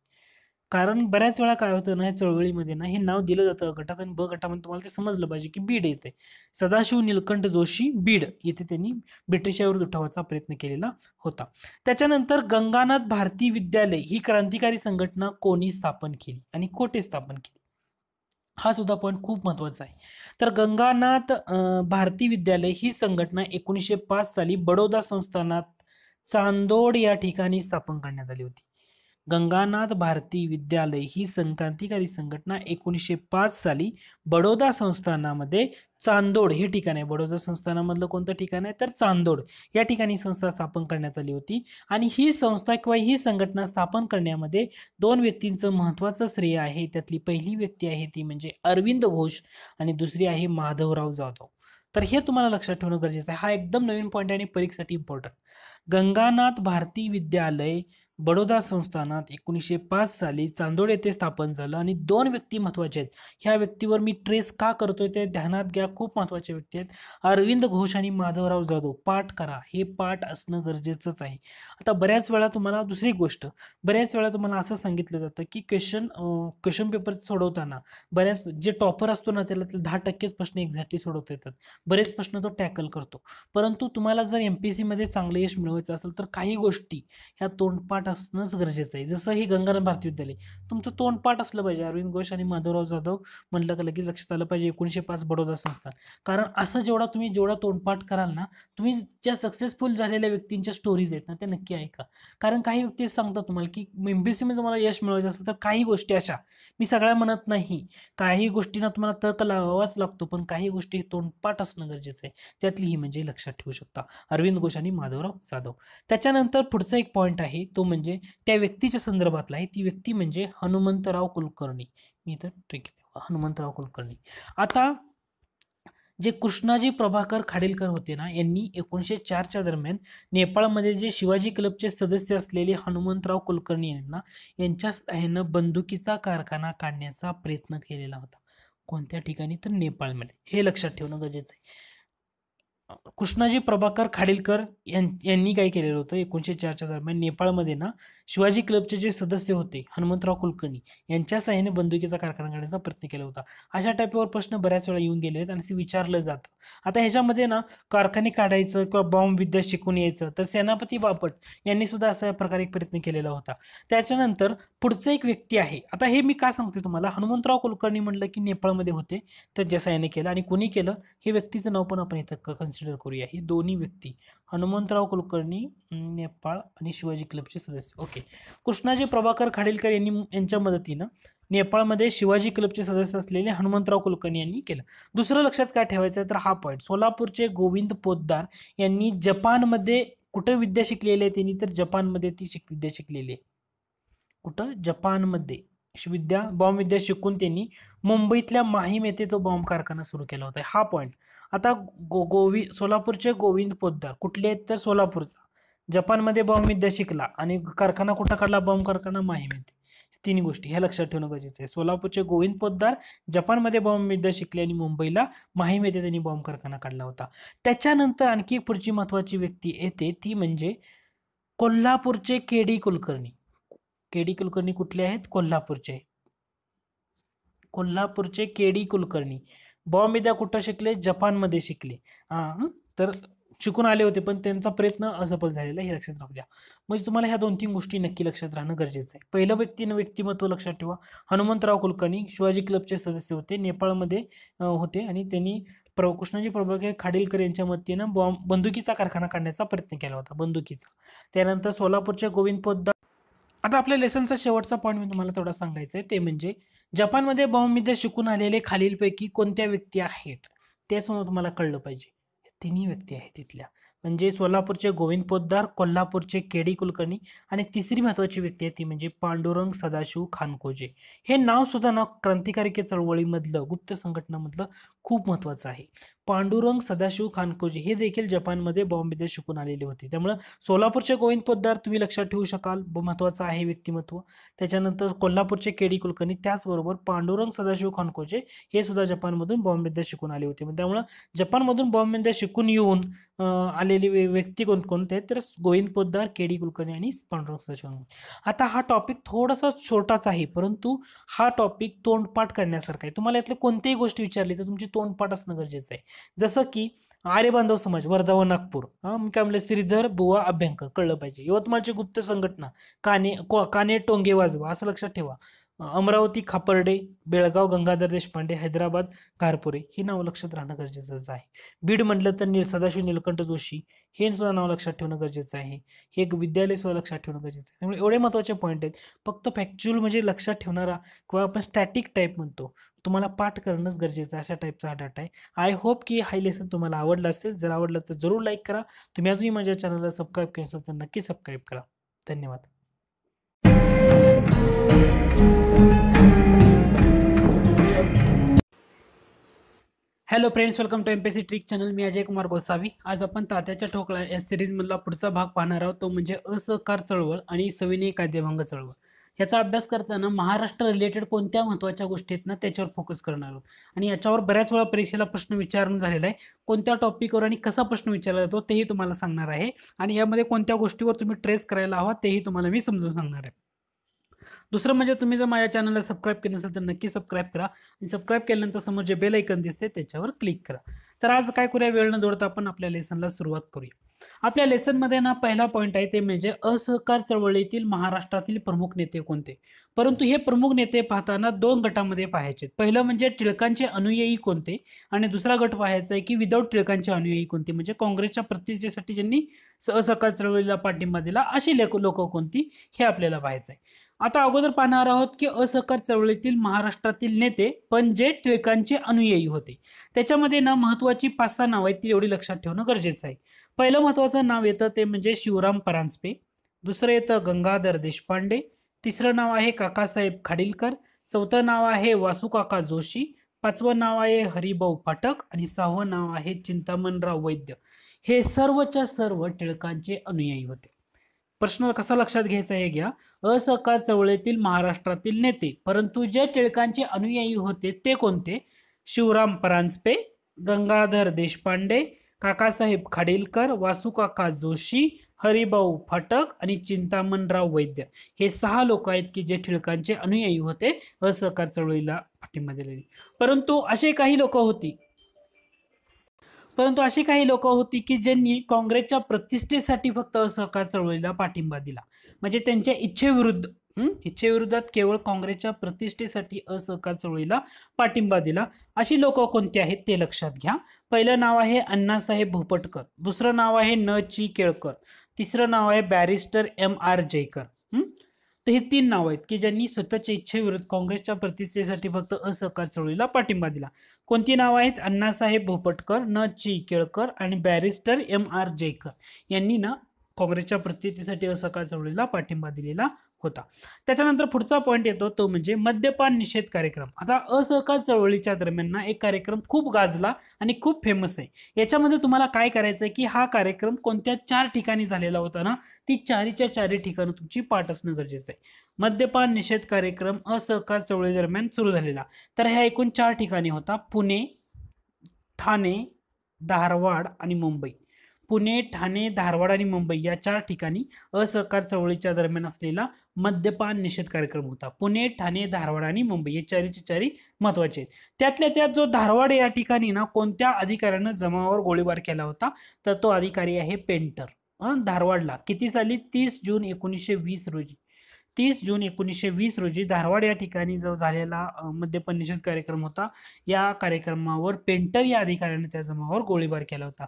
Speaker 1: कारण बऱ्याच वेळा काय होतं ना, या चळवळीमध्ये ना हे नाव दिलं जातं गटात आणि ब गटामध्ये तुम्हाला ते समजलं पाहिजे की बीड येते. सदाशिव नीलकंठ जोशी बीड येथे त्यांनी ब्रिटिशांविरुद्ध उठावाचा प्रयत्न केलेला होता. त्याच्यानंतर गंगानाथ भारती विद्यालय ही क्रांतिकारी संघटना कोणी स्थापन केली आणि कोठे स्थापन केली हा सुद्धा पॉईंट खूप महत्वाचा आहे. तर गंगानाथ भारती विद्यालय ही संघटना 1905 साली बडोदा संस्थानात चांदोड या ठिकाणी स्थापन करण्यात आली होती. गंगानाथ भारती विद्यालय ही क्रांतिकारी संघटना 1905 साली बडोदा संस्थानामध्ये चांदोड हे ठिकाण आहे. बडोदा संस्थानामधलं कोणतं ठिकाण आहे तर चांदोड या ठिकाणी संस्था स्थापन करण्यात आली होती. आणि ही संस्था किंवा ही संघटना स्थापन करण्यामध्ये 2 व्यक्तींचं महत्वाचं श्रेय आहे. त्यातली पहिली व्यक्ती आहे ती म्हणजे अरविंद घोष आणि दुसरी आहे माधवराव जाधव. तर हे तुम्हाला लक्षात ठेवणं गरजेचं आहे. हा एकदम नवीन पॉईंट आहे आणि परीक्षेसाठी इम्पॉर्टंट. गंगानाथ भारती विद्यालय बडोदा संस्थानात 1905 साली चांदोड येथे स्थापन झालं आणि 2 व्यक्ती महत्त्वाचे आहेत. ह्या व्यक्तीवर मी ट्रेस का करतोय ते ध्यानात घ्या, खूप महत्त्वाचे व्यक्ती आहेत. अरविंद घोष आणि माधवराव जाधव. पाठ करा, हे पाठ असणं गरजेचंच आहे. आता बऱ्याच वेळा तुम्हाला दुसरी गोष्ट, बऱ्याच वेळा तुम्हाला असं सांगितलं जातं की क्वेश्चन पेपर सोडवताना बऱ्याच जे टॉपर असतो ना त्याला 10% प्रश्न एक्झॅक्टली सोडवता येतात. बरेच प्रश्न तो टॅकल करतो. परंतु तुम्हाला जर MPSC मध्ये चांगलं यश मिळवायचं असेल तर काही गोष्टी ह्या तोंडपाठ असणंच गरजेचं आहे. जसं हे गंगाराम भारती विद्यालय, तुमचं तोंडपाठ असलं पाहिजे. अरविंद घोष आणि माधवराव जाधव म्हटलं का लगेच लक्षात आलं पाहिजे 1905 बडोदा संस्थान. कारण असं जेवढा तोंडपाठ कराल ना, तुम्ही ज्या सक्सेसफुल झालेल्या व्यक्तींच्या स्टोरीज आहेत ना त्या नक्की ऐका. कारण काही व्यक्ती सांगतात तुम्हाला की MPSC मध्ये तुम्हाला यश मिळवायचं असेल तर काही गोष्टी अशा, मी सगळ्या म्हणत नाही, काही गोष्टींना तुम्हाला तर्क लावावाच लागतो, पण काही गोष्टी तोंडपाठ असणं गरजेचं आहे. त्यातली ही म्हणजे लक्षात ठेवू शकता, अरविंद घोष आणि माधवराव जाधव. त्याच्यानंतर पुढचा एक पॉईंट आहे तो म्हणजे त्या व्यक्तीच्या संदर्भातला आहे. ती व्यक्ती म्हणजे हनुमंतराव कुलकर्णी. मी तर ट्रिक हनुमंतराव कुलकर्णी. आता जे कृष्णाजी प्रभाकर खाडीलकर होते ना, यांनी 1904च्या दरम्यान नेपाळमध्ये जे शिवाजी क्लबचे सदस्य असलेले हनुमंतराव कुलकर्णी यांना यांच्या सहाय्यानं बंदुकीचा कारखाना काढण्याचा प्रयत्न केलेला होता. कोणत्या ठिकाणी? तर नेपाळमध्ये. हे लक्षात ठेवणं गरजेचं आहे. कृष्णाजी प्रभाकर खाडीलकर यांनी काय केलेलं होतं 1904च्या दरम्यान नेपाळमध्ये ना शिवाजी क्लबचे जे सदस्य होते हनुमंतराव कुलकर्णी यांच्या सहाय्याने बंदुकीचा कारखाना काढण्याचा प्रयत्न केला होता. अशा टाईपवर प्रश्न बऱ्याच वेळा येऊन गेले आहेत आणि असे विचारलं जातं. आता ह्याच्यामध्ये ना कारखाने काढायचं किंवा बॉम्ब विद्या शिकून यायचं, तर सेनापती बापट यांनी सुद्धा अशा प्रकारे एक प्रयत्न केलेला होता. त्याच्यानंतर पुढचं एक व्यक्ती आहे. आता हे मी का सांगते तुम्हाला, हनुमंतराव कुलकर्णी म्हटलं की नेपाळमध्ये होते, त्याच्या सहाय्याने केलं. आणि कोणी केलं हे व्यक्तीचं नाव पण आपण इथं कन्सिडर करूया. ही दोन्ही व्यक्ती हनुमंतराव कुलकर्णी नेपाळ आणि शिवाजी क्लबचे सदस्य. ओके. कृष्णाजी प्रभाकर खाडीलकर यांच्या मदतीनं नेपाळमध्ये शिवाजी क्लबचे सदस्य असलेले हनुमंतराव कुलकर्णी यांनी केलं. दुसरं लक्षात काय ठेवायचं तर हा पॉईंट, सोलापूरचे गोविंद पोतदार यांनी जपानमध्ये कुठं विद्या शिकलेली आहे त्यांनी, तर जपानमध्ये ती विद्या शिकलेली आहे. कुठं? जपानमध्ये विद्या, बॉम्ब विद्या शिकून त्यांनी मुंबईतल्या माहीम येथे तो बॉम्ब कारखाना सुरू केला होता. हा पॉईंट. आता सोलापूरचे गोविंद पोतदार कुठले आहेत तर सोलापूरचा, जपानमध्ये बॉम्ब विद्या शिकला आणि कारखाना कुठं काढला? बॉम्ब कारखाना माहीम येथे. तिन्ही गोष्टी ह्या लक्षात ठेवणं गरजेचं आहे. सोलापूरचे गोविंद पोतदार जपानमध्ये बॉम्ब विद्या शिकले आणि मुंबईला माहीम येथे त्यांनी बॉम्ब कारखाना काढला होता. त्याच्यानंतर आणखी पुढची महत्वाची व्यक्ती येते ती म्हणजे कोल्हापूरचे KD कुलकर्णी. KD कुलकर्णी कुठले आहेत? कोल्हापूरचे. कोल्हापूरचे KD कुलकर्णी बॉम्ब विद्या कुठं शिकले? जपानमध्ये शिकले. तर शिकून आले होते पण त्यांचा प्रयत्न असफल झालेला, हे लक्षात राहू द्या. म्हणजे तुम्हाला ह्या 2-3 गोष्टी नक्की लक्षात राहणं गरजेचं आहे. पहिलं व्यक्तिमत्व लक्षात ठेवा, हनुमंतराव कुलकर्णी शिवाजी क्लबचे सदस्य होते, नेपाळमध्ये होते आणि त्यांनी कृष्णाजी प्रभाकर खाडीलकर यांच्या मदतीनं बंदुकीचा कारखाना काढण्याचा प्रयत्न केला होता, बंदुकीचा. त्यानंतर सोलापूरचे गोविंद पोतदार. आता आपल्या लेसनचा शेवटचा पॉईंट मी तुम्हाला तेवढा सांगायचा आहे, ते म्हणजे जपानमध्ये बॉम्ब विद्या शिकून आलेले खालीलपैकी कोणत्या व्यक्ती आहेत तेच तुम्हाला कळलं पाहिजे. तिन्ही व्यक्ती आहेत तिथल्या, म्हणजे सोलापूरचे गोविंद पोतदार, कोल्हापूरचे KD कुलकर्णी आणि तिसरी महत्वाची व्यक्ती आहे ती म्हणजे पांडुरंग सदाशिव खानकोजे. हे नाव सुद्धा ना क्रांतिकारी चळवळीमधलं, गुप्त संघटनामधलं खूप महत्वाचं आहे. पांडुरंग सदाशिव खानकोजे हे देखील जपानमध्ये बॉम्ब विद्या शिकून आलेले होते. त्यामुळे सोलापूरचे गोविंद पोतदार तुम्ही लक्षात ठेवू शकाल, महत्वाचं आहे व्यक्तिमत्व. त्याच्यानंतर कोल्हापूरचे KD कुलकर्णी, त्याचबरोबर पांडुरंग सदाशिव खानकोजे हे सुद्धा जपानमधून बॉम्ब विद्या शिकून आले होते. त्यामुळे जपानमधून बॉम्ब विद्या शिकून येऊन आलेली व्यक्ती कोणकोणते आहेत तर गोविंद पोतदार, KD कुलकर्णी आणि पांडुरंग सदाशिव. आता हा टॉपिक थोडासा छोटाच आहे, परंतु हा टॉपिक तोंडपाठ करण्यासारखा आहे. तुम्हाला यातले कोणत्याही गोष्टी विचारली तर तुमची तोंडपाठ असणं गरजेचं आहे. जसं की आर्य बांधव समाज वर्धा व नागपूर, काय म्हणलं, श्रीधर बुवा अभ्यंकर कळलं पाहिजे. यवतमाळची गुप्त संघटना काने टोंगे वाजवा असं लक्षात ठेवा. अमरावती खापर्डे, बेळगाव गंगाधर देशपांडे, हैदराबाद घारपुरे ही नाव लक्षात राहणं गरजेचंच आहे. बीड म्हटलं तर सदाशिव नीलकंठ जोशी हे सुद्धा नाव लक्षात ठेवणं गरजेचं आहे. हे एक विद्यालय सुद्धा लक्षात ठेवणं गरजेचं आहे. त्यामुळे एवढे महत्त्वाचे पॉईंट आहेत. फक्त फॅक्च्युअल म्हणजे लक्षात ठेवणारा किंवा आपण स्टॅटिक टाईप म्हणतो, तुम्हाला पाठ करणंच गरजेचं आहे, अशा टाईपचा हा डाटा आहे. आय होप की हा लेसन तुम्हाला आवडला असेल. जर आवडलं तर जरूर लाईक करा. तुम्ही अजूनही माझ्या चॅनलला सबस्क्राईब केलं असेल तर नक्की सबस्क्राईब करा. धन्यवाद. Hello friends, welcome to MPSC trick channel. मी अजय कुमार गोसावी. आज आपण तात्याच्या ठोकळा या सिरीजमधला पुढचा भाग पाहणार आहोत, तो म्हणजे असहकार चळवळ आणि सविनय कायदेभंग चळवळ. याचा अभ्यास करताना महाराष्ट्र रिलेटेड कोणत्या महत्त्वाच्या गोष्टी आहेत ना त्याच्यावर फोकस करणार आहोत. आणि याच्यावर बऱ्याच वेळा परीक्षेला प्रश्न विचारून झालेला आहे. कोणत्या टॉपिकवर आणि कसा प्रश्न विचारला जातो तेही तुम्हाला सांगणार आहे. आणि यामध्ये कोणत्या गोष्टीवर तुम्ही ट्रेस करायला हवा तेही तुम्हाला मी समजून सांगणार आहे. दुसरं म्हणजे तुम्ही जर माझ्या चॅनलला सबस्क्राईब केलं नसेल तर नक्की सबस्क्राईब करा आणि सबस्क्राईब केल्यानंतर समोर जे बेल आयकन दिसते त्याच्यावर क्लिक करा. तर आज काय करूया, वेळ न दौडता आपण आपल्या लेसनला सुरुवात करूया. आपल्या लेसनमध्ये ना पहिला पॉईंट आहे ते म्हणजे असहकार चळवळीतील महाराष्ट्रातील प्रमुख नेते कोणते. परंतु हे प्रमुख नेते पाहताना दोन गटामध्ये पाहायचे. पहिलं म्हणजे टिळकांचे अनुयायी कोणते आणि दुसरा गट पाहायचा आहे की विदाऊट टिळकांचे अनुयायी कोणते, म्हणजे काँग्रेसच्या प्रतिष्ठेसाठी ज्यांनी असहकार चळवळीला पाठिंबा दिला अशी लोक कोणती हे आपल्याला पाहायचं आहे. आता अगोदर पाहणार आहोत की असहकार चळवळीतील महाराष्ट्रातील नेते पण जे टिळकांचे अनुयायी होते. त्याच्यामध्ये ना महत्वाची 5-6 नावं आहेत, ती एवढी लक्षात ठेवणं गरजेचं आहे. पहिलं महत्वाचं नाव येतं ते म्हणजे शिवराम परांजपे, दुसरं येतं गंगाधर देशपांडे, तिसरं नाव आहे काकासाहेब खाडिलकर, चौथं नाव आहे वासुकाका जोशी, पाचवं नाव आहे हरिभाऊ फाटक आणि सहावं नाव आहे चिंतामणराव वैद्य. हे सर्वच्या सर्व टिळकांचे अनुयायी होते. प्रश्न कसा लक्षात घ्यायचा आहे घ्या. असहकार चळवळीतील महाराष्ट्रातील नेते परंतु जे टिळकांचे अनुयायी होते ते कोणते? शिवराम परांजपे, गंगाधर देशपांडे, काकासाहेब खाडिलकर, वासुकाका जोशी, हरिभाऊ फाटक आणि चिंतामणराव वैद्य. हे 6 लोक आहेत की जे टिळकांचे अनुयायी होते, असहकार चळवळीला पाठिंबा दिलेले. परंतु अशी काही लोक होती की ज्यांनी काँग्रेसच्या प्रतिष्ठेसाठी फक्त असहकार चळवळीला पाठिंबा दिला, म्हणजे त्यांच्या इच्छेविरुद्धात केवळ काँग्रेसच्या प्रतिष्ठेसाठी असहकार चळवळीला पाठिंबा दिला. अशी लोक कोणती आहेत ते लक्षात घ्या. पहिलं नाव आहे अण्णासाहेब भोपटकर, दुसरं नाव आहे न.चि. केळकर, तिसरं नाव आहे बॅरिस्टर M.R. जयकर. तर हे 3 नाव आहेत की ज्यांनी स्वतःच्या इच्छेविरुद्ध काँग्रेसच्या प्रतिष्ठेसाठी फक्त असहकार चळवळीला पाठिंबा दिला. कोणती नाव आहेत? अण्णासाहेब भोपटकर, न.चि. केळकर आणि बॅरिस्टर M.R. जयकर यांनी ना काँग्रेसच्या प्रतिष्ठेसाठी असहकार चळवळीला पाठिंबा दिलेला होता. त्याच्यानंतर पुढचा पॉईंट येतो तो म्हणजे मद्यपान निषेध कार्यक्रम. आता असहकार चळवळीच्या दरम्यान ना एक कार्यक्रम खूप गाजला आणि खूप फेमस आहे. याच्यामध्ये तुम्हाला काय करायचं आहे की हा कार्यक्रम कोणत्या 4 ठिकाणी झालेला होता ना, ती 4च्या 4 ठिकाणी तुमची पाठ असणं गरजेचं आहे. मद्यपान निषेध कार्यक्रम असहकार चळवळी दरम्यान सुरू झालेला. तर ह्या एकूण 4 ठिकाणी होता: पुणे, ठाणे, धारवाड आणि मुंबई. पुणे, ठाणे, धारवाड आणि मुंबई या 4 ठिकाणी असहकार चळवळीच्या दरम्यान असलेला मद्यपान निषेध कार्यक्रम होता. पुणे, ठाणे, धारवाड आणि मुंबई हे 4चे 4 महत्वाचे आहेत. त्यातल्या त्यात जो धारवाड या ठिकाणी ना कोणत्या अधिकाऱ्यानं जमावावर गोळीबार केला होता, तर तो अधिकारी आहे पेंटर. धारवाडला किती साली? 30 जून 1920 रोजी. 30 जून 1920 रोजी धारवाड या ठिकाणी जो झालेला मद्यपान निषेध कार्यक्रम होता, या कार्यक्रमावर पेंटर या अधिकाऱ्याने त्या जमावावर गोळीबार केला होता.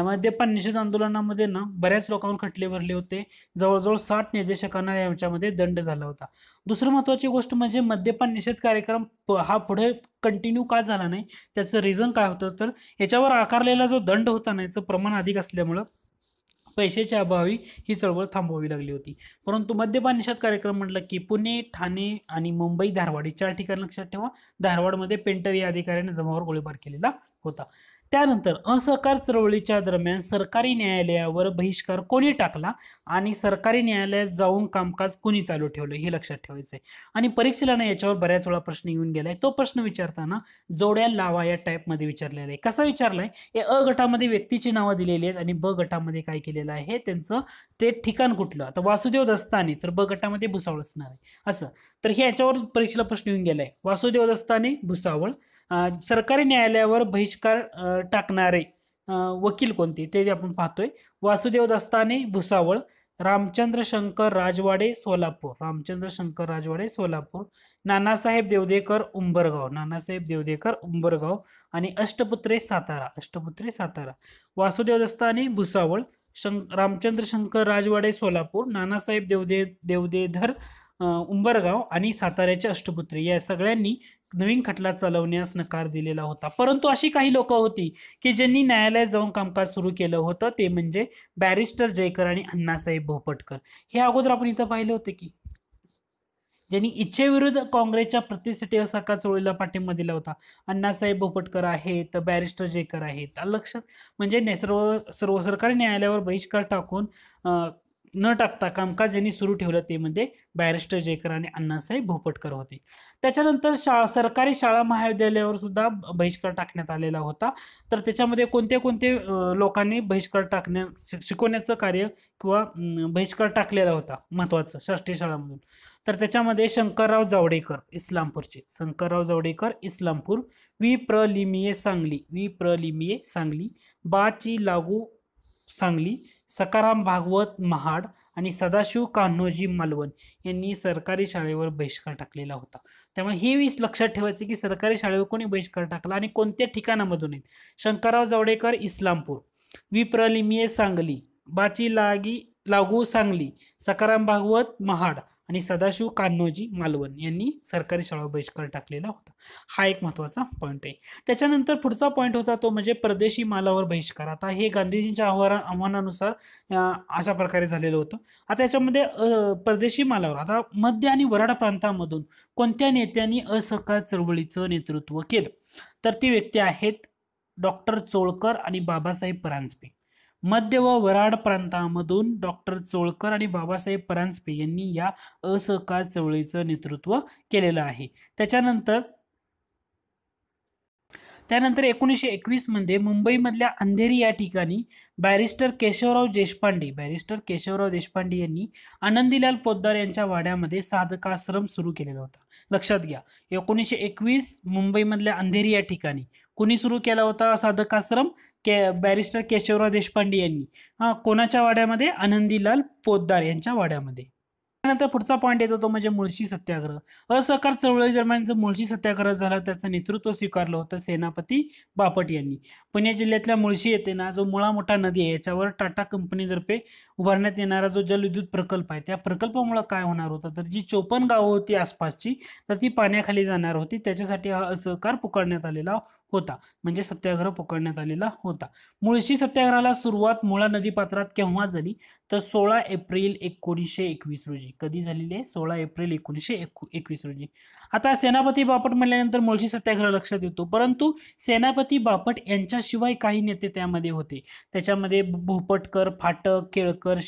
Speaker 1: मद्यपान निषेध आंदोलनामध्ये ना बऱ्याच लोकांवर खटले भरले होते. जवळजवळ 60 निर्देशकांना याच्यामध्ये दंड झाला होता. दुसरी महत्वाची गोष्ट म्हणजे मद्यपान निषेध कार्यक्रम हा पुढे कंटिन्यू का झाला नाही, त्याचं रिझन काय होतं, तर याच्यावर आकारलेला जो दंड होता ना याचं प्रमाण अधिक असल्यामुळं पैशाच्या अभावी ही चळवळ थांबवावी लागली होती. परंतु मद्यपान निषेध कार्यक्रम म्हटलं की पुणे, ठाणे आणि मुंबई, धारवाड ही 4 ठिकाणी लक्षात ठेवा. धारवाडमध्ये पेंटर या अधिकाऱ्याने जमावावर गोळीबार केलेला होता. त्यानंतर असहकार चळवळीच्या दरम्यान सरकारी न्यायालयावर बहिष्कार कोणी टाकला आणि सरकारी न्यायालयात जाऊन कामकाज कोणी चालू ठेवलं हे लक्षात ठेवायचं आहे. आणि परीक्षेला ना याच्यावर बऱ्याच वेळा प्रश्न येऊन गेलाय. तो प्रश्न विचारताना जोड्या लावा या टाईपमध्ये विचारलेला आहे. कसा विचारलाय? हे अ गटामध्ये व्यक्तीची नावं दिलेली आहेत आणि ब गटामध्ये काय केलेलं आहे, त्यांचं ते ठिकाण कुठलं. आता वासुदेव दस्ताने, तर ब गटामध्ये भुसावळ असणार आहे असं. तर हे याच्यावर परीक्षेला प्रश्न येऊन गेलाय. वासुदेव दस्ताने, भुसावळ. सरकारी न्यायालयावर बहिष्कार टाकणारे वकील कोणते ते आपण पाहतोय. वासुदेव दस्ताने, भुसावळ. रामचंद्र शंकर राजवाडे, सोलापूर. रामचंद्र शंकर राजवाडे, सोलापूर. नानासाहेब देवदेकर, उंबरगाव आणि अष्टपुत्रे, सातारा. वासुदेव दस्ताने, भुसावळ. रामचंद्र शंकर राजवाडे, सोलापूर. नानासाहेब देवदेधर, उंबरगाव आणि साताऱ्याचे अष्टपुत्री या सगळ्यांनी नवीन खटला चालवण्यास नकार दिलेला होता. परंतु अशी काही लोक होती की ज्यांनी न्यायालयात जाऊन कामकाज सुरू केलं होतं, ते म्हणजे बॅरिस्टर जयकर आणि अण्णासाहेब भोपटकर. हे अगोदर आपण इथं पाहिलं होतं की ज्यांनी इच्छेविरुद्ध काँग्रेसच्या प्रतिष्ठेसाठी असहकार चळवळीला पाठिंबा दिला होता. अण्णासाहेब भोपटकर आहेत, बॅरिस्टर जयकर आहेत. आलं लक्षात? म्हणजे सर्व सरकारी न्यायालयावर बहिष्कार टाकून न टाकता कामकाज ज्यांनी सुरू ठेवलं ते म्हणजे बॅरिस्टर जयकर आणि अण्णासाहेब भोपटकर होते. त्याच्यानंतर सरकारी शाळा महाविद्यालयावर सुद्धा बहिष्कार टाकण्यात आलेला होता. तर त्याच्यामध्ये कोणते कोणते लोकांनी बहिष्कार शिकवण्याचं कार्य किंवा बहिष्कार टाकलेला होता महत्वाचं शासकीय शाळांमधून. तर त्याच्यामध्ये शंकरराव जावडेकर इस्लामपूरचे, शंकरराव जावडेकर इस्लामपूर, वि. प्र. लिमिये सांगली, बाची लागू सांगली, सखाराम भागवत महाड आणि सदाशिव कान्होजी मालवण यांनी सरकारी शाळेवर बहिष्कार टाकलेला होता. त्यामुळे हे लक्षात ठेवायचे की सरकारी शाळेवर कोणी बहिष्कार टाकला आणि कोणत्या ठिकाणामधून आहेत. शंकरराव जावडेकर इस्लामपूर, वि. लिमिये सांगली, बाची लागू सांगली, सखाराम भागवत महाड आणि सदाशिव कान्होजी मालवण यांनी सरकारी शाळेवर बहिष्कार टाकलेला होता. हा एक महत्वाचा पॉईंट आहे. त्याच्यानंतर पुढचा पॉईंट होता तो म्हणजे परदेशी मालावर बहिष्कार. आता हे गांधीजींच्या आव्हानानुसार अशा प्रकारे झालेलं होतं. आता याच्यामध्ये परदेशी मालावर आता मध्य आणि वराड प्रांतामधून कोणत्या नेत्यांनी असहकार चळवळीचं नेतृत्व केलं, तर ती व्यक्ती आहेत डॉक्टर चोळकर आणि बाबासाहेब परांजपे. मध्य व वराड प्रांतामधून डॉक्टर चोळकर आणि बाबासाहेब परांजपे यांनी या असहकार चळवळीचं नेतृत्व केलेलं आहे. त्यानंतर 1921 मध्ये मुंबईमधल्या अंधेरी या ठिकाणी बॅरिस्टर केशवराव देशपांडे यांनी आनंदीलाल पोद्दार यांच्या वाड्यामध्ये साधकाश्रम सुरू केलेला होता. लक्षात घ्या, 1921 मुंबईमधल्या अंधेरी या ठिकाणी कोणी सुरू केला होता साधकाश्रम? बॅरिस्टर केशवराव देशपांडे यांनी. कोणाच्या वाड्यामध्ये? आनंदीलाल पोद्दार यांच्या वाड्यामध्ये. त्यानंतर पुढचा पॉईंट येतो तो म्हणजे मुळशी सत्याग्रह. असहकार चळवळी दरम्यान जो मुळशी सत्याग्रह झाला त्याचं नेतृत्व स्वीकारलं होतं सेनापती बापट यांनी. पुणे जिल्ह्यातल्या मुळशी येथे ना जो मुळा मोठा नदी आहे याच्यावर टाटा कंपनीतर्फे उभारण्यात येणारा जो जलविद्युत प्रकल्प आहे, त्या प्रकल्पामुळे काय होणार होतं तर जी 54 गावं होती आसपासची तर ती पाण्याखाली जाणार होती. त्याच्यासाठी हा असहकार पुकारण्यात आलेला होता, म्हणजे सत्याग्रह पुकारण्यात आलेला होता. मुळशी सत्याग्रहाला सुरुवात मुळा नदीपात्रात केव्हा झाली तर 16 एप्रिल 1921 रोजी. कधी झालेली आहे? 16 एप्रिल 1921 रोजी. आता सेनापती बापट म्हणल्यानंतर मुळशी सत्याग्रह लक्षात येतो, परंतु सेनापती बापट यांच्याशिवाय काही नेते त्यामध्ये होते. त्याच्यामध्ये भोपटकर, फाटक, केळकर,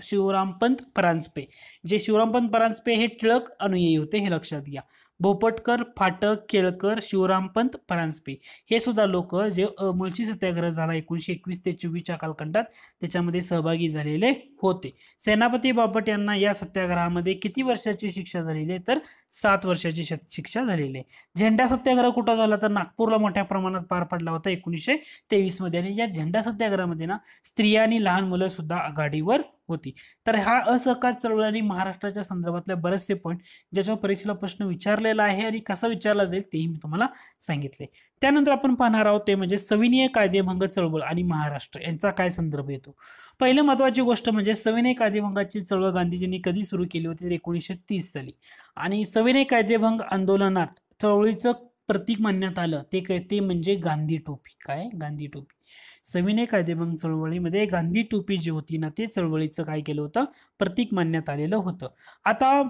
Speaker 1: शिवरामपंत परांजपे. जे शिवरामपंत परांजपे हे टिळक अनुयायी होते, हे लक्षात घ्या. भोपटकर, फाटक, केळकर, शिवरामपंत परांजपे हे सुद्धा लोक जे मुळशी सत्याग्रह झाला 1921 ते 24 कालखंडात त्याच्यामध्ये सहभागी झालेले होते. सेनापती बापट यांना या सत्याग्रहामध्ये किती वर्षाची शिक्षा झालेली आहे तर 7 वर्षाची शिक्षा झालेली आहे. झेंडा सत्याग्रह कुठं झाला तर नागपूरला मोठ्या प्रमाणात पार पडला होता 1923 मध्ये. आणि या झेंडा सत्याग्रहामध्ये ना स्त्रिया आणि लहान मुलं सुद्धा आघाडीवर होती. तर हा असहकार चळवळ आणि महाराष्ट्राच्या संदर्भातले बरेचसे पॉईंट ज्याच्यावर परीक्षेला प्रश्न विचारलेला आहे आणि कसा विचारला जाईल तेही मी तुम्हाला सांगितले. त्यानंतर आपण पाहणार आहोत ते म्हणजे सविनय कायदेभंग चळवळ आणि महाराष्ट्र यांचा काय संदर्भ येतो. पहिलं महत्वाची गोष्ट म्हणजे सविनय कायदेभंगाची चळवळ गांधीजींनी कधी सुरू केली होती तर 1930 साली. आणि सविनय कायदेभंग आंदोलनात चळवळीचं प्रतीक मानण्यात आलं ते म्हणजे गांधी टोपी. काय? गांधी टोपी. सविनय कायदेभंग चळवळीमध्ये गांधी टोपी जी होती ना ते चळवळीचं काय केलं होतं प्रतीक मानण्यात आलेलं होतं. आता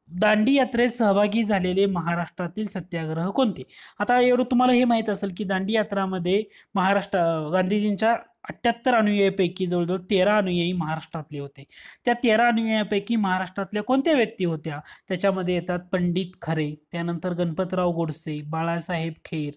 Speaker 1: दांडी यात्रेत सहभागी झालेले महाराष्ट्रातील सत्याग्रह कोणते? आता एवढं तुम्हाला हे माहित असेल की दांडी यात्रामध्ये गांधीजींच्या 78 अनुयायीपैकी जवळजवळ 13 अनुयायी महाराष्ट्रातले होते. त्या 13 अनुयायीपैकी महाराष्ट्रातल्या कोणत्या व्यक्ती होत्या त्याच्यामध्ये येतात पंडित खरे, त्यानंतर गणपतराव गोडसे, बाळासाहेब खेर,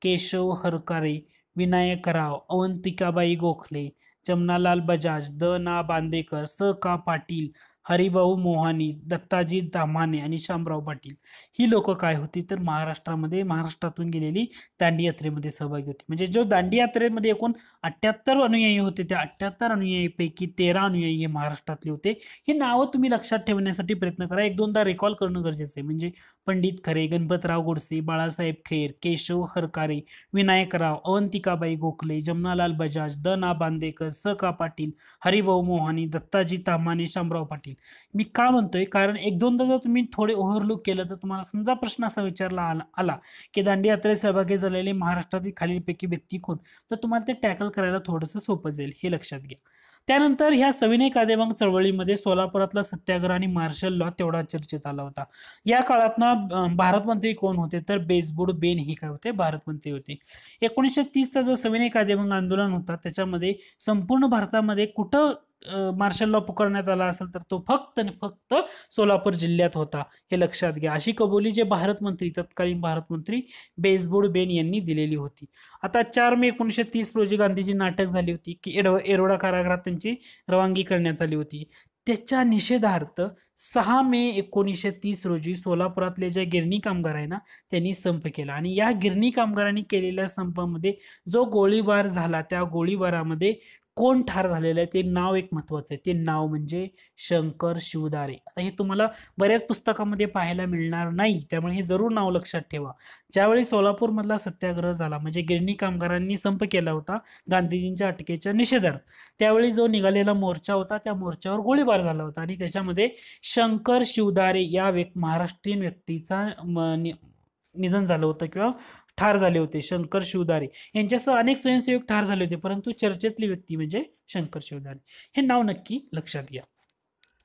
Speaker 1: केशव हरकारे, विनायकराव, अवंतिकाबाई गोखले, जमनालाल बजाज, द ना बांदेकर, स का पाटील, हरिभाऊ मोहानी, दत्ताजी दामाने आणि शामराव पाटील ही लोक काय होती तर महाराष्ट्रातून गेलेली दांडी यात्रेमध्ये सहभागी होती. म्हणजे जो दांडी यात्रेमध्ये एकूण 78 अनुयायी होते त्या 78 अनुयायीपैकी 13 अनुयायी हे महाराष्ट्रातले होते. ही नावं तुम्ही लक्षात ठेवण्यासाठी प्रयत्न करा, एक दोनदा रिकॉल करणं गरजेचं आहे. म्हणजे पंडित खरे, गणपतराव गोडसे, बाळासाहेब खेर, केशव हरकारे, विनायकराव, अवंतिकाबाई गोखले, जमनालाल बजाज, द ना बांदेकर, स का पाटील, हरिभाऊ मोहानी, दत्ताजी तामाने, शामराव पाटील. मी का म्हणतोय कारण एक दोनदा जर तुम्ही थोडे ओव्हरलुक केलं तर तुम्हाला समजा प्रश्न असा विचारला आला की दांडी यात्रेत सहभागी झालेले महाराष्ट्रातील खालीलपैकी व्यक्ती कोण, तर तुम्हाला ते टॅकल करायला थोडंसं सोपं जाईल, हे लक्षात घ्या. त्यानंतर ह्या सविनय कायदेभंग चळवळीमध्ये सोलापुरातला सत्याग्रह आणि मार्शल लॉ तेवढा चर्चेत आला होता. या काळात ना भारत मंत्री कोण होते तर बेसबुड बेन हे काय होते भारत मंत्री होते. 1930चा जो सविनय कायदेभंग आंदोलन होता त्याच्यामध्ये संपूर्ण भारतामध्ये कुठं मार्शल लॉ पुकारण्यात आला असेल तर तो फक्त आणि फक्त सोलापूर जिल्ह्यात होता, हे लक्षात घ्या. अशी कबुली जे भारत मंत्री तत्कालीन भारत मंत्री बेसबुड बेन यांनी दिलेली होती. आता 4 मे 1930 रोजी गांधीजी नाटक झाली होती की एरोडा कारागृहात त्यांची रवानगी करण्यात आली होती. त्याच्या निषेधार्थ 6 मे 1930 रोजी सोलापुरातले जे गिरणी कामगार आहे ना त्यांनी संप केला आणि या गिरणी कामगारांनी केलेल्या संपामध्ये जो गोळीबार झाला त्या गोळीबारामध्ये कोण ठार झालेलं आहे ते नाव एक महत्वाचं आहे. ते नाव म्हणजे शंकर शिवदारे. आता हे तुम्हाला बऱ्याच पुस्तकामध्ये पाहायला मिळणार नाही, त्यामुळे हे जरूर नाव लक्षात ठेवा. ज्यावेळी सोलापूर मधला सत्याग्रह झाला म्हणजे गिरणी कामगारांनी संप केला होता गांधीजींच्या अटकेच्या निषेधार्थ, त्यावेळी जो निघालेला मोर्चा होता त्या मोर्चावर गोळीबार झाला होता आणि त्याच्यामध्ये शंकर शिवदारे या महाराष्ट्रीयन व्यक्तीचा निधन झालं होतं किंवा ठार झाले होते. शंकर शिवदारे यांच्यासह अनेक स्वयंसेवक ठार झाले होते, परंतु चर्चेतली व्यक्ती म्हणजे शंकर शिवदारे. हे नाव नक्की लक्षात घ्या.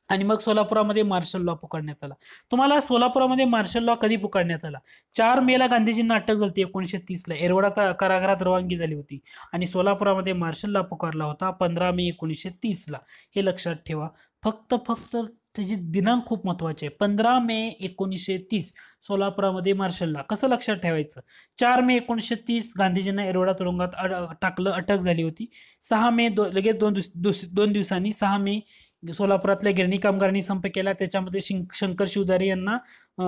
Speaker 1: आणि मग सोलापुरामध्ये मार्शल लॉ पुकारण्यात आला. तुम्हाला सोलापुरामध्ये मार्शल लॉ कधी पुकारण्यात आला? 4 मेला गांधीजींना अटक झाली 1930ला, एरवडा कारागृहात रवानगी झाली होती आणि सोलापुरामध्ये मार्शल लॉ पुकारला होता 15 मे 1930ला. हे लक्षात ठेवा. फक्त त्याची दिनांक खूप महत्वाचे आहे. 15 मे 1930 सोलापुरामध्ये मार्शल लॉ. कसं लक्षात ठेवायचं? 4 मे 1930 गांधीजींना एरवडा तुरुंगात टाकलं, अटक झाली होती. 6 मे लगेच दोन दिवसांनी 6 मे सोलापुरातल्या गिरणी कामगारांनी संप केला, त्याच्यामध्ये शंकर शिवदारे यांना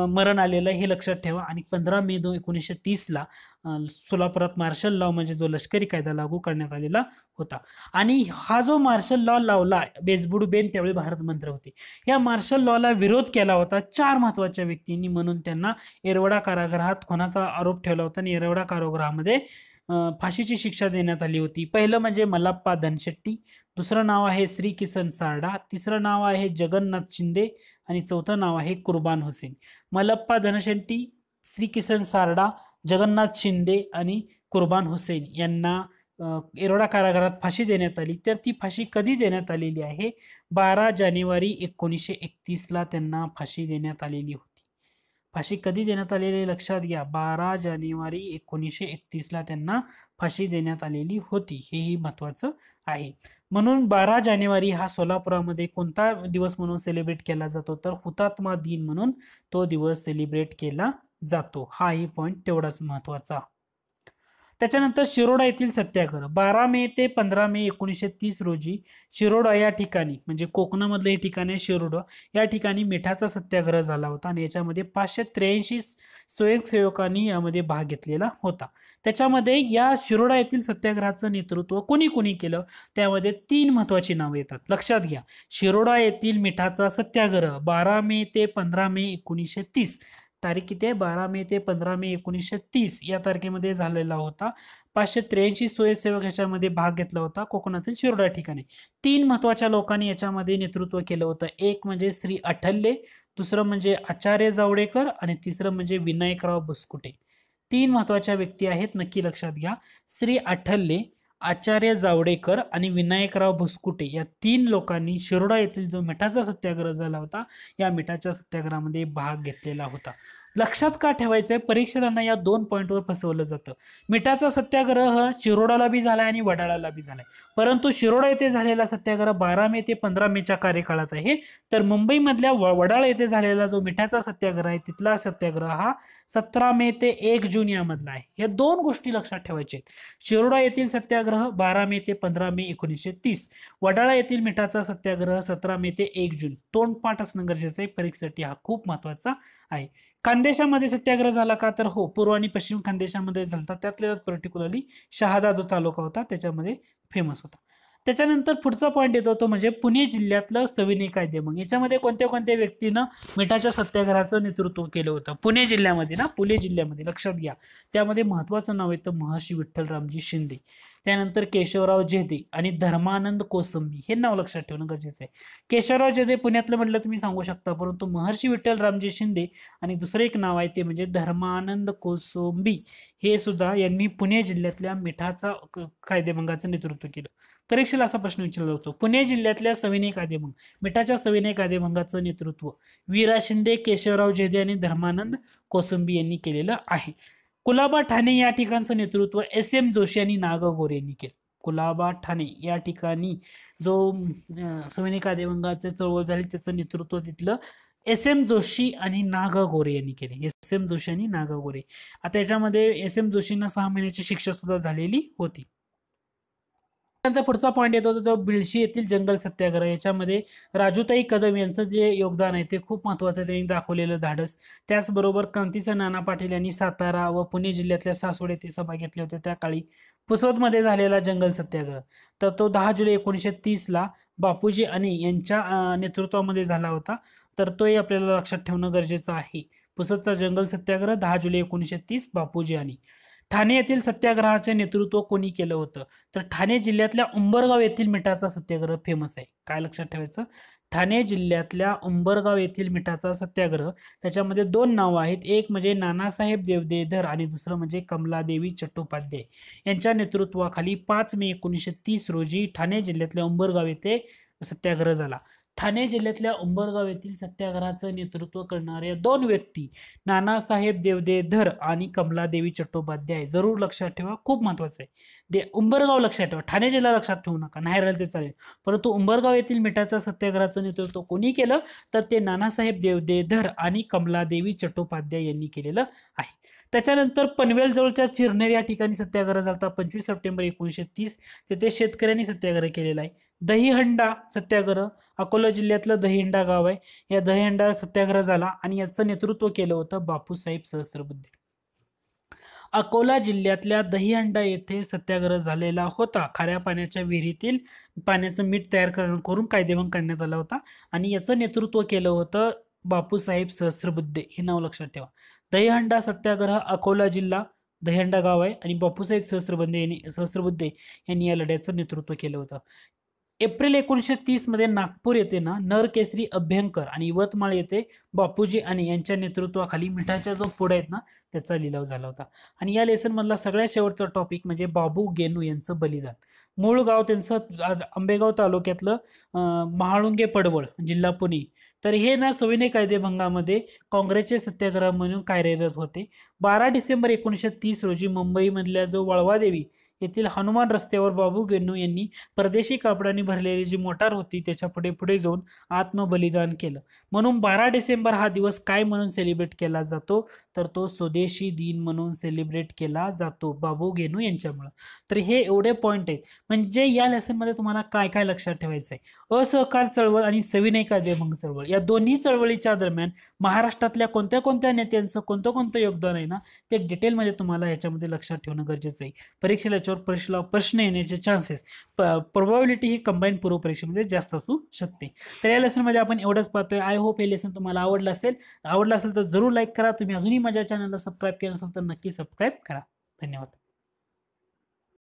Speaker 1: मरण आलेलं आहे, हे लक्षात ठेवा. आणि 15 मे 1930ला सोलापुरात मार्शल लॉ म्हणजे जो लष्करी कायदा लागू करण्यात आलेला होता. आणि हा जो मार्शल लॉ लावला बेसबुड बेन त्यावेळी भारत मंत्री होते. या मार्शल लॉला विरोध केला होता 4 महत्वाच्या व्यक्तींनी, म्हणून त्यांना एरवडा कारागृहात खुनाचा आरोप ठेवला होता आणि एरवडा कारागृहामध्ये फाशीची शिक्षा देण्यात आली होती. पहिलं म्हणजे मल्लप्पा धनशेट्टी, दुसरं नाव आहे श्री किसन सारडा, तिसरं नाव आहे जगन्नाथ शिंदे आणि चौथं नाव आहे कुर्बान हुसेन. मल्लप्पा धनशेट्टी, श्री किसन सारडा, जगन्नाथ शिंदे आणि कुर्बान हुसेन यांना एरोडा कारागृहात फाशी देण्यात आली. तर ती फाशी कधी देण्यात आलेली आहे? 12 जानेवारी 1931ला त्यांना फाशी देण्यात आलेली होती. फाशी कधी देण्यात आलेली लक्षात घ्या. 12 जानेवारी 1931ला त्यांना फाशी देण्यात आलेली होती. हेही महत्वाचं आहे. म्हणून 12 जानेवारी हा सोलापुरामध्ये कोणता दिवस म्हणून सेलिब्रेट केला जातो तर हुतात्मा दिन म्हणून तो दिवस सेलिब्रेट केला जातो. हाही पॉइंट तेवढाच महत्वाचा. त्याच्यानंतर शिरोडा येथील सत्याग्रह 12 मे ते 15 मे 1930 रोजी शिरोडा या ठिकाणी म्हणजे कोकणामधलं हे ठिकाण आहे शिरोडा, या ठिकाणी मिठाचा सत्याग्रह झाला होता आणि याच्यामध्ये 583 स्वयंसेवकांनी यामध्ये भाग घेतलेला होता. त्याच्यामध्ये या शिरोडा येथील सत्याग्रहाचं नेतृत्व कोणी केलं त्यामध्ये 3 महत्वाची नावे येतात. लक्षात घ्या. शिरोडा येथील मिठाचा सत्याग्रह 12 मे ते 15 मे 1930, तारीख किती आहे? 12 मे ते 15 मे 1930 या तारखेमध्ये झालेला होता. 583 स्वयंसेवक ह्याच्यामध्ये भाग घेतला होता कोकणातील शिरोडा ठिकाणी. 3 महत्वाच्या लोकांनी याच्यामध्ये नेतृत्व केलं होतं. एक म्हणजे श्री अठल्ले, दुसरं म्हणजे आचार्य जावडेकर आणि तिसरं म्हणजे विनायकराव बुसकुटे. 3 महत्वाच्या व्यक्ती आहेत, नक्की लक्षात घ्या. श्री अठल्ले, आचार्य जावडेकर आणि विनायकराव भुसकुटे या 3 लोकांनी शिरोडा येथील जो मिठाचा सत्याग्रह झाला होता या मिठाच्या सत्याग्रहामध्ये भाग घेतलेला होता. लक्षात का ठेवायचंय? परीक्षकांना या 2 पॉइंटवर फसवलं जातं. मिठाचा सत्याग्रह शिरोडाला बी झालाय आणि वडाळ्याला बी झालाय, परंतु शिरोडा येथे झालेला सत्याग्रह 12 मे ते 15 मेच्या कार्यकाळात आहे, तर मुंबई मधल्या वडाळा येथे झालेला जो मिठाचा सत्याग्रह आहे तिथला सत्याग्रह हा 17 मे ते 1 जून यामधला आहे. या 2 गोष्टी लक्षात ठेवायच्या आहेत. शिरोडा येथील सत्याग्रह 12 मे ते 15 मे 1930, वडाळा येथील मिठाचा सत्याग्रह 17 मे ते 1 जून. तोंडपाठ असणं गरजेचं आहे परीक्षेसाठी, हा खूप महत्वाचा आहे. खानदेशामध्ये सत्याग्रह झाला का तर हो, पूर्व आणि पश्चिम खानदेशामध्ये झाला. त्यातल्या पर्टिक्युलरली शहादा जो तालुका होता त्याच्यामध्ये फेमस होता. त्याच्यानंतर पुढचा पॉईंट येतो तो म्हणजे पुणे जिल्ह्यातलं सविनय कायदेभंग. याच्यामध्ये कोणत्या कोणत्या व्यक्तीनं मिठाच्या सत्याग्रहाचं नेतृत्व केलं होतं? पुणे जिल्ह्यामध्ये ना, पुणे जिल्ह्यामध्ये लक्षात घ्या. त्यामध्ये महत्वाचं नाव येतं महर्षी विठ्ठलरामजी शिंदे. त्यानंतर केशवराव जेधे आणि धर्मानंद कोसंबी हे नाव लक्षात ठेवणं गरजेचं आहे. केशवराव जेधे पुण्यातलं म्हटलं तुम्ही सांगू शकता, परंतु महर्षी विठ्ठल रामजी शिंदे आणि दुसरं एक नाव आहे ते म्हणजे धर्मानंद कोसंबी, हे सुद्धा यांनी पुणे जिल्ह्यातल्या मिठाचा कायदेभंगाचं नेतृत्व केलं. परीक्षेला असा प्रश्न विचारला जातो, पुणे जिल्ह्यातल्या सविनय कायदेभंग, मिठाच्या सविनय कायदेभंगाचं नेतृत्व वीरा शिंदे, केशवराव जेधे आणि धर्मानंद कोसंबी यांनी केलेलं आहे. कुलाबा ठाणे या ठिकाणचं नेतृत्व SM जोशी आणि नागा गोरे यांनी केलं. कुलाबा ठाणे या ठिकाणी जो सविनय कायदेभंगाचे चळवळ झाली त्याचं नेतृत्व तिथलं SM जोशी आणि नागा गोरे यांनी केले. SM जोशी आणि नागा गोरे. आता याच्यामध्ये SM जोशींना 6 महिन्याची शिक्षा सुद्धा झालेली होती. त्यानंतर पुढचा पॉईंट येतो तो बिळशी येथील जंगल सत्याग्रह. याच्यामध्ये राजूताई कदम यांचं जे योगदान आहे ते खूप महत्त्वाचं आहे, त्यांनी दाखवलेलं धाडस. त्याचबरोबर क्रांतीचा नाना पाटील यांनी सातारा व पुणे जिल्ह्यातल्या सासवड येथे सभा घेतल्या होत्या त्या काळी. पुसदमध्ये झालेला जंगल सत्याग्रह तर तो 10 जुलै 1930ला बापूजी आणि यांच्या नेतृत्वामध्ये झाला होता. तर तोही आपल्याला लक्षात ठेवणं गरजेचं आहे. पुसदचा जंगल सत्याग्रह 10 जुलै 1930 बापूजी आणि. ठाणे येथील सत्याग्रहाचे नेतृत्व कोणी केलं होतं, तर ठाणे जिल्ह्यातल्या उंबरगाव येथील मिठाचा सत्याग्रह फेमस आहे. काय लक्षात ठेवायचं, ठाणे जिल्ह्यातल्या उंबरगाव येथील मिठाचा सत्याग्रह, त्याच्यामध्ये 2 नावं आहेत, एक म्हणजे नानासाहेब देवदेधर आणि दुसरं म्हणजे कमलादेवी चट्टोपाध्याय यांच्या नेतृत्वाखाली 5 मे 1930 रोजी ठाणे जिल्ह्यातल्या उंबरगाव येथे सत्याग्रह झाला. ठाणे जिल्ह्यातल्या उंबरगाव येथील सत्याग्रहाचं नेतृत्व करणाऱ्या 2 व्यक्ती नानासाहेब देवदेधर आणि कमलादेवी चट्टोपाध्याय. जरूर लक्षात ठेवा, खूप महत्वाचं आहे. उंबरगाव लक्षात ठेवा, ठाणे जिल्हा लक्षात ठेवू नका, नाही राहिलं ते चालेल. परंतु उंबरगाव येथील मिठाच्या सत्याग्रहाचं नेतृत्व कोणी केलं, तर ते नानासाहेब देवदेधर आणि कमलादेवी चट्टोपाध्याय यांनी केलेलं आहे. त्याच्यानंतर पनवेल जवळच्या चिरनेर या ठिकाणी सत्याग्रह झाला 25 सप्टेंबर 1930. तिथे शेतकऱ्यांनी सत्याग्रह केलेला आहे. दहीहंडा सत्याग्रह, अकोला जिल्ह्यातलं दहीहंडा गाव आहे. या दहीहंडा सत्याग्रह झाला आणि याचं नेतृत्व केलं होतं बापूसाहेब सहस्रबुद्धे. अकोला जिल्ह्यातल्या दहीहंडा येथे सत्याग्रह झालेला होता. खाऱ्या पाण्याच्या विहिरीतील पाण्याचं मीठ तयार करून कायदेभंग करण्यात आला होता आणि याचं नेतृत्व केलं होतं बापूसाहेब सहस्रबुद्धे. हे नाव लक्षात ठेवा. दहीहंडा सत्याग्रह, अकोला जिल्हा, दहीहंडा गाव आहे आणि बापूसाहेब सहस्रबुद्धे यांनी या लढ्याचं नेतृत्व केलं होतं. एप्रिल 1930 मध्ये नागपूर येथे नरकेसरी अभ्यंकर आणि यवतमाळ येथे बापूजी आणि यांच्या नेतृत्वाखाली मिठाच्या जो पुढे आहेत ना त्याचा लिलाव झाला होता. आणि या लेसन मधला सगळ्यात शेवटचा टॉपिक म्हणजे बाबू गेनू यांचं बलिदान. मूळ गाव त्यांचं आंबेगाव तालुक्यातलं महाळुंगे पडवळ, जिल्हा पुणे. तर हे सविनय कायदेभंगामध्ये काँग्रेसचे सत्याग्रह म्हणून कार्यरत होते. 12 डिसेंबर 1930 रोजी मुंबईमधल्या जो वळवादेवी येथील हनुमान रस्त्यावर बाबू गेनू यांनी परदेशी कापडाने भरलेली जी मोटार होती त्याच्या पुढे जाऊन आत्मबलिदान केलं. म्हणून 12 डिसेंबर हा दिवस काय म्हणून सेलिब्रेट केला जातो, तर तो स्वदेशी दिन म्हणून सेलिब्रेट केला जातो बाबू गेनू यांच्यामुळे. तर हे एवढे पॉइंट आहेत. म्हणजे या लेसनमध्ये तुम्हाला काय काय लक्षात ठेवायचं आहे, असहकार चळवळ आणि सविनय कायदेभंग चळवळ या दोन्ही चळवळीच्या दरम्यान महाराष्ट्रातल्या कोणत्या कोणत्या नेत्यांचं कोणतं योगदान आहे ना ते डिटेलमध्ये तुम्हाला याच्यामध्ये लक्षात ठेवणं गरजेचं आहे. परीक्षेला प्रश्न येण्याचे चान्सेस, प्रोबॅबिलिटी ही कंबाईन पूर्व परीक्षेमध्ये जास्त असू शकते. तर या लेसनमध्ये आपण एवढंच पाहतोय. आय होप हे लेसन तुम्हाला आवडलं असेल तर जरूर लाईक करा. तुम्ही अजूनही माझ्या चॅनलला सबस्क्राईब केलं असेल तर नक्की सबस्क्राईब करा. धन्यवाद.